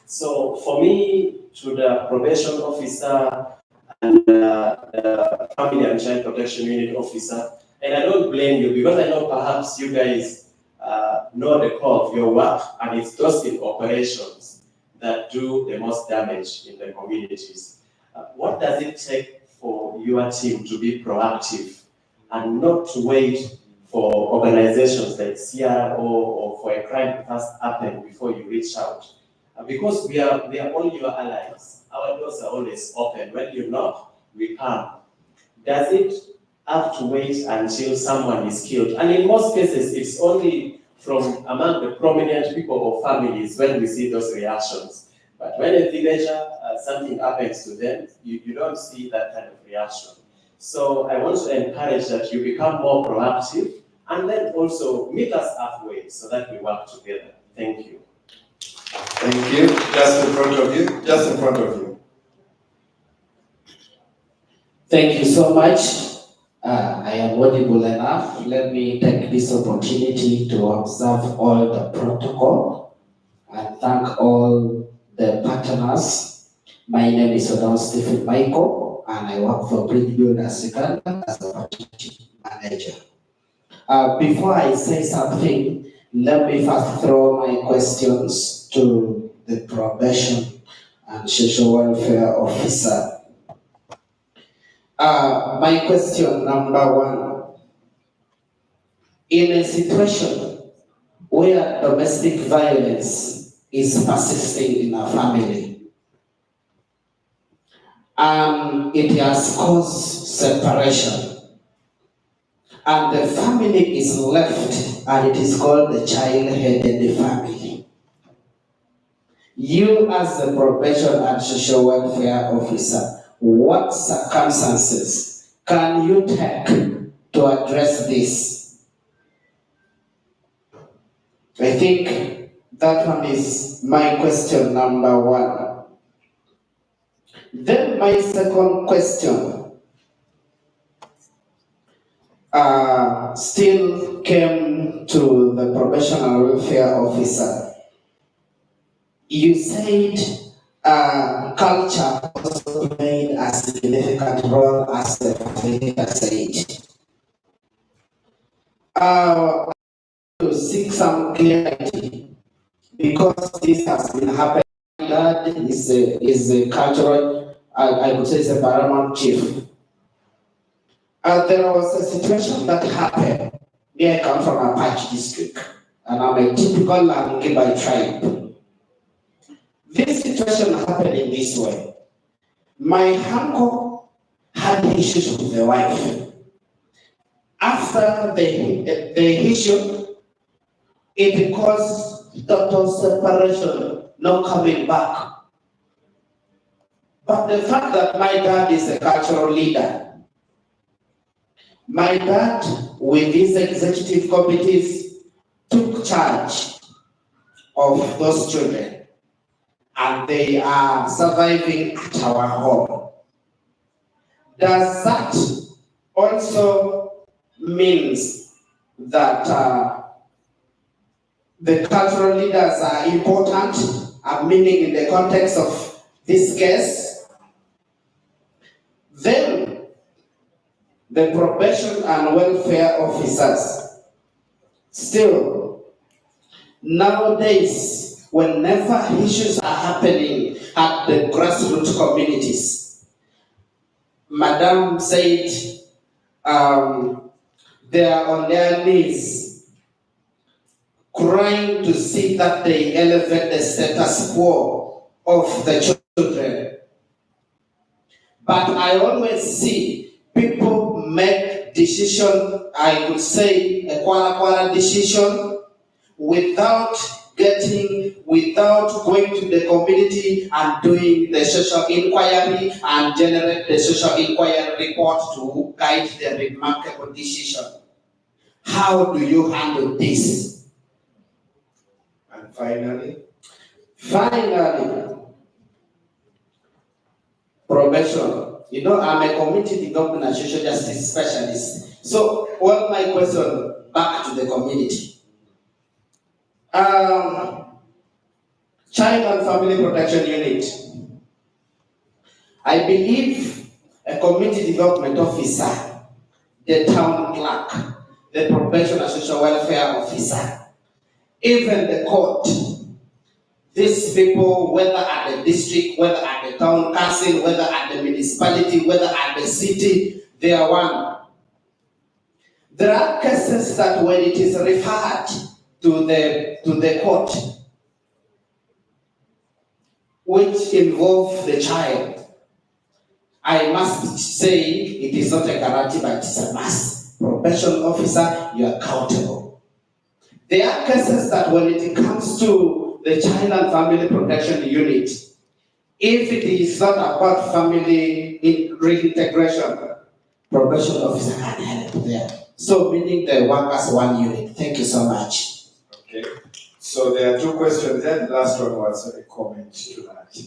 So for me, to the probation officer and the family and child protection unit officer, and I don't blame you because I know perhaps you guys know the core of your work, and it's those in operations that do the most damage in the communities. What does it take for your team to be proactive and not to wait for organizations like CRO or for a crime to first happen before you reach out? Because we are all your allies. Our doors are always open. When you knock, we come. Does it have to wait until someone is killed? And in most cases, it's only from among the prominent people or families when we see those reactions. But when a villager, something happens to them, you don't see that kind of reaction. So I want to encourage that you become more proactive and then also meet us halfway so that we work together. Thank you. Thank you. Just in front of you. Just in front of you. Thank you so much. I am audible enough. Let me take this opportunity to observe all the protocol and thank all the partners. My name is Odon Stephen Michael, and I work for Bridge Builders Uganda as a partnership manager. Before I say something, let me first throw my questions to the probation and social welfare officer. My question number one, in a situation where domestic violence is persisting in a family, it has caused separation, and the family is left, and it is called the child-headed family. You as the probation and social welfare officer, what circumstances can you take to address this? I think That one is my question number one. Then my second question still came to the probational welfare officer. You said culture also played a significant role, as the facilitator said. To seek some clarity, because this has been happening. That is a cultural, I would say, is a paramount chief. There was a situation that happened. I come from Apache district, and I'm a typical Langi by tribe. This situation happened in this way. My uncle had issues with the wife. After the issue, it caused total separation, no coming back. But the fact that my dad is a cultural leader, my dad, with his executive committees, took charge of those children, and they are surviving at our home. Does that also means that the cultural leaders are important, meaning in the context of this case? Then the probation and welfare officers, still, nowadays, whenever issues are happening at the grassroots communities, Madam said they are on their knees crying to see that they elevate the status quo of the children. But I always see people make decision, I would say a quara decision, without going to the community and doing the social inquiry and generate the social inquiry report to guide the remarkable decision. How do you handle this? And finally, probation. You know, I'm a community development and social justice specialist. So, all my question back to the community. Child and Family Protection Unit. I believe a community development officer, the town clerk, the probation and social welfare officer, even the court, these people, whether at the district, whether at the town council, whether at the municipality, whether at the city, they are one. There are cases that when it is referred to the court, which involve the child, I must say it is not a guarantee, but it's a must. Probation officer, you are accountable. There are cases that when it comes to the Child and Family Protection Unit, if it is not about family reintegration, probation officer can help there. So meaning they work as one unit. Thank you so much. okay. So there are two questions there. The last one was a comment to that.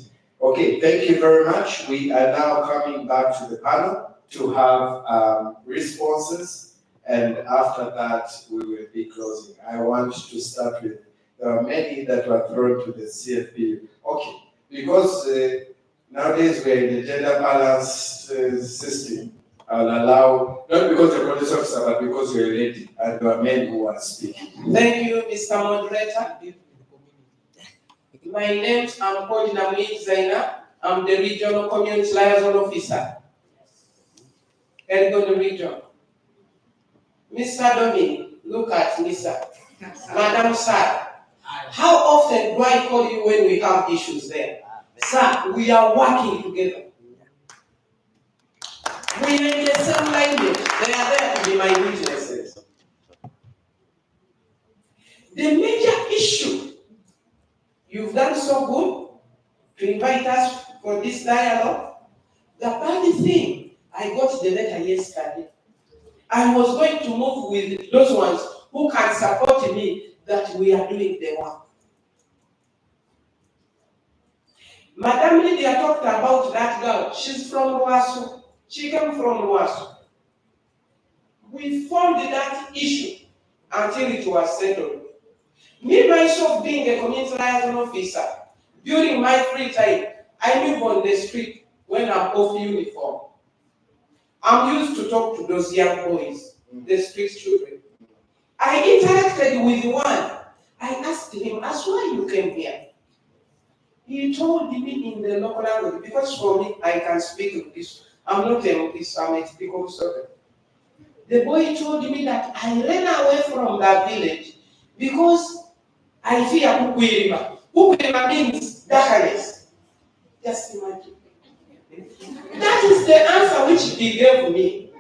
Okay, thank you very much. We are now coming back to the panel to have responses, and after that we will be closing. I want to start with, there are many that were thrown to the CFP. Okay, because nowadays we're in a gender balanced system, I'll allow, not because you're a police officer, but because you're a lady, and there are men who are speaking. Thank you, Mr. Moderator. My name is Namid Zaina. I'm the Regional Community Liaison Officer. Elgon Region. Mr. Domin, look at me, sir. Madam Sir, how often do I call you when we have issues there? Sir, we are working together. We are in the same language. They are there to be my witnesses. The major issue, you've done so good to invite us for this dialogue. The bad thing, I got the letter yesterday. I was going to move with those ones who can support me that we are doing the work. Madam Lydia talked about that girl. She's from Ruasu. She came from Ruasu. We fought that issue until it was settled. Me, myself, being a community liaison officer, during my free time, I move on the street when I'm off uniform. I'm used to talk to those young boys, the street children. I interacted with one. I asked him, "As why you came here?" He told me in the local language, because for me, I can speak English. I'm not a English, I'm a typical servant. The boy told me that I ran away from that village because I fear Kukwirima. Kukwirima means darkness. Just imagine. That is the answer which he gave me.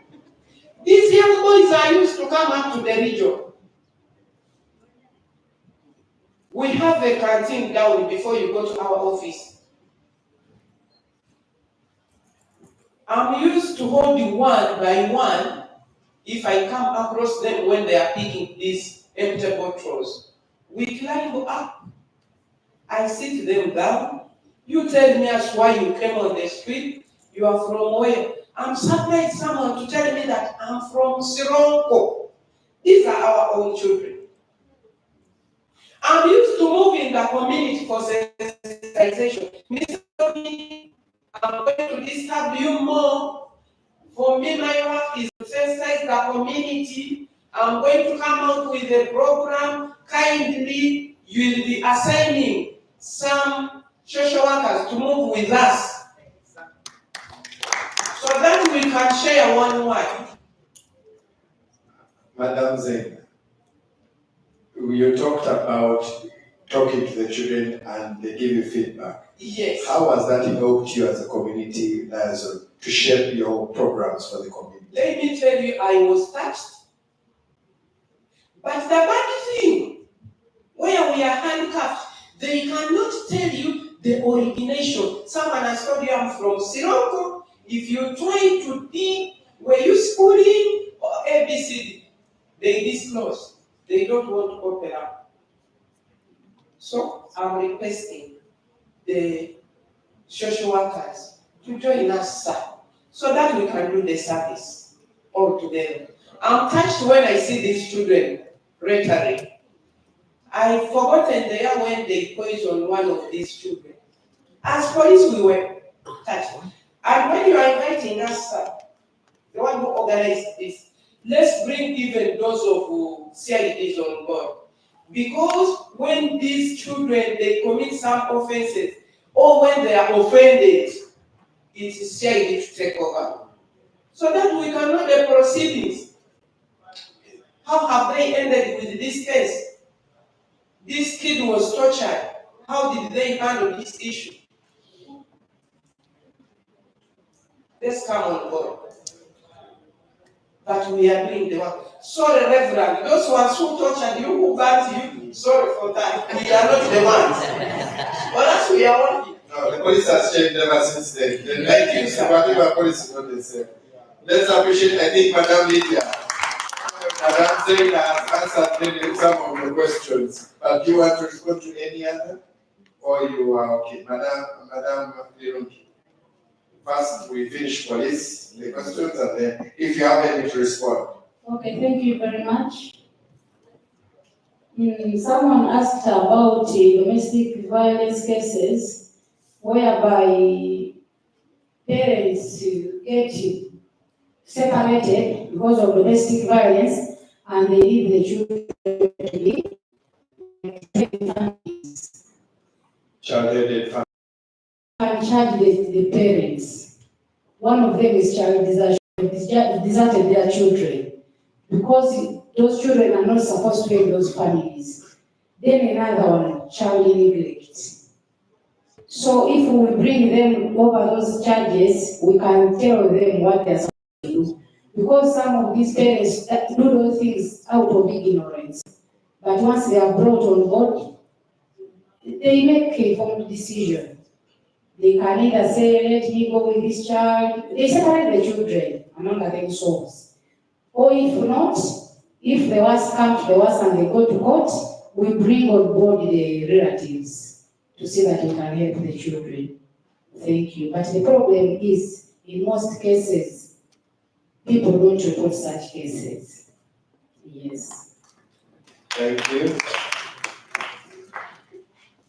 These young boys are used to come up to the region. We have a canteen down before you go to our office. I'm used to holding one by one if I come across them when they are picking these empty bottles. We climb up. I sit them down. You tell me as why you came on the street. You are from where? I'm surprised someone to tell me that I'm from Sironko. These are our own children. I'm used to move in the community for sensitization. I'm going to disturb you more. For me, my work is to sensitize the community. I'm going to come out with a program. Kindly, you will be assigning some social workers to move with us so that we can share one word. Madam Zain, you talked about talking to the children and they give you feedback. Yes. How has that helped you as a community liaison to shape your programs for the community? Let me tell you, I was touched. But the bad thing, where we are handcuffed, they cannot tell you the origination. Someone has told you I'm from Sironko. If you try to think, were you schooling or ABCD? They disclose. They don't want to open up. So I'm requesting the social workers to join us, sir, so that we can do the service all together. I'm touched when I see these children rhetoric. I've forgotten the year when they poisoned one of these children. As police, we were touched. And when you are inviting us, sir, the one who organized this, let's bring even those of CIDs on board. Because when these children, they commit some offenses, or when they are offended, it is CID to take over. So that we can know the proceedings. How have they ended with this case? This kid was tortured. How did they handle this issue? Let's come on board. But we are doing the work. Sorry, Reverend, those ones who tortured you, who got you, sorry for that. We are not the ones. But as we are working. No, the police has changed ever since then. The 90s, whatever police is not the same. Let's appreciate, I think, Madam Lydia. Madam Zain has answered some of the questions. But do you want to respond to any other? Or you are okay? Madam Lirungi. First, we finish police, the questions, and then if you have any to respond. Okay, thank you very much. Someone asked about domestic violence cases whereby parents get separated because of domestic violence and they leave the children to live. Child-headed family. And charge the parents. One of them is child deserted their children because those children are not supposed to be in those families. Then another one, child neglect. So if we bring them over those charges, we can tell them what they're supposed to do. Because some of these parents do those things out of ignorance. But once they are brought on board, they make a informed decision. They can either say, let me go with this child. They separate the children among themselves. Or if not, if the worst comes to the worst and they go to court, we bring on board the relatives to see that we can help the children. Thank you. But the problem is, in most cases, people don't report such cases. Yes. Thank you.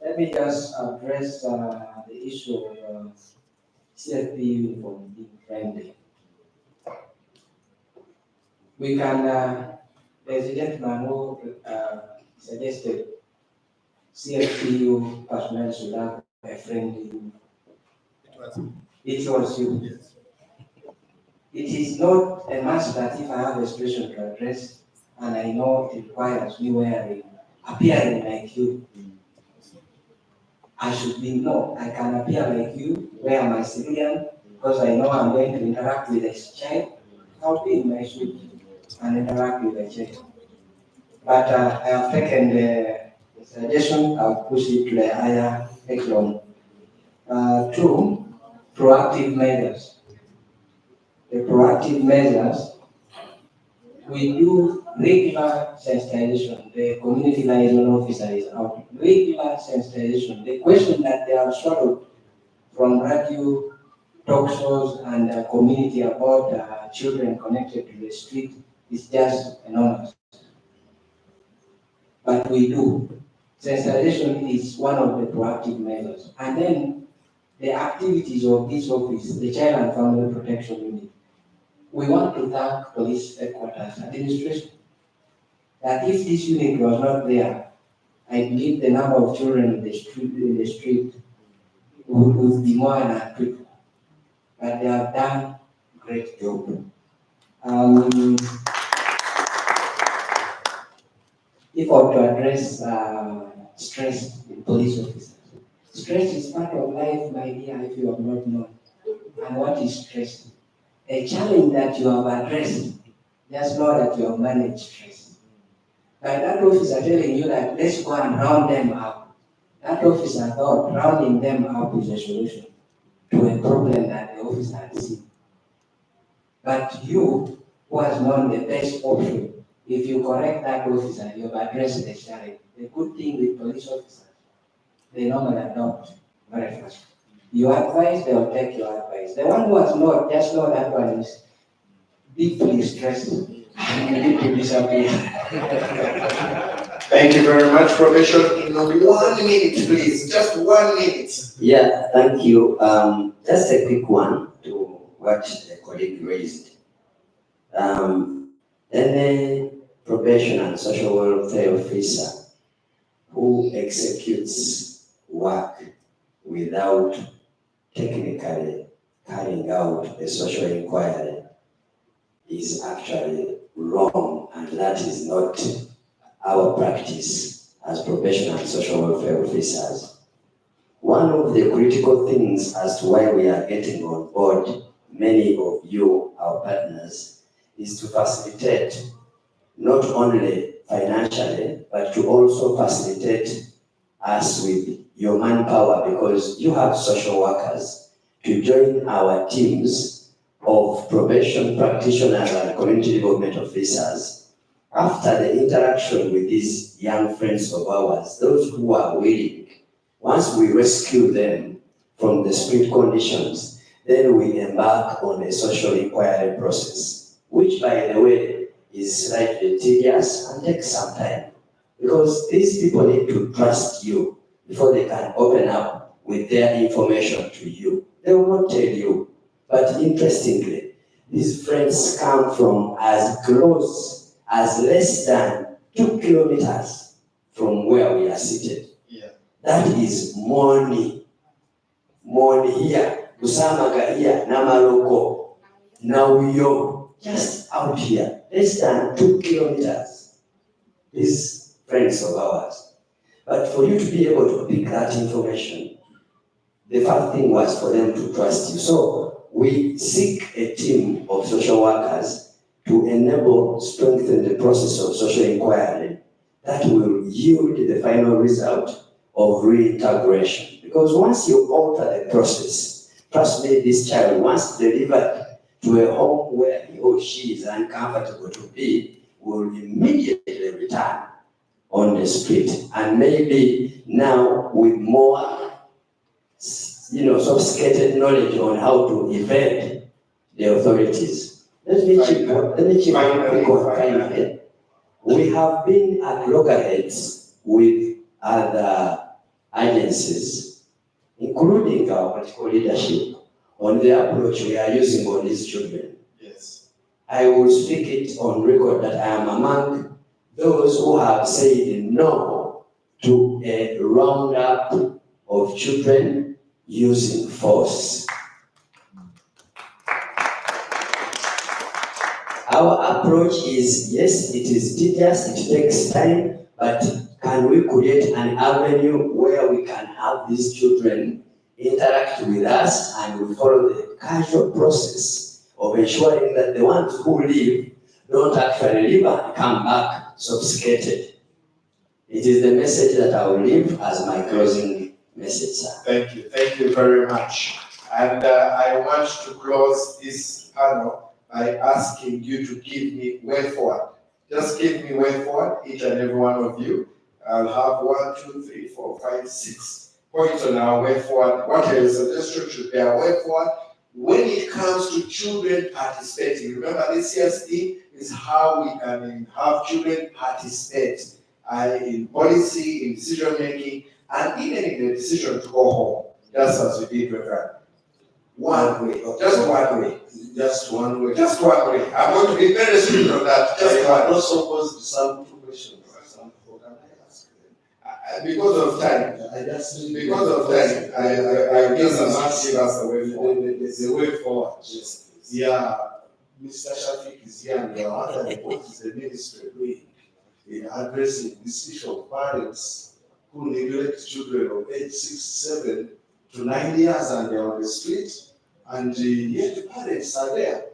Let me just address the issue of CFP uniform being friendly. We can, there's a gentleman who suggested CFPU personnel should have a friendly uniform. It was you. Yes. It is not a must that if I have a situation to address and I know it requires me appearing like you, I should be, no, I can appear like you, wear my civilian, because I know I'm going to interact with a child. I'll be in my suit and interact with a child. But I have taken the suggestion, I'll push it to the higher echelon. Two, proactive measures. The proactive measures, we do regular sensitization. The community liaison officer is out. Regular sensitization. The question that they have swallowed from radio, talk shows, and community about children connected to the street is just enormous. But we do. Sensitization is one of the proactive measures. And then the activities of this office, the Child and Family Protection Unit, we want to thank Police Headquarters Administration that if this unit was not there, I believe the number of children in the street would be more than triple. But they have done a great job. If I were to address stress in police officers, stress is part of life, my dear, if you have not known. And what is stress? A challenge that you have addressed, just know that you have managed stress. By that officer telling you that let's go and round them up, that officer thought rounding them up is a solution to a problem that the officer had seen. But you, who has known the best option, if you correct that officer, you have addressed the challenge. The good thing with police officers, they normally adopt very fast. You advise, they will take your advice. The one who has not, just know that one is deeply stressed and you need to disappear. Thank you very much, Profession. In 1 minute, please. Just 1 minute. Yeah, thank you. Just a quick one to what the colleague raised. Any probation and social welfare officer who executes work without technically carrying out a social inquiry is actually wrong, and that is not our practice as probation and social welfare officers. One of the critical things as to why we are getting on board many of you, our partners, is to facilitate not only financially, but to also facilitate us with your manpower, because you have social workers to join our teams of probation practitioners and community development officers. After the interaction with these young friends of ours, those who are willing, once we rescue them from the street conditions, then we embark on a social inquiry process, which, by the way, is slightly tedious and takes some time, because these people need to trust you before they can open up with their information to you. They will not tell you. But interestingly, these friends come from as close as less than 2 kilometers from where we are seated. Yeah. That is Moni here, Kusamaga here, Namaroko, Nauyo, just out here, less than 2 kilometers. These friends of ours. But for you to be able to pick that information, the first thing was for them to trust you. So we seek a team of social workers to enable, strengthen the process of social inquiry that will yield the final result of reintegration. Because once you alter the process, trust me, this child, once delivered to a home where he or she is uncomfortable to be, will immediately return on the street. And maybe now with more sophisticated knowledge on how to evade the authorities. Let me chip in. We have been at loggerheads with other agencies, including our political leadership, on the approach we are using on these children. Yes. I will speak it on record that I am among those who have said no to a roundup of children using force. Our approach is, yes, it is tedious, it takes time, but can we create an avenue where we can have these children interact with us and we follow the casual process of ensuring that the ones who leave don't actually leave and come back sophisticated. It is the message that I will leave as my closing message, sir. Thank you very much. And I want to close this panel by asking you to give me way forward. Just give me way forward, each and every one of you. I'll have 1, 2, 3, 4, 5, 6 points on our way forward. What is the district should be our way forward when it comes to children participating. Remember, this year's theme is how we can have children participate in policy, in decision making, and even in the decision to go home, just as we did, Reverend. One way, just one way. Just one way. Just one way. I'm going to be very strict on that. Just one. I also posed some questions. Because of time, I guess must give us a way forward. There's a way forward. Yes. Yeah, Mr. Shafik is here and you're wondering what is the ministry doing in addressing this issue of parents who neglect children of age 6, 7 to 9 years and they're on the street, and yet the parents are there.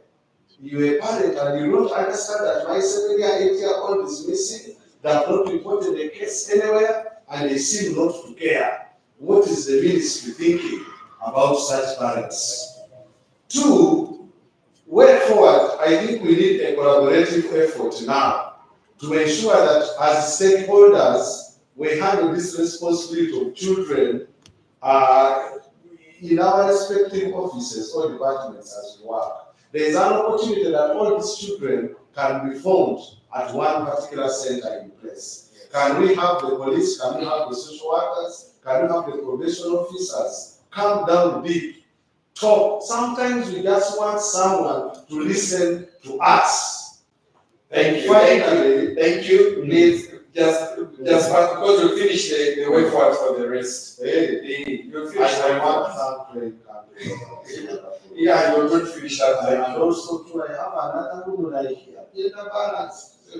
You're a parent and you don't understand that my 7-year, 8-year-old is missing. They have not reported a case anywhere, and they seem not to care. What is the ministry thinking about such parents? 2, way forward, I think we need a collaborative effort now to ensure that as stakeholders, we handle this responsibility of children in our respective offices or departments as we work. There is an opportunity that all these children can be found at one particular center in place. Can we have the police? Can we have the social workers? Can we have the probation officers come down big, talk? Sometimes we just want someone to listen to us. Thank you. Thank you. Please, just because you finish the way forward for the rest. You finish the one. Yeah, you're going to finish that. And also, I have another rule like here.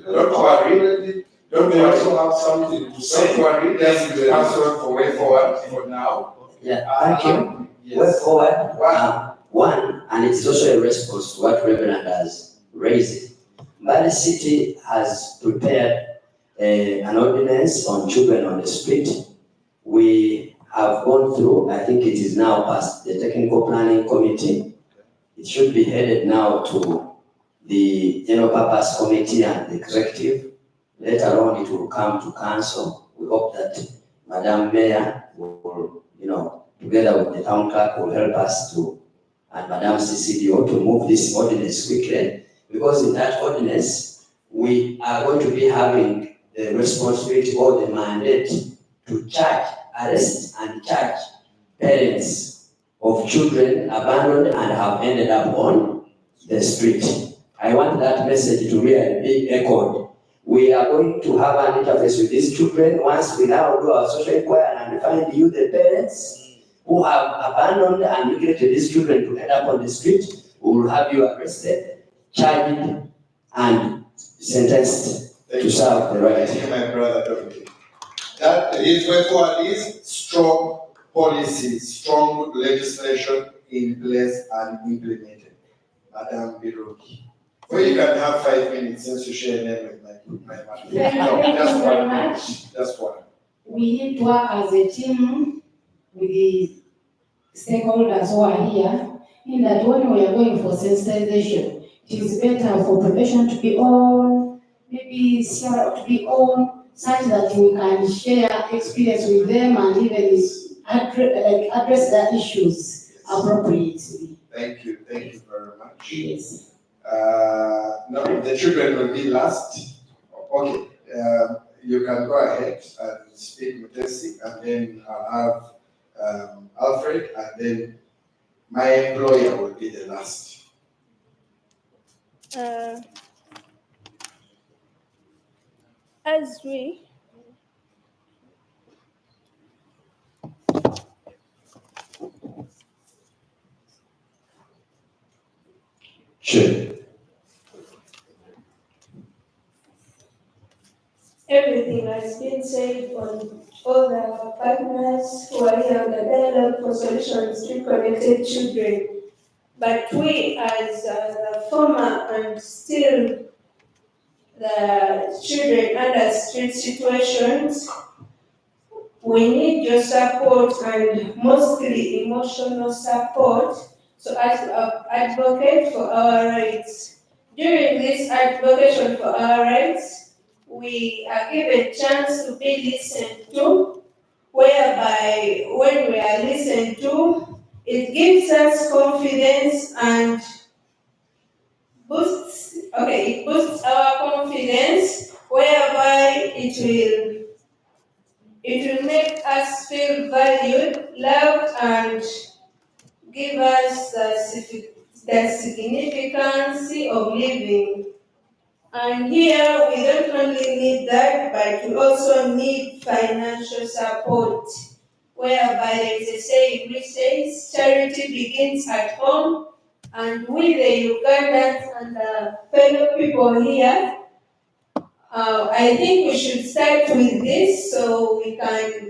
Don't worry. Don't we also have something to say? Don't worry. Just pass on for way forward for now. Yeah, thank you. Yes. Way forward. One, and it's also a response to what Reverend has raised. Mbale City has prepared an ordinance on children on the street. We have gone through, I think it is now past the technical planning committee. It should be headed now to the general purpose committee and the executive. Later on, it will come to council. We hope that Madam Mayor will, together with the town clerk, will help us to, and Madam CCDO, to move this ordinance quickly. Because in that ordinance, we are going to be having the responsibility or the mandate to charge, arrest and charge parents of children abandoned and have ended up on the street. I want that message to really be echoed. We are going to have an interface with these children once we now do our social inquiry and find you, the parents who have abandoned and neglected these children to end up on the street. We will have you arrested, charged, and sentenced to serve the right. Thank you, my brother. That is way forward is strong policy, strong legislation in place and implemented. Madam Biruki. Well, you can have 5 minutes since you share a name with my mother. Thank you very much. Just one. We need to work as a team with the stakeholders who are here, in that when we are going for sensitization, it is better for probation to be on, maybe CRO to be on, such that we can share experience with them and even address their issues appropriately. Thank you very much. Yes. No, the children will be last. Okay, you can go ahead and speak with Tessie, and then I'll have Alfred, and then my employer will be the last. As we Sure. Everything has been said on all the partners who are here on the dialogue for solutions to connected children. But we, as the former and still the children under street situations, we need your support and mostly emotional support so as to advocate for our rights. During this advocacy for our rights, we are given a chance to be listened to, whereby when we are listened to, it gives us confidence and it boosts our confidence, whereby it will make us feel valued, loved, and give us the significance of living. And here we don't only need that, but we also need financial support, whereby there is a saying which says charity begins at home, and we, the Ugandans and the fellow people here, I think we should start with this so that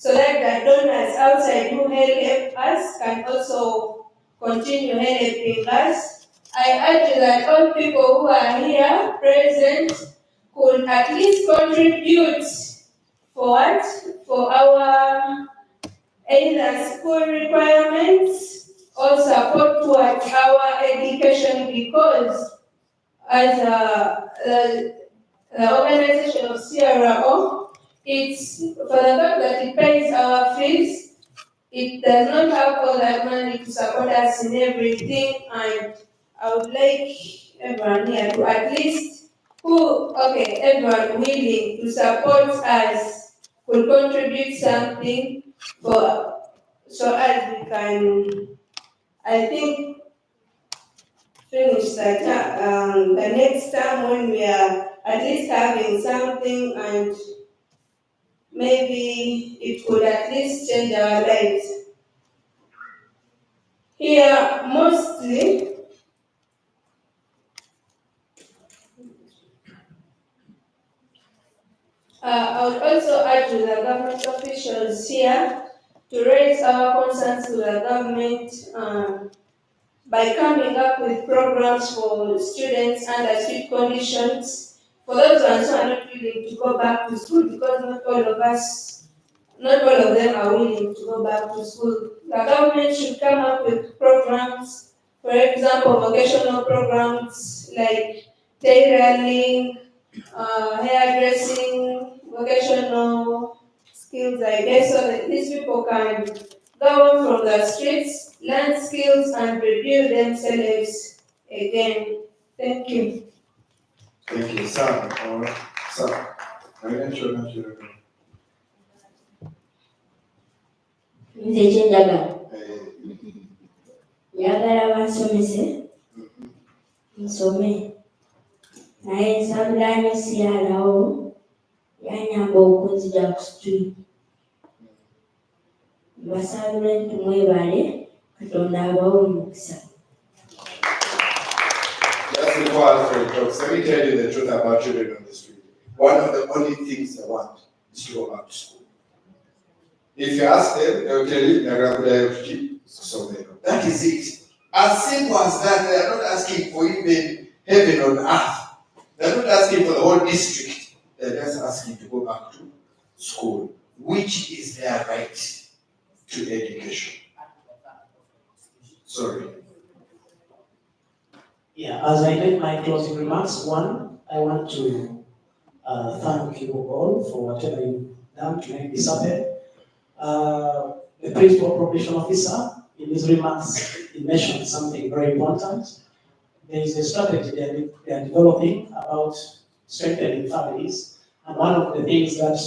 the donors outside who help us can also continue helping us. I urge that all people who are here present could at least contribute for what? For our either school requirements or support towards our education, because as the organization of CRO, it's for the fact that it pays our fees, it does not have all that money to support us in everything, and I would like everyone here to at least, everyone willing to support us will contribute something so as we can, I think, finish that the next time when we are at least having something, and maybe it could at least change our lives. Here, mostly, I would also urge the government officials here to raise our concerns to the government by coming up with programs for students under street conditions. For those ones who are not willing to go back to school, because not all of them are willing to go back to school. The government should come up with programs, for example, vocational programs like tailoring, hairdressing, vocational skills, I guess, so that these people can go out from the streets, learn skills, and rebuild themselves again. Thank you. Thank you, Sam. Sam. Nze kyenjagala njagala bansomese nsome naye nsabulanya siyalawo yanyamba okunzija ku street mbasabule nti mwebale katonda abawe omukisa. Just before Alfred talks, let me tell you the truth about children on the street. One of the only things they want is to go back to school. If you ask them, they will tell you, that is it. As simple as that, they are not asking for even heaven on earth. They are not asking for the whole district. They are just asking to go back to school, which is their right to education. Sorry. Yeah, as I make my closing remarks, one, I want to thank you all for whatever you've done to make this happen. the principal probation officer, in his remarks, he mentioned something very important. There is a strategy they are developing about strengthening families, and one of the things that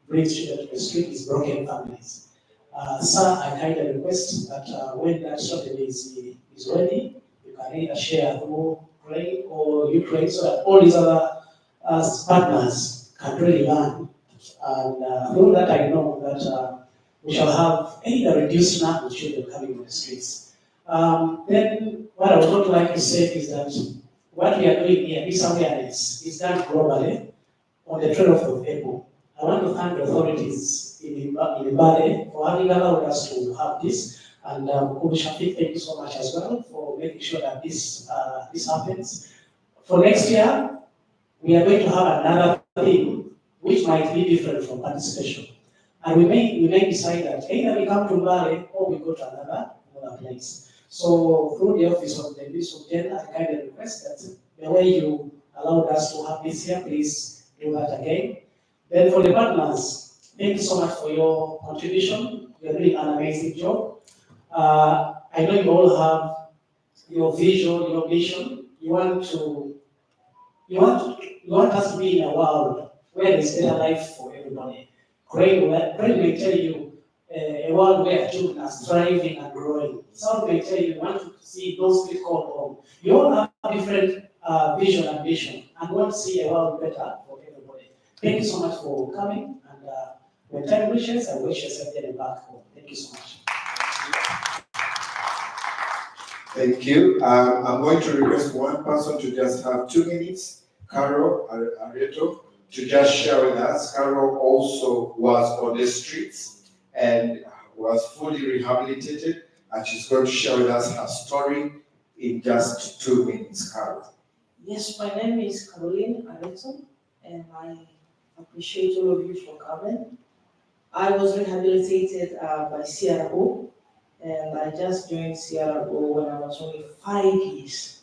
brings children to the street is broken families. Sir, I kindly request that when that strategy is ready, you can either share through Craig or Ukraine so that all these other partners can really learn. And through that, I know that we shall have either reduced number of children coming on the streets. Then, what I would not like to say is that what we are doing here, this awareness, is done globally on the 12th of April. I want to thank the authorities in Mbale for having allowed us to have this, and Shafiq, thank you so much as well for making sure that this happens. For next year, we are going to have another theme which might be different from participation. And we may decide that either we come to Mbale or we go to another place. So through the Office of the Minister of Gender, I kindly request that the way you allowed us to have this here, please do that again. Then for the partners, thank you so much for your contribution. You're doing an amazing job. I know you all have your vision, your mission. You want us to be in a world where there's better life for everybody. Craig may tell you a world where children are thriving and growing. Some may tell you want to see those kids called home. You all have different vision and mission and want to see a world better for everybody. Thank you so much for coming, and when time reaches, I wish yourself getting back home. Thank you so much. Thank you. I'm going to request one person to just have 2 minutes, Carol Areto, to just share with us. Carol also was on the streets and was fully rehabilitated, and she's going to share with us her story in just 2 minutes. Carol. Yes, my name is Caroline Areto, and I appreciate all of you for coming. I was rehabilitated by CRO, and I just joined CRO when I was only 5 years.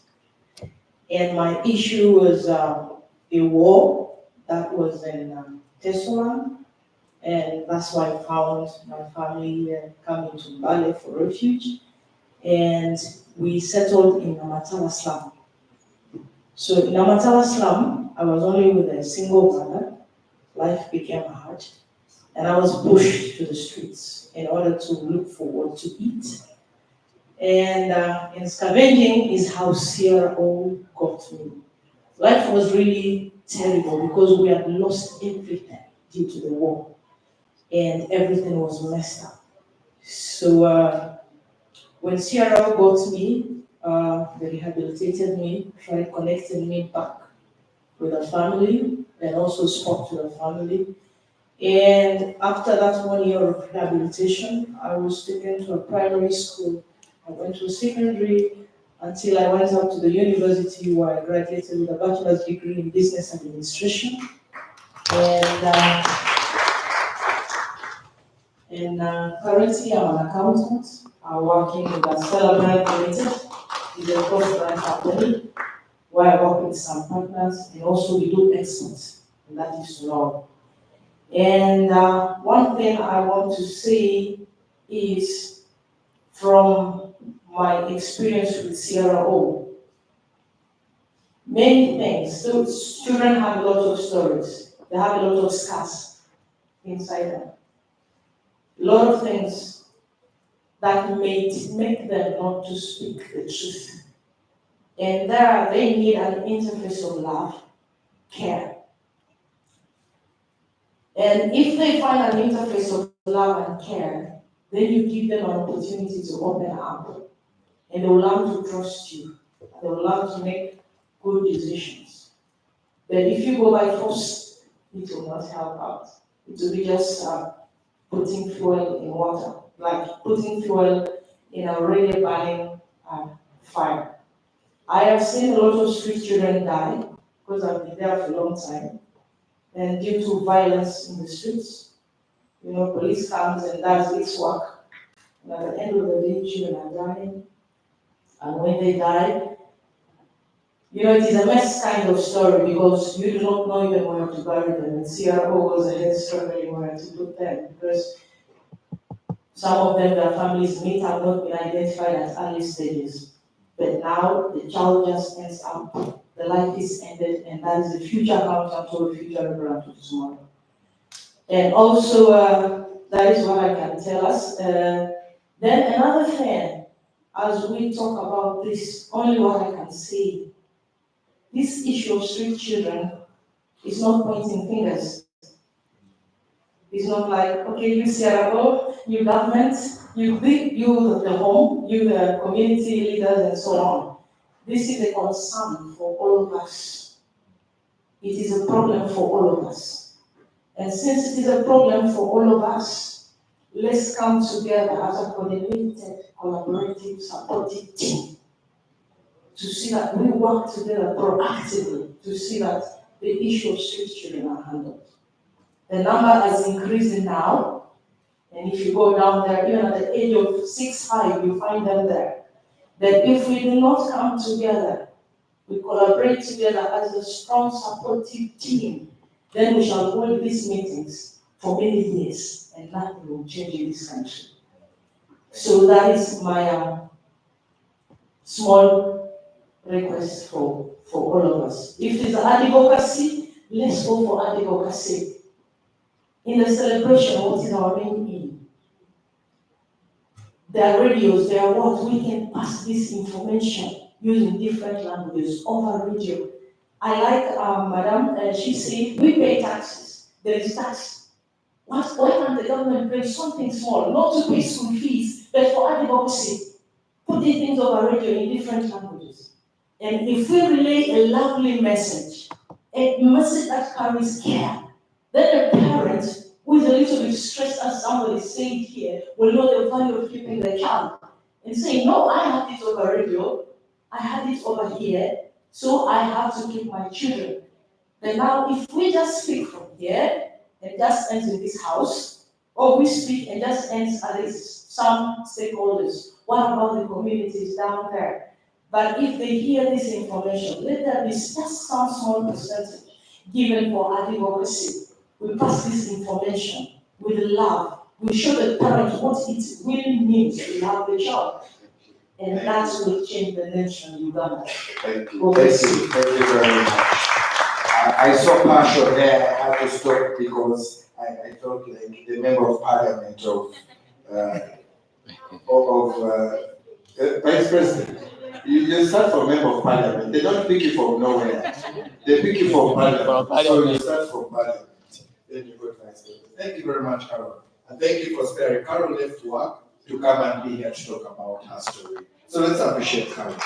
And my issue was a war that was in Tesolan, and that's why I found my family coming to Mbale for refuge, and we settled in Namatala slum. So in Namatala slum, I was only with a single mother. Life became hard, and I was pushed to the streets in order to look for what to eat. And in scavenging is how CRO got me. Life was really terrible because we had lost everything due to the war, and everything was messed up. So when CRO got me, they rehabilitated me, tried connecting me back with the family, and also spoke to the family. And after that 1 year of rehabilitation, I was taken to a primary school. I went to secondary until I went up to the university where I graduated with a bachelor's degree in business administration. And currently I'm an accountant. I'm working with a Celebrate Limited, is a cross-brand company where I work with some partners, and also we do exports, and that is law. And one thing I want to say is from my experience with CRO, many things. So children have a lot of stories. They have a lot of scars inside them. A lot of things that may make them not to speak the truth. And there they need an interface of love, care. And if they find an interface of love and care, then you give them an opportunity to open up. And they will learn to trust you. They will learn to make good decisions. But if you go by force, it will not help out. It will be just putting fuel in water, like putting fuel in a already burning fire. I have seen a lot of street children die because I've been there for a long time, and due to violence in the streets, police comes and does its work. And at the end of the day, children are dying. And when they die, it is a mess kind of story because you do not know even where to bury them. And CRO was ahead struggling where to put them because Some of them, their families may have not been identified at early stages. But now the child just ends up, the life is ended, and that is the future accountant or the future reverend of tomorrow. And also, that is what I can tell us. Then another thing, as we talk about this, only what I can say, this issue of street children is not pointing fingers. It's not like, okay, you CRO, you government, you the home, you the community leaders and so on. This is a concern for all of us. It is a problem for all of us. And since it is a problem for all of us, let's come together as a coordinated, collaborative, supportive team to see that we work together proactively to see that the issue of street children are handled. The number has increased now, and if you go down there, even at the age of 6-5, you find them there. That if we do not come together, we collaborate together as a strong supportive team, then we shall hold these meetings for many years, and nothing will change in this country. So that is my small request for all of us. If there's advocacy, let's go for advocacy. In the celebration, what is our main aim? There are radios, there are what we can pass this information using different languages over radio. I like Madam, she said, we pay taxes, there is tax. Why can't the government bring something small, not to pay school fees, but for advocacy? Put these things over radio in different languages. And if we relay a lovely message, a message that carries care, then a parent who is a little bit stressed, as somebody said here, will know the value of keeping the child. And say, no, I have it over radio, I have it over here, so I have to keep my children. Then now, if we just speak from here, and just ends in this house, or we speak and just ends at some stakeholders, what about the communities down there? But if they hear this information, let there be just some small percentage given for advocacy. We pass this information with love. We show the parents what it really means to love the child. And that will change the nation, Uganda. Thank you. Thank you very much. I saw partial there. I had to stop because I felt like the member of parliament of vice president. You start from member of parliament. They don't pick you from nowhere. They pick you from parliament. So you start from parliament. Then you go to vice president. Thank you very much, Carol. And thank you for sparing. Carol left work to come and be here to talk about her story. So let's appreciate Carol.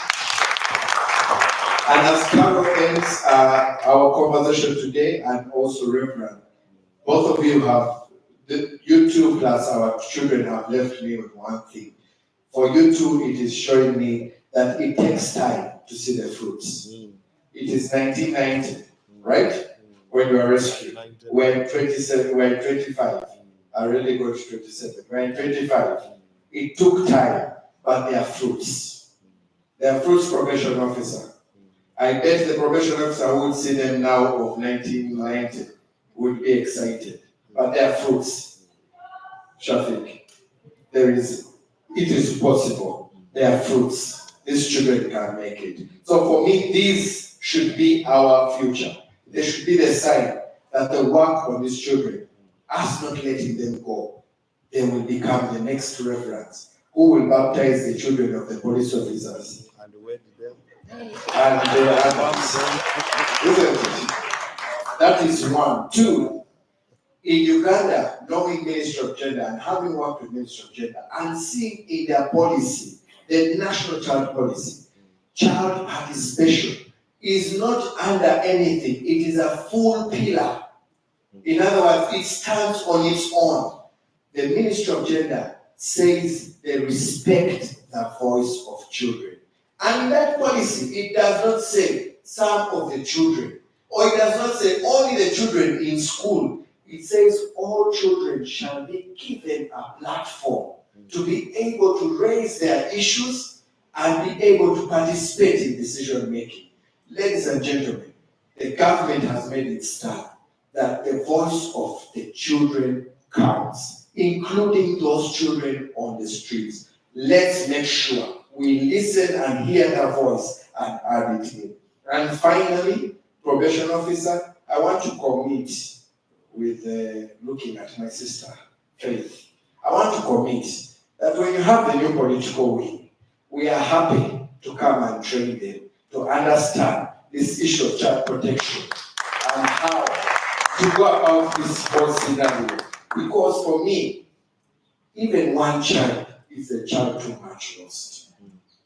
And as Carol ends our conversation today, and also Reverend, both of you have, you two plus our children have left me with one thing. For you two, it is showing me that it takes time to see the fruits. It is 1990, right? When you were rescued. When 27, when 25. I really got to 27. When 25. It took time, but they are fruits. They are fruits, probation officer. I bet the probation officer who would see them now of 1990 would be excited. But they are fruits. Shafiq, it is possible. They are fruits. These children can make it. So for me, these should be our future. They should be the sign that the work on these children, us not letting them go, they will become the next reference. Who will baptize the children of the police officers? And wed them. And isn't it? That is one. Two, in Uganda, knowing Ministry of Gender and having worked with Ministry of Gender and seeing in their policy, the national child policy, child participation is not under anything. It is a full pillar. In other words, it stands on its own. The Ministry of Gender says they respect the voice of children. And in that policy, it does not say some of the children, or it does not say only the children in school. It says all children shall be given a platform to be able to raise their issues and be able to participate in decision making. Ladies and gentlemen, the government has made it stand that the voice of the children counts. including those children on the streets. Let's make sure we listen and hear their voice and add it in. And finally, probation officer, I want to commit with looking at my sister, Faith. I want to commit that when you have the new political wing, we are happy to come and train them to understand this issue of child protection and how to go about this whole scenario. Because for me, even one child is a child too much lost.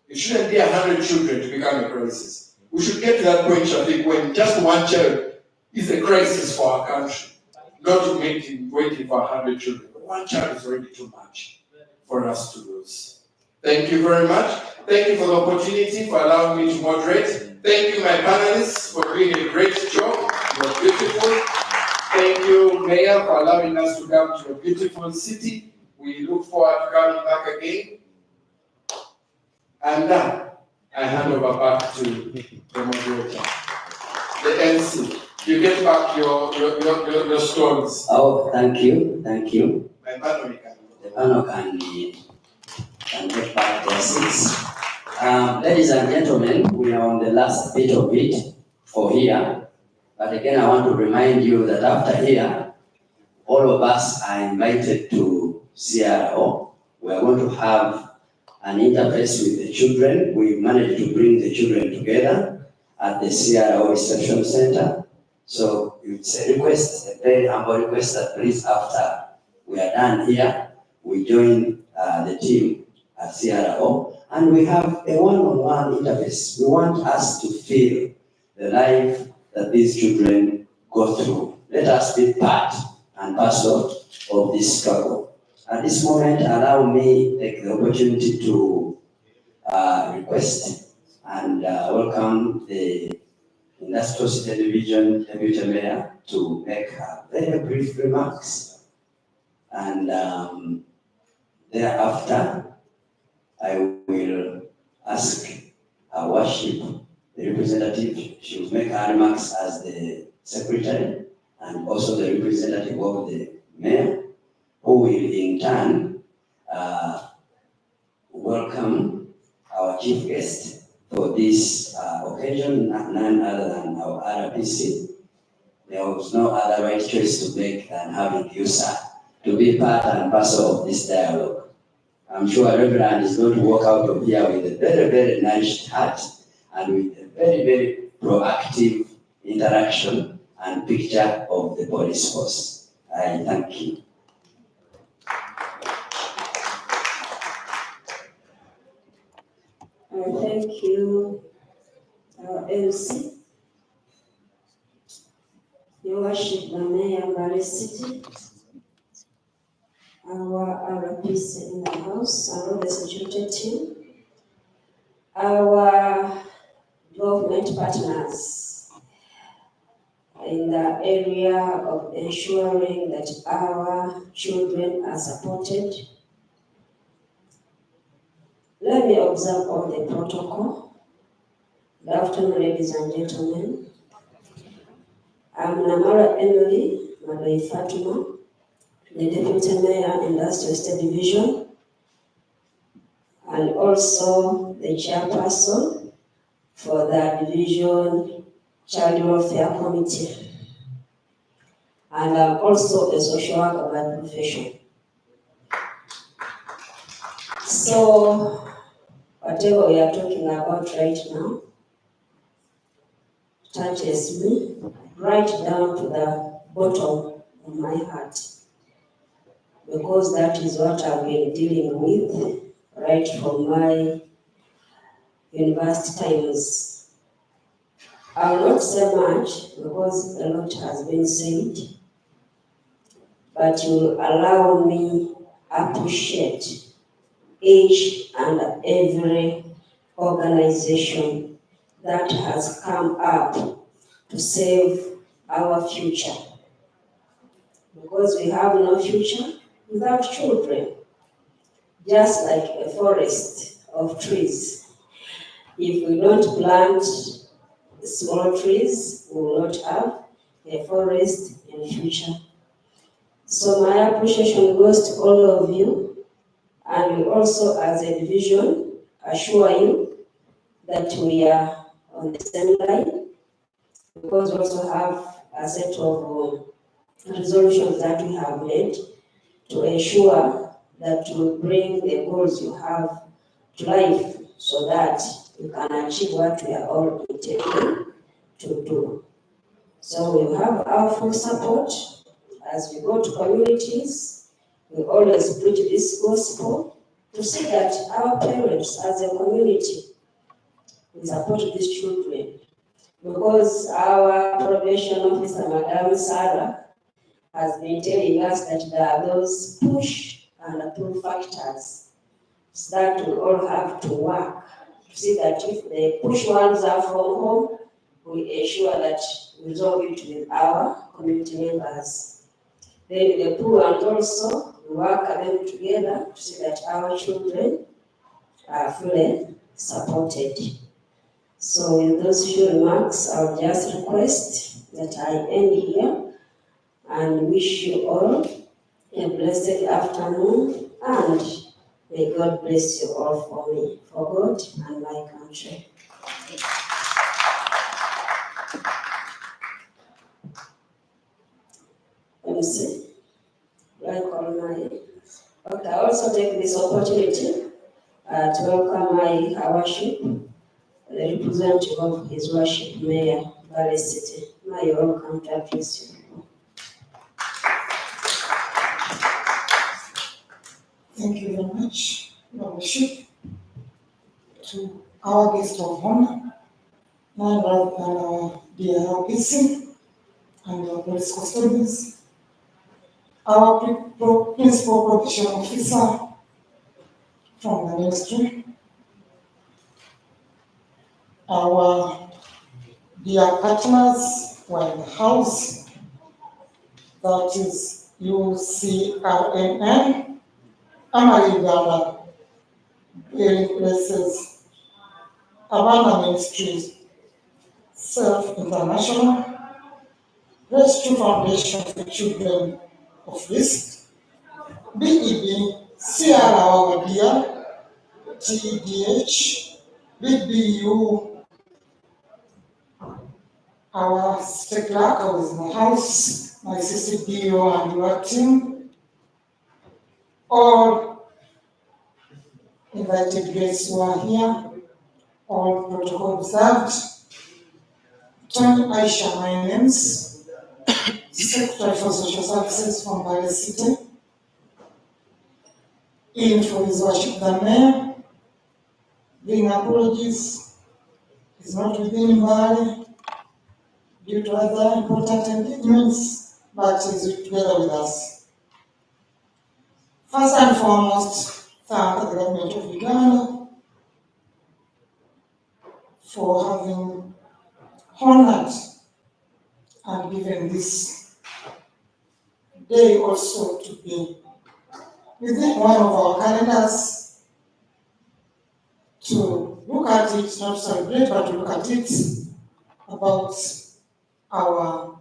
It shouldn't be 100 children to become a crisis. We should get to that point, Shafiq, when just one child is a crisis for our country. Not waiting for 100 children, but one child is already too much for us to lose. Thank you very much. Thank you for the opportunity, for allowing me to moderate. Thank you, my panelists, for doing a great job. You're beautiful. Thank you, Mayor, for allowing us to come to a beautiful city. We look forward to coming back again. And now, I hand over back to the moderator, the MC. You get back your stories. Oh, thank you. My panel The panel can get back their seats. Ladies and gentlemen, we are on the last bit of it for here. But again, I want to remind you that after here, all of us are invited to CRO. We are going to have an interface with the children. We managed to bring the children together at the CRO reception center. So it's a request, a very humble request that please, after we are done here, we join the team at CRO and we have a one-on-one interface. We want us to feel the life that these children go through. Let us be part and parcel of this struggle. At this moment, allow me to take the opportunity to request and welcome the Industrial City Division Deputy Mayor to make very brief remarks. And thereafter, I will ask our worship, the representative, she will make her remarks as the secretary and also the representative of the mayor, who will in turn welcome our chief guest for this occasion, none other than our RPC. There was no other right choice to make than having you, sir, to be part and parcel of this dialogue. I'm sure Reverend is going to walk out of here with a very, very nourished heart and with a very, very proactive interaction and picture of the police force. I thank you. Thank you, MC. Your Worship, the Mayor of Mbale City, our RPC in the house, our the security team, our government partners in the area of ensuring that our children are supported. Let me observe all the protocol. Good afternoon, ladies and gentlemen. I'm Namara Emily Madai Fatima, the Deputy Mayor, Industrial State Division, and also the Chairperson for the Division Child Welfare Committee. And I'm also a social worker by profession. So, whatever we are talking about right now touches me right down to the bottom of my heart, because that is what I've been dealing with right from my university times. I will not say much because a lot has been said, but you will allow me appreciate each and every organization that has come up to save our future. Because we have no future without children. Just like a forest of trees. If we don't plant small trees, we will not have a forest in the future. So my appreciation goes to all of you, and we also as a division assure you that we are on the same line, because we also have a set of resolutions that we have made to ensure that you bring the goals you have to life so that you can achieve what we are all intending to do. So we have our full support as we go to communities. We always preach this gospel to see that our parents as a community we support these children, because our probation officer, Madam Sarah, has been telling us that there are those push and pull factors that we all have to work to see that if the push ones are from home, we ensure that we resolve it with our community members. Then the pull ones also, we work them together to see that our children are fully supported. So with those few remarks, I'll just request that I end here and wish you all a blessed afternoon, and may God bless you all for me, for God and my country. Let me see. I also take this opportunity to welcome my worship, the representative of His Worship, Mayor Mbale City. May you welcome to address you. Thank you very much, Your Worship, to our guest of honor, none other than our dear RPC and our police custodians, our principal protection officer from the ministry, our dear partners who are in the house, that is UCRNN, Amarigala, Healing Places, Havana Ministries, Self International, Rescue Foundation for Children of Risk, BEB, Sierra Leone, TDH, BBU, our state clerk who is in the house, my CCDO and your team, all invited guests who are here, all protocol observed. Tony Aisha, my name's Secretary for Social Services from Mbale City. In for His Worship the Mayor, bring apologies, is not within Mbale due to other important engagements, but is together with us. First and foremost, thank the government of Uganda for having honored and given this day also to be within one of our calendars to look at it, not celebrate, but to look at it about our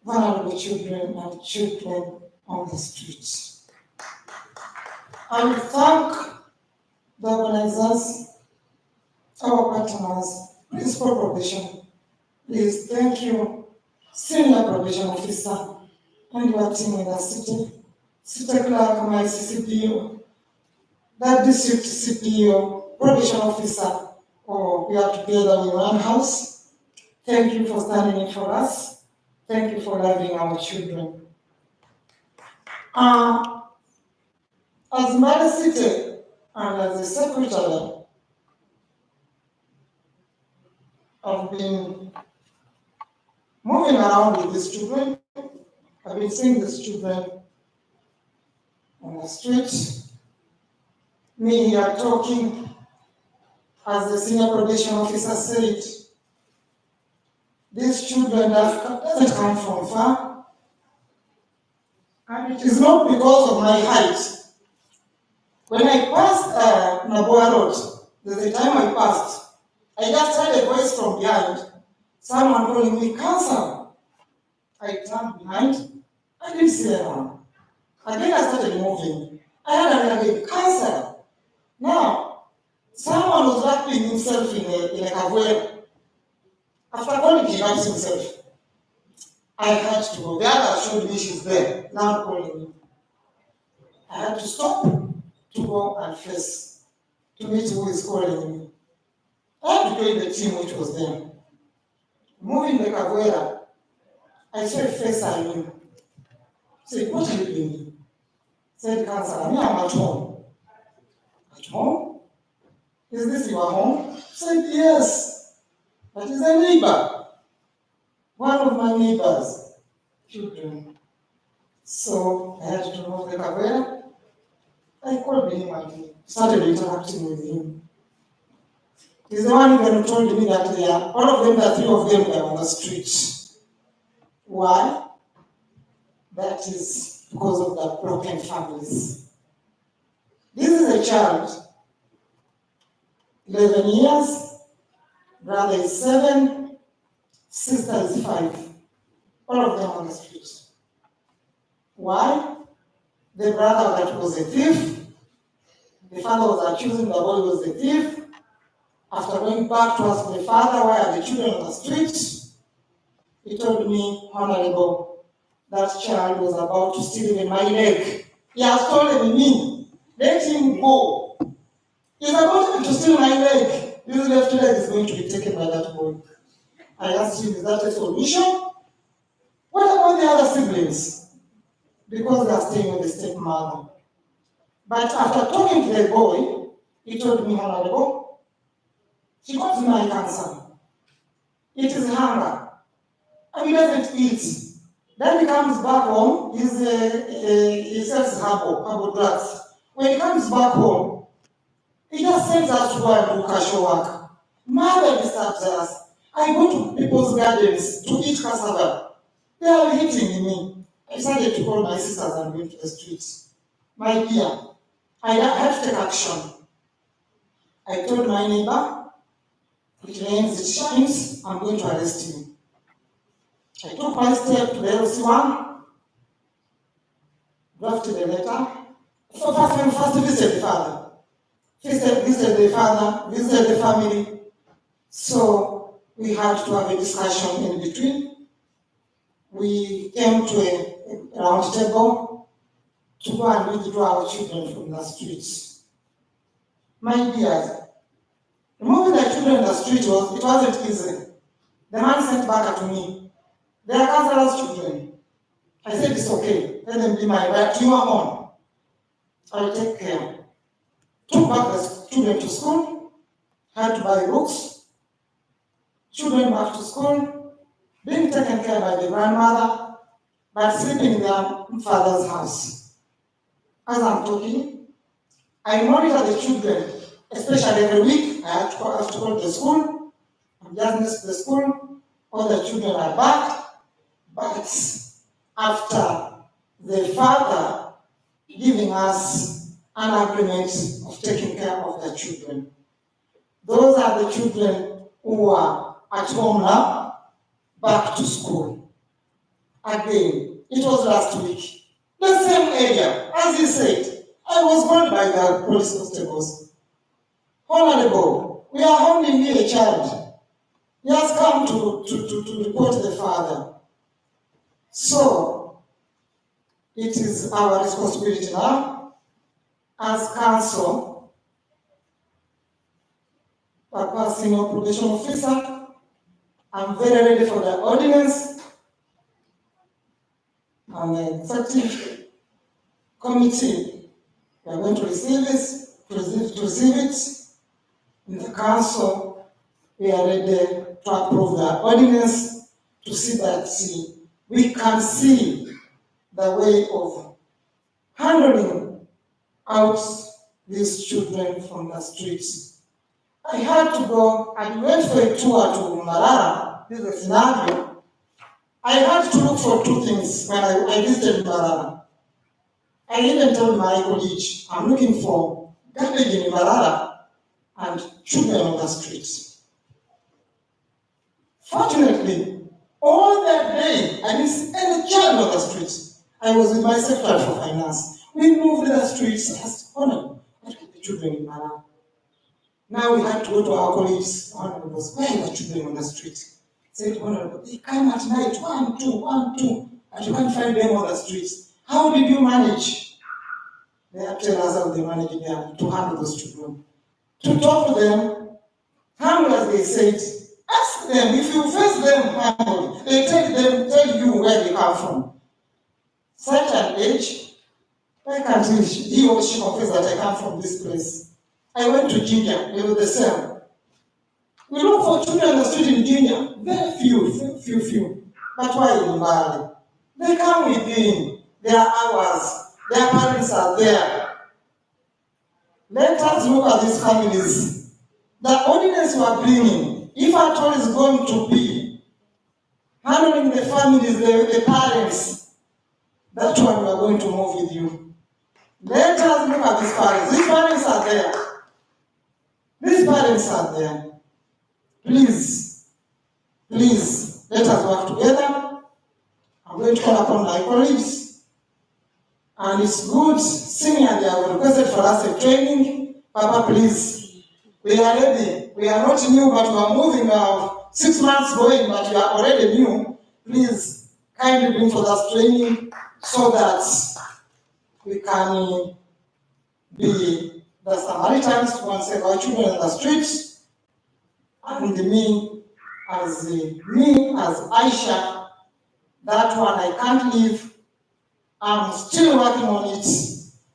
vulnerable children and children on the streets. I will thank the organizers, our partners, principal probation. Please, thank you, senior probation officer, and your team in the city, city clerk, my CCPO, that district CPO, probation officer, we are together in one house. Thank you for standing in for us. Thank you for loving our children. As Mbale City and as a secretary, I've been moving around with these children. I've been seeing these children on the street. Me here talking, as the senior probation officer said, these children doesn't come from far. And it is not because of my height. When I passed Naboya Road, there's a time I passed, I just heard a voice from behind, someone calling me, "Cancer." I turned behind, I didn't see anyone. Again, I started moving. I had a cancer. Now, someone was wrapping himself in a capoeira. After calling, he wraps himself. I had to go. The other showed me she's there, now calling me. I had to stop to go and face, to meet who is calling me. I had to join the team which was there. Moving the capoeira, I saw a face I knew. I said, what are you doing? Said, cancer. I mean, I'm at home. At home? Is this your home? Said, yes. That is a neighbor. One of my neighbors' children. So I had to move the capoeira. I called him and started interacting with him. He's the one who told me that they are, all of them, the three of them, they are on the street. Why? That is because of the broken families. This is a child, 11 years, brother is 7, sister is 5. All of them on the street. Why? The brother that was a thief, the father was accusing the boy was a thief. After going back to ask the father, why are the children on the street? He told me, Honorable, that child was about to steal even my leg. He has told me, let him go. He's about to steal my leg. This left leg is going to be taken by that boy. I asked him, is that a solution? What about the other siblings? Because they are staying with the stepmother. But after talking to the boy, he told me, Honorable, she got my cancer. It is hunger. And he doesn't eat. Then he comes back home, he sells herbal drugs. When he comes back home, he just sends us to go and do casual work. Mother disturbs us. I go to people's gardens to eat cassava. They are hitting me. I decided to call my sisters and go to the streets. My dear, I have to take action. I told my neighbor, it rains, it shines, I'm going to arrest him. I took my step to the LC1, drafted a letter. So first visited the father. Visited the father, visited the family. So we had to have a discussion in between. We came to a round table to go and withdraw our children from the streets. My dears, removing the children in the street wasn't easy. The man sent back at me. They are cancerous children. I said, it's okay. Let them be my right. You are on. I will take care. Took back the children to school. Had to buy books. Children back to school. Being taken care by the grandmother, but sleeping in their father's house. As I'm talking, I monitor the children, especially every week. I have to call the school. I'm just missed the school. All the children are back. But after the father giving us an agreement of taking care of the children. Those are the children who are at home now, back to school. Again, it was last week. The same area, as he said, I was called by the police constables. Honorable, we are holding here a child. He has come to report the father. So, it is our responsibility now, as council, as senior probation officer, I'm very ready for the ordinance and the executive committee. We are going to receive this, to receive it. In the council, we are ready to approve the ordinance to see that we can see the way of handling out these children from the streets. I had to go and went for a tour to Marara. This is a scenario. I had to look for two things when I visited Marara. I even told my colleague, I'm looking for garbage in Marara and children on the streets. Fortunately, all that day, I didn't see any child on the streets. I was with my secretary for finance. We moved the streets. I asked, Honorable, what are the children in Malawi? Now we had to go to our colleagues. Honorable was, where are the children on the street? Said, Honorable, they come at night, 1, 2, 1, 2, and you can't find them on the streets. How did you manage? They are telling us how they manage them to handle those children. To talk to them, humble as they said, ask them, if you face them humbly, they tell you where they come from. Such an age, why can't he or she confess that I come from this place? I went to Kenya, they were the same. We look for children on the street in Kenya, very few. But why in Mbale? They come within their hours, their parents are there. Let us look at these families. The ordinance we are bringing, if at all is going to be handling the families, the parents, that's why we are going to move with you. Let us look at these parents. These parents are there. These parents are there. Please, let us work together. I'm going to call upon my colleagues. And it's good, senior, they have requested for us a training. Papa, please, we are ready. We are not new, but we are moving now. 6 months going, but we are already new. Please, kindly bring for us training so that we can be the Samaritans who save our children in the streets. And me as Aisha, that one I can't leave. I'm still working on it.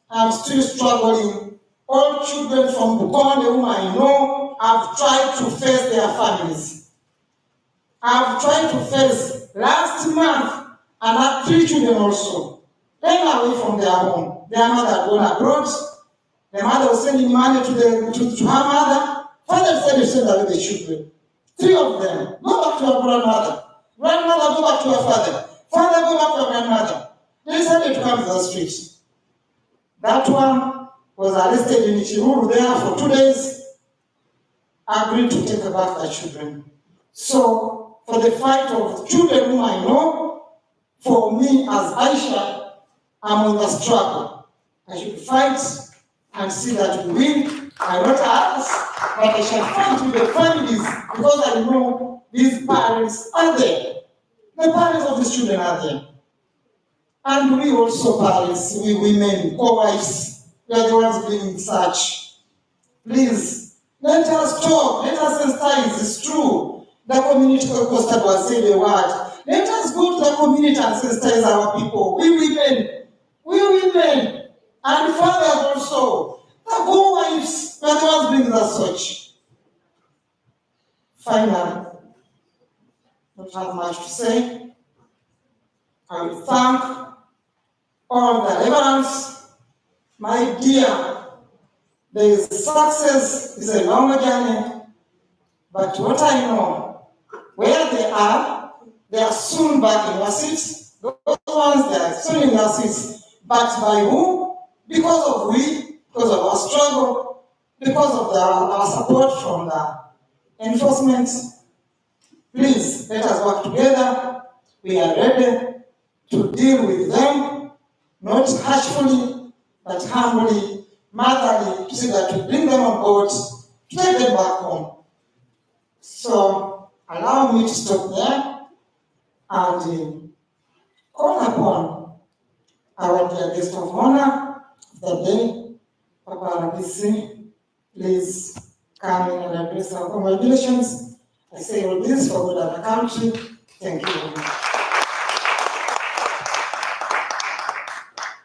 I'm still struggling. All children from Bukonde whom I know have tried to face their families. I've tried to face last month and had 3 children also. They are away from their home. Their mother had gone abroad. The mother was sending money to her mother. Father said to send away the children. 3 of them. Go back to your grandmother. Grandmother, go back to your father. Father, go back to your grandmother. They decided to come to the streets. That one was arrested in Chiruru there for 2 days. Agreed to take back the children. So, for the fight of children whom I know, for me as Aisha, I'm in the struggle. I should fight and see that we win. I not others, but I shall fight with the families because I know these parents are there. The parents of these children are there. And we also parents, we women, co-wives, we are the ones being such. Please, let us talk, let us sensitize, it's true. The community Costa was saying the word. Let us go to the community and sensitize our people. We women, and fathers also. The co-wives, we are the ones being the such. Finally, don't have much to say. I will thank all the reverends. My dear, the success is a long journey, but what I know, where they are soon back in their seats. Those ones, they are soon in their seats. But by who? Because of because of our struggle, because of our support from the enforcement. Please, let us work together. We are ready to deal with them, not harshly, but humbly, motherly, to see that we bring them on board, to take them back home. So, allow me to stop there and call upon our dear guest of honor of the day, Papa Rabisi. Please come in and address our congratulations. I say all this for good of the country. Thank you very much.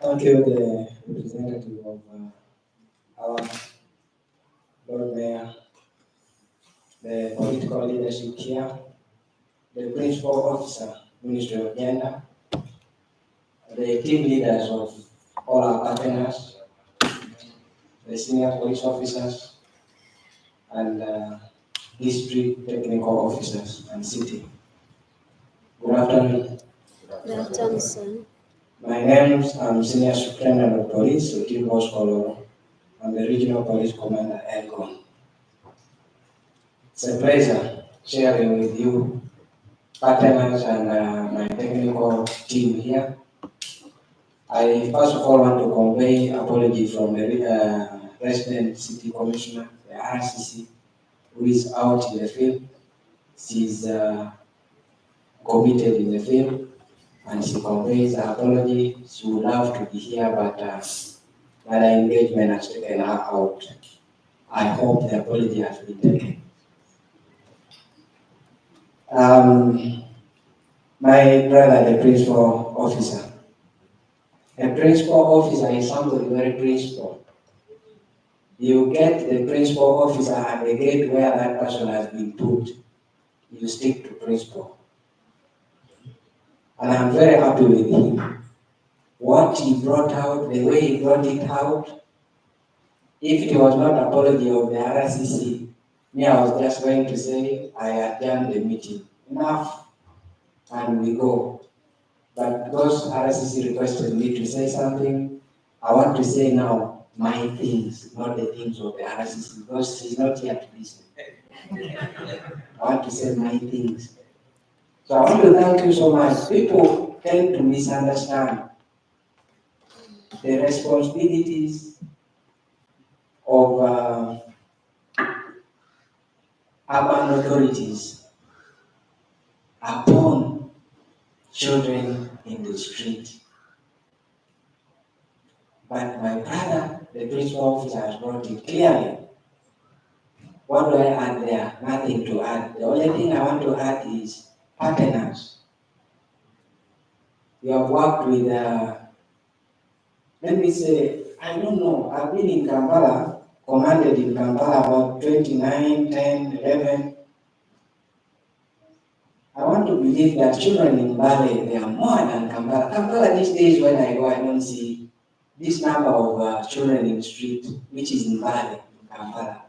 Thank you, the representative of our Lord Mayor, the political leadership here, the principal officer, Ministry of Gender, the team leaders of all our partners, the senior police officers, and district technical officers and city. Good afternoon. Good afternoon, sir. My name is Senior Superintendent of Police, Uti Bosco. I'm the Regional Police Commander, Elgon. It's a pleasure sharing with you, partners and my technical team here, I first of all want to convey apology from the resident city commissioner, the RCC, who is out in the field. She's committed in the field, and she conveys her apology. She would love to be here, but other engagement has taken her out. I hope the apology has been taken. My brother, the principal officer. A principal officer is somebody very principled. You get the principal officer at the gate where that person has been put. You stick to principle. And I'm very happy with him. What he brought out, the way he brought it out, if it was not apology of the RCC, me, I was just going to say, I adjourned the meeting. Enough, and we go. But because RCC requested me to say something, I want to say now my things, not the things of the RCC, because she's not here to listen. I want to say my things. So I want to thank you so much. People tend to misunderstand the responsibilities of urban authorities upon children in the street. But my brother, the principal officer, has brought it clearly. What do I add there? Nothing to add. The only thing I want to add is partners. You have worked with, let me say, I don't know, I've been in Kampala, commanded in Kampala about 29, 10, 11. I want to believe that children in Mbale, they are more than Kampala. Kampala these days, when I go, I don't see this number of children in the street, which is in Mbale, in Kampala.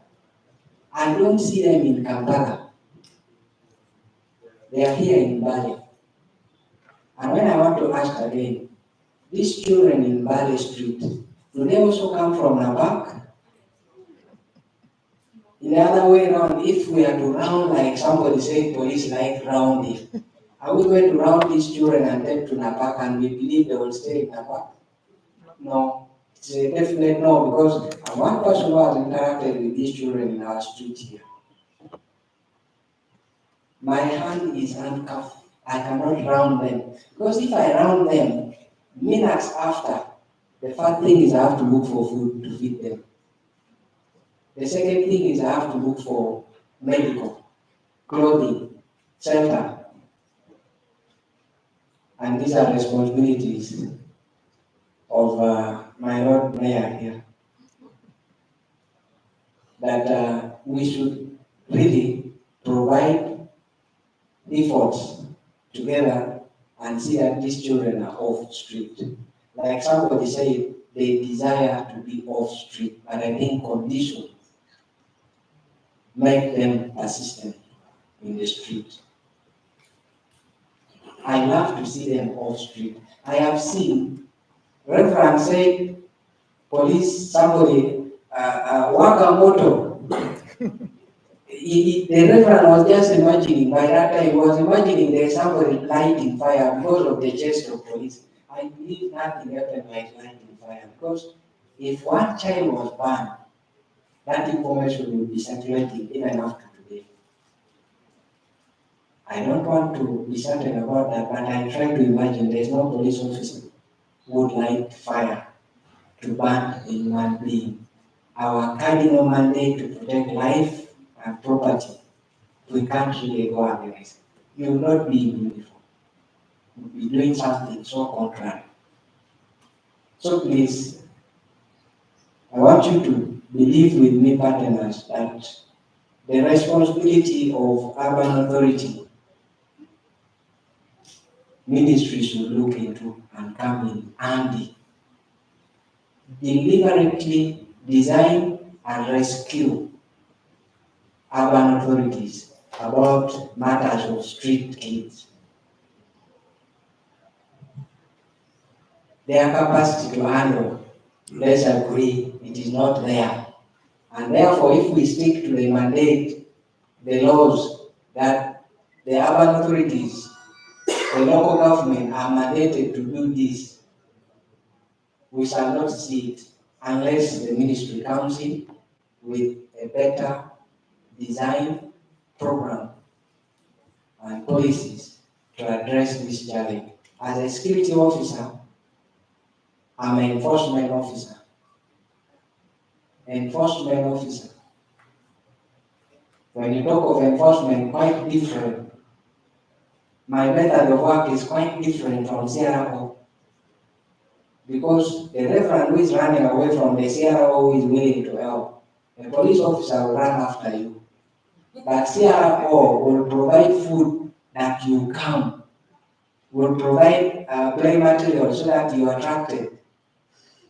I don't see them in Kampala. They are here in Mbale. And when I want to ask again, these children in Mbale Street, do they also come from Nabak? In the other way around, if we are to round like somebody said, police like rounding, are we going to round these children and take to Nabak and we believe they will stay in Nabak? No. It's a definite no, because I'm one person who has interacted with these children in our street here. My hand is handcuffed. I cannot round them. Because if I round them, minutes after, the first thing is I have to look for food to feed them. The second thing is I have to look for medical, clothing, shelter. And these are responsibilities of my Lord Mayor here. That we should really provide efforts together and see that these children are off street. Like somebody said, they desire to be off street, but I think conditions make them persistent in the street. I love to see them off street. I have seen, Reverend said, police, somebody, Wakamoto. The Reverend was just imagining, by that time, he was imagining there's somebody lighting fire because of the chest of police. I believe nothing happened like lighting fire, because if one child was banned, that information will be circulating even after today. I don't want to be certain about that, but I try to imagine there's no police officer who would light fire to ban a human being. Our cardinal mandate to protect life and property, we can't really go against. You will not be in uniform. You will be doing something so contrary. So please, I want you to believe with me, partners, that the responsibility of urban authority ministry should look into and come in handy. Deliberately design and rescue urban authorities about matters of street kids. Their capacity to handle, let's agree, it is not there. And therefore, if we stick to the mandate, the laws that the urban authorities, the local government are mandated to do this, we shall not see it unless the ministry comes in with a better design program and policies to address this challenge. As a security officer, I'm an enforcement officer. Enforcement officer. When you talk of enforcement, quite different. My method of work is quite different from CRO. Because the reverend who is running away from the CRO is willing to help. A police officer will run after you. But CRO will provide food that you come, will provide play material so that you are attracted.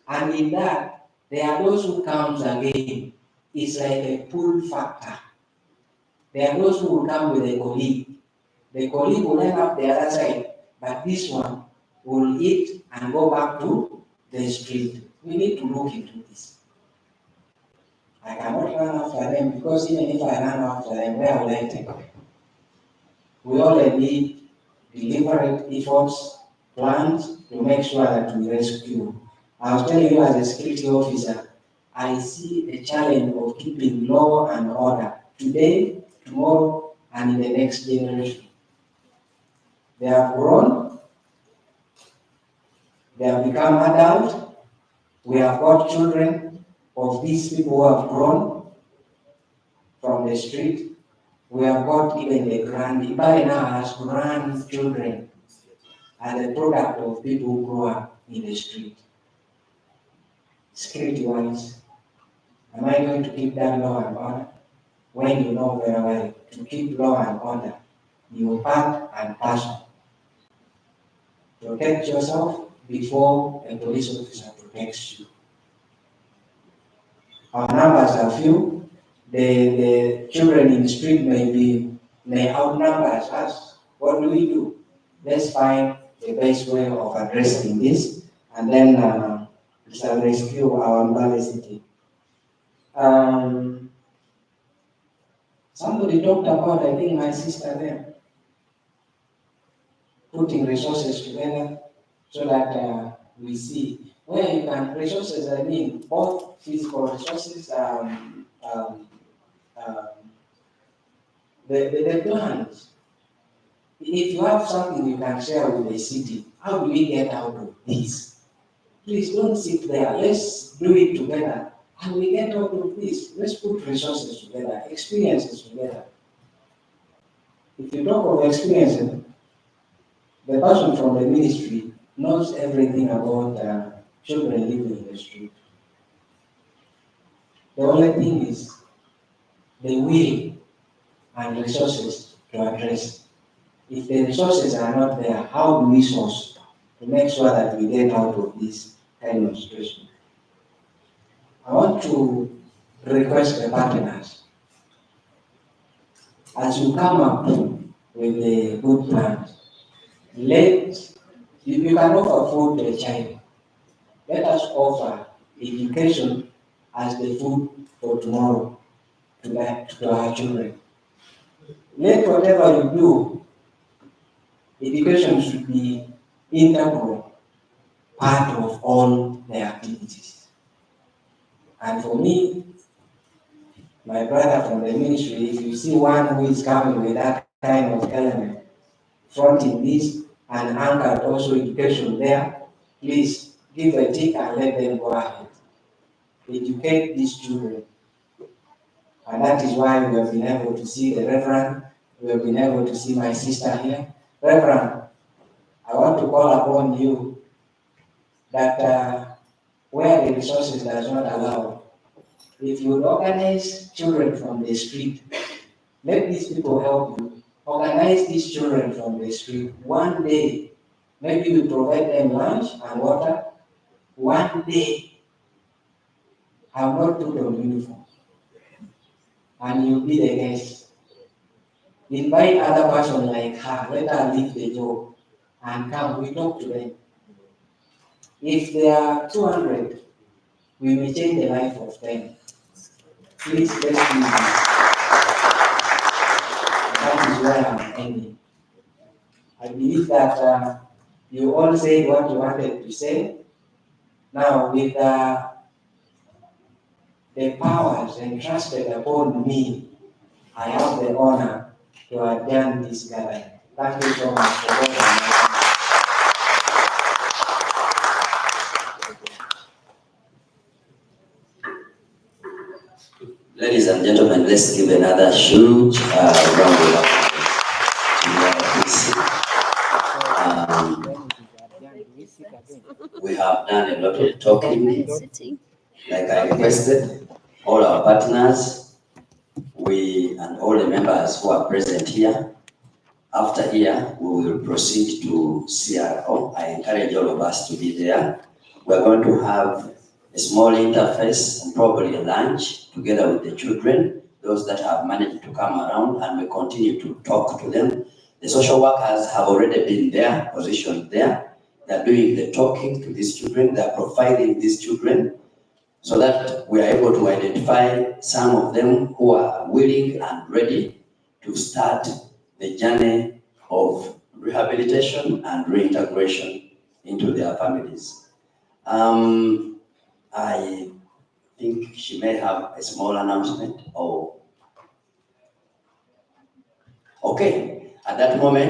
And in that, there are those who comes again. It's like a pull factor. There are those who will come with a colleague. The colleague will end up the other side, but this one will eat and go back to the street. We need to look into this. I cannot run after them because even if I run after them, where will I take them? We all need deliberate efforts, plans to make sure that we rescue. I was telling you as a security officer, I see a challenge of keeping law and order today, tomorrow, and in the next generation. They have grown, they have become adult. We have got children of these people who have grown from the street. We have got even the Mbale now has grandchildren as a product of people who grew up in the street. Security wise, am I going to keep that law and order? When you know very well, to keep law and order, you part and parcel. Protect yourself before a police officer protects you. Our numbers are few. The children in the street may outnumber us. What do? Let's find the best way of addressing this, and then we shall rescue our Mbale City. Somebody talked about, I think my sister there, putting resources together so that we see where you can resources. I mean both physical resources, the plans. If you have something you can share with the city, how do we get out of this? Please don't sit there. Let's do it together. And we get out of this. Let's put resources together, experiences together. If you talk of experiences, the person from the ministry knows everything about children living in the street. The only thing is the will and resources to address. If the resources are not there, how do we source to make sure that we get out of this kind of situation? I want to request the partners, as you come up with the good plans, if you can offer food to a child, let us offer education as the food for tomorrow to our children. Let whatever you do, education should be integral part of all the activities. And for me, my brother from the ministry, if you see one who is coming with that kind of element, fronting this and anchored also education there, please give a tick and let them go ahead. Educate these children. And that is why we have been able to see the Reverend, we have been able to see my sister here. Reverend, I want to call upon you that where the resources does not allow, if you organize children from the street, let these people help you. Organize these children from the street. One day, maybe you provide them lunch and water. One day, have not put on uniform. And you'll be the guest. Invite other person like her, let her leave the job and come, we talk to them. If there are 200, we may change the life of 10. Please, let's do this. That is where I'm ending. I believe that you all said what you wanted to say. Now, with the powers entrusted upon me, I have the honor to adjourn this gathering. Thank you so much for all. Ladies and gentlemen, let's give another huge round of applause. We have done a lot of talking, like I requested. All our partners, we and all the members who are present here. After here, we will proceed to CRO. I encourage all of us to be there. We're going to have a small interface and probably a lunch together with the children, those that have managed to come around, and we continue to talk to them. The social workers have already been there, positioned there. They're doing the talking to these children. They're profiling these children so that we are able to identify some of them who are willing and ready to start the journey of rehabilitation and reintegration into their families. I think she may have a small announcement. Okay, at that moment,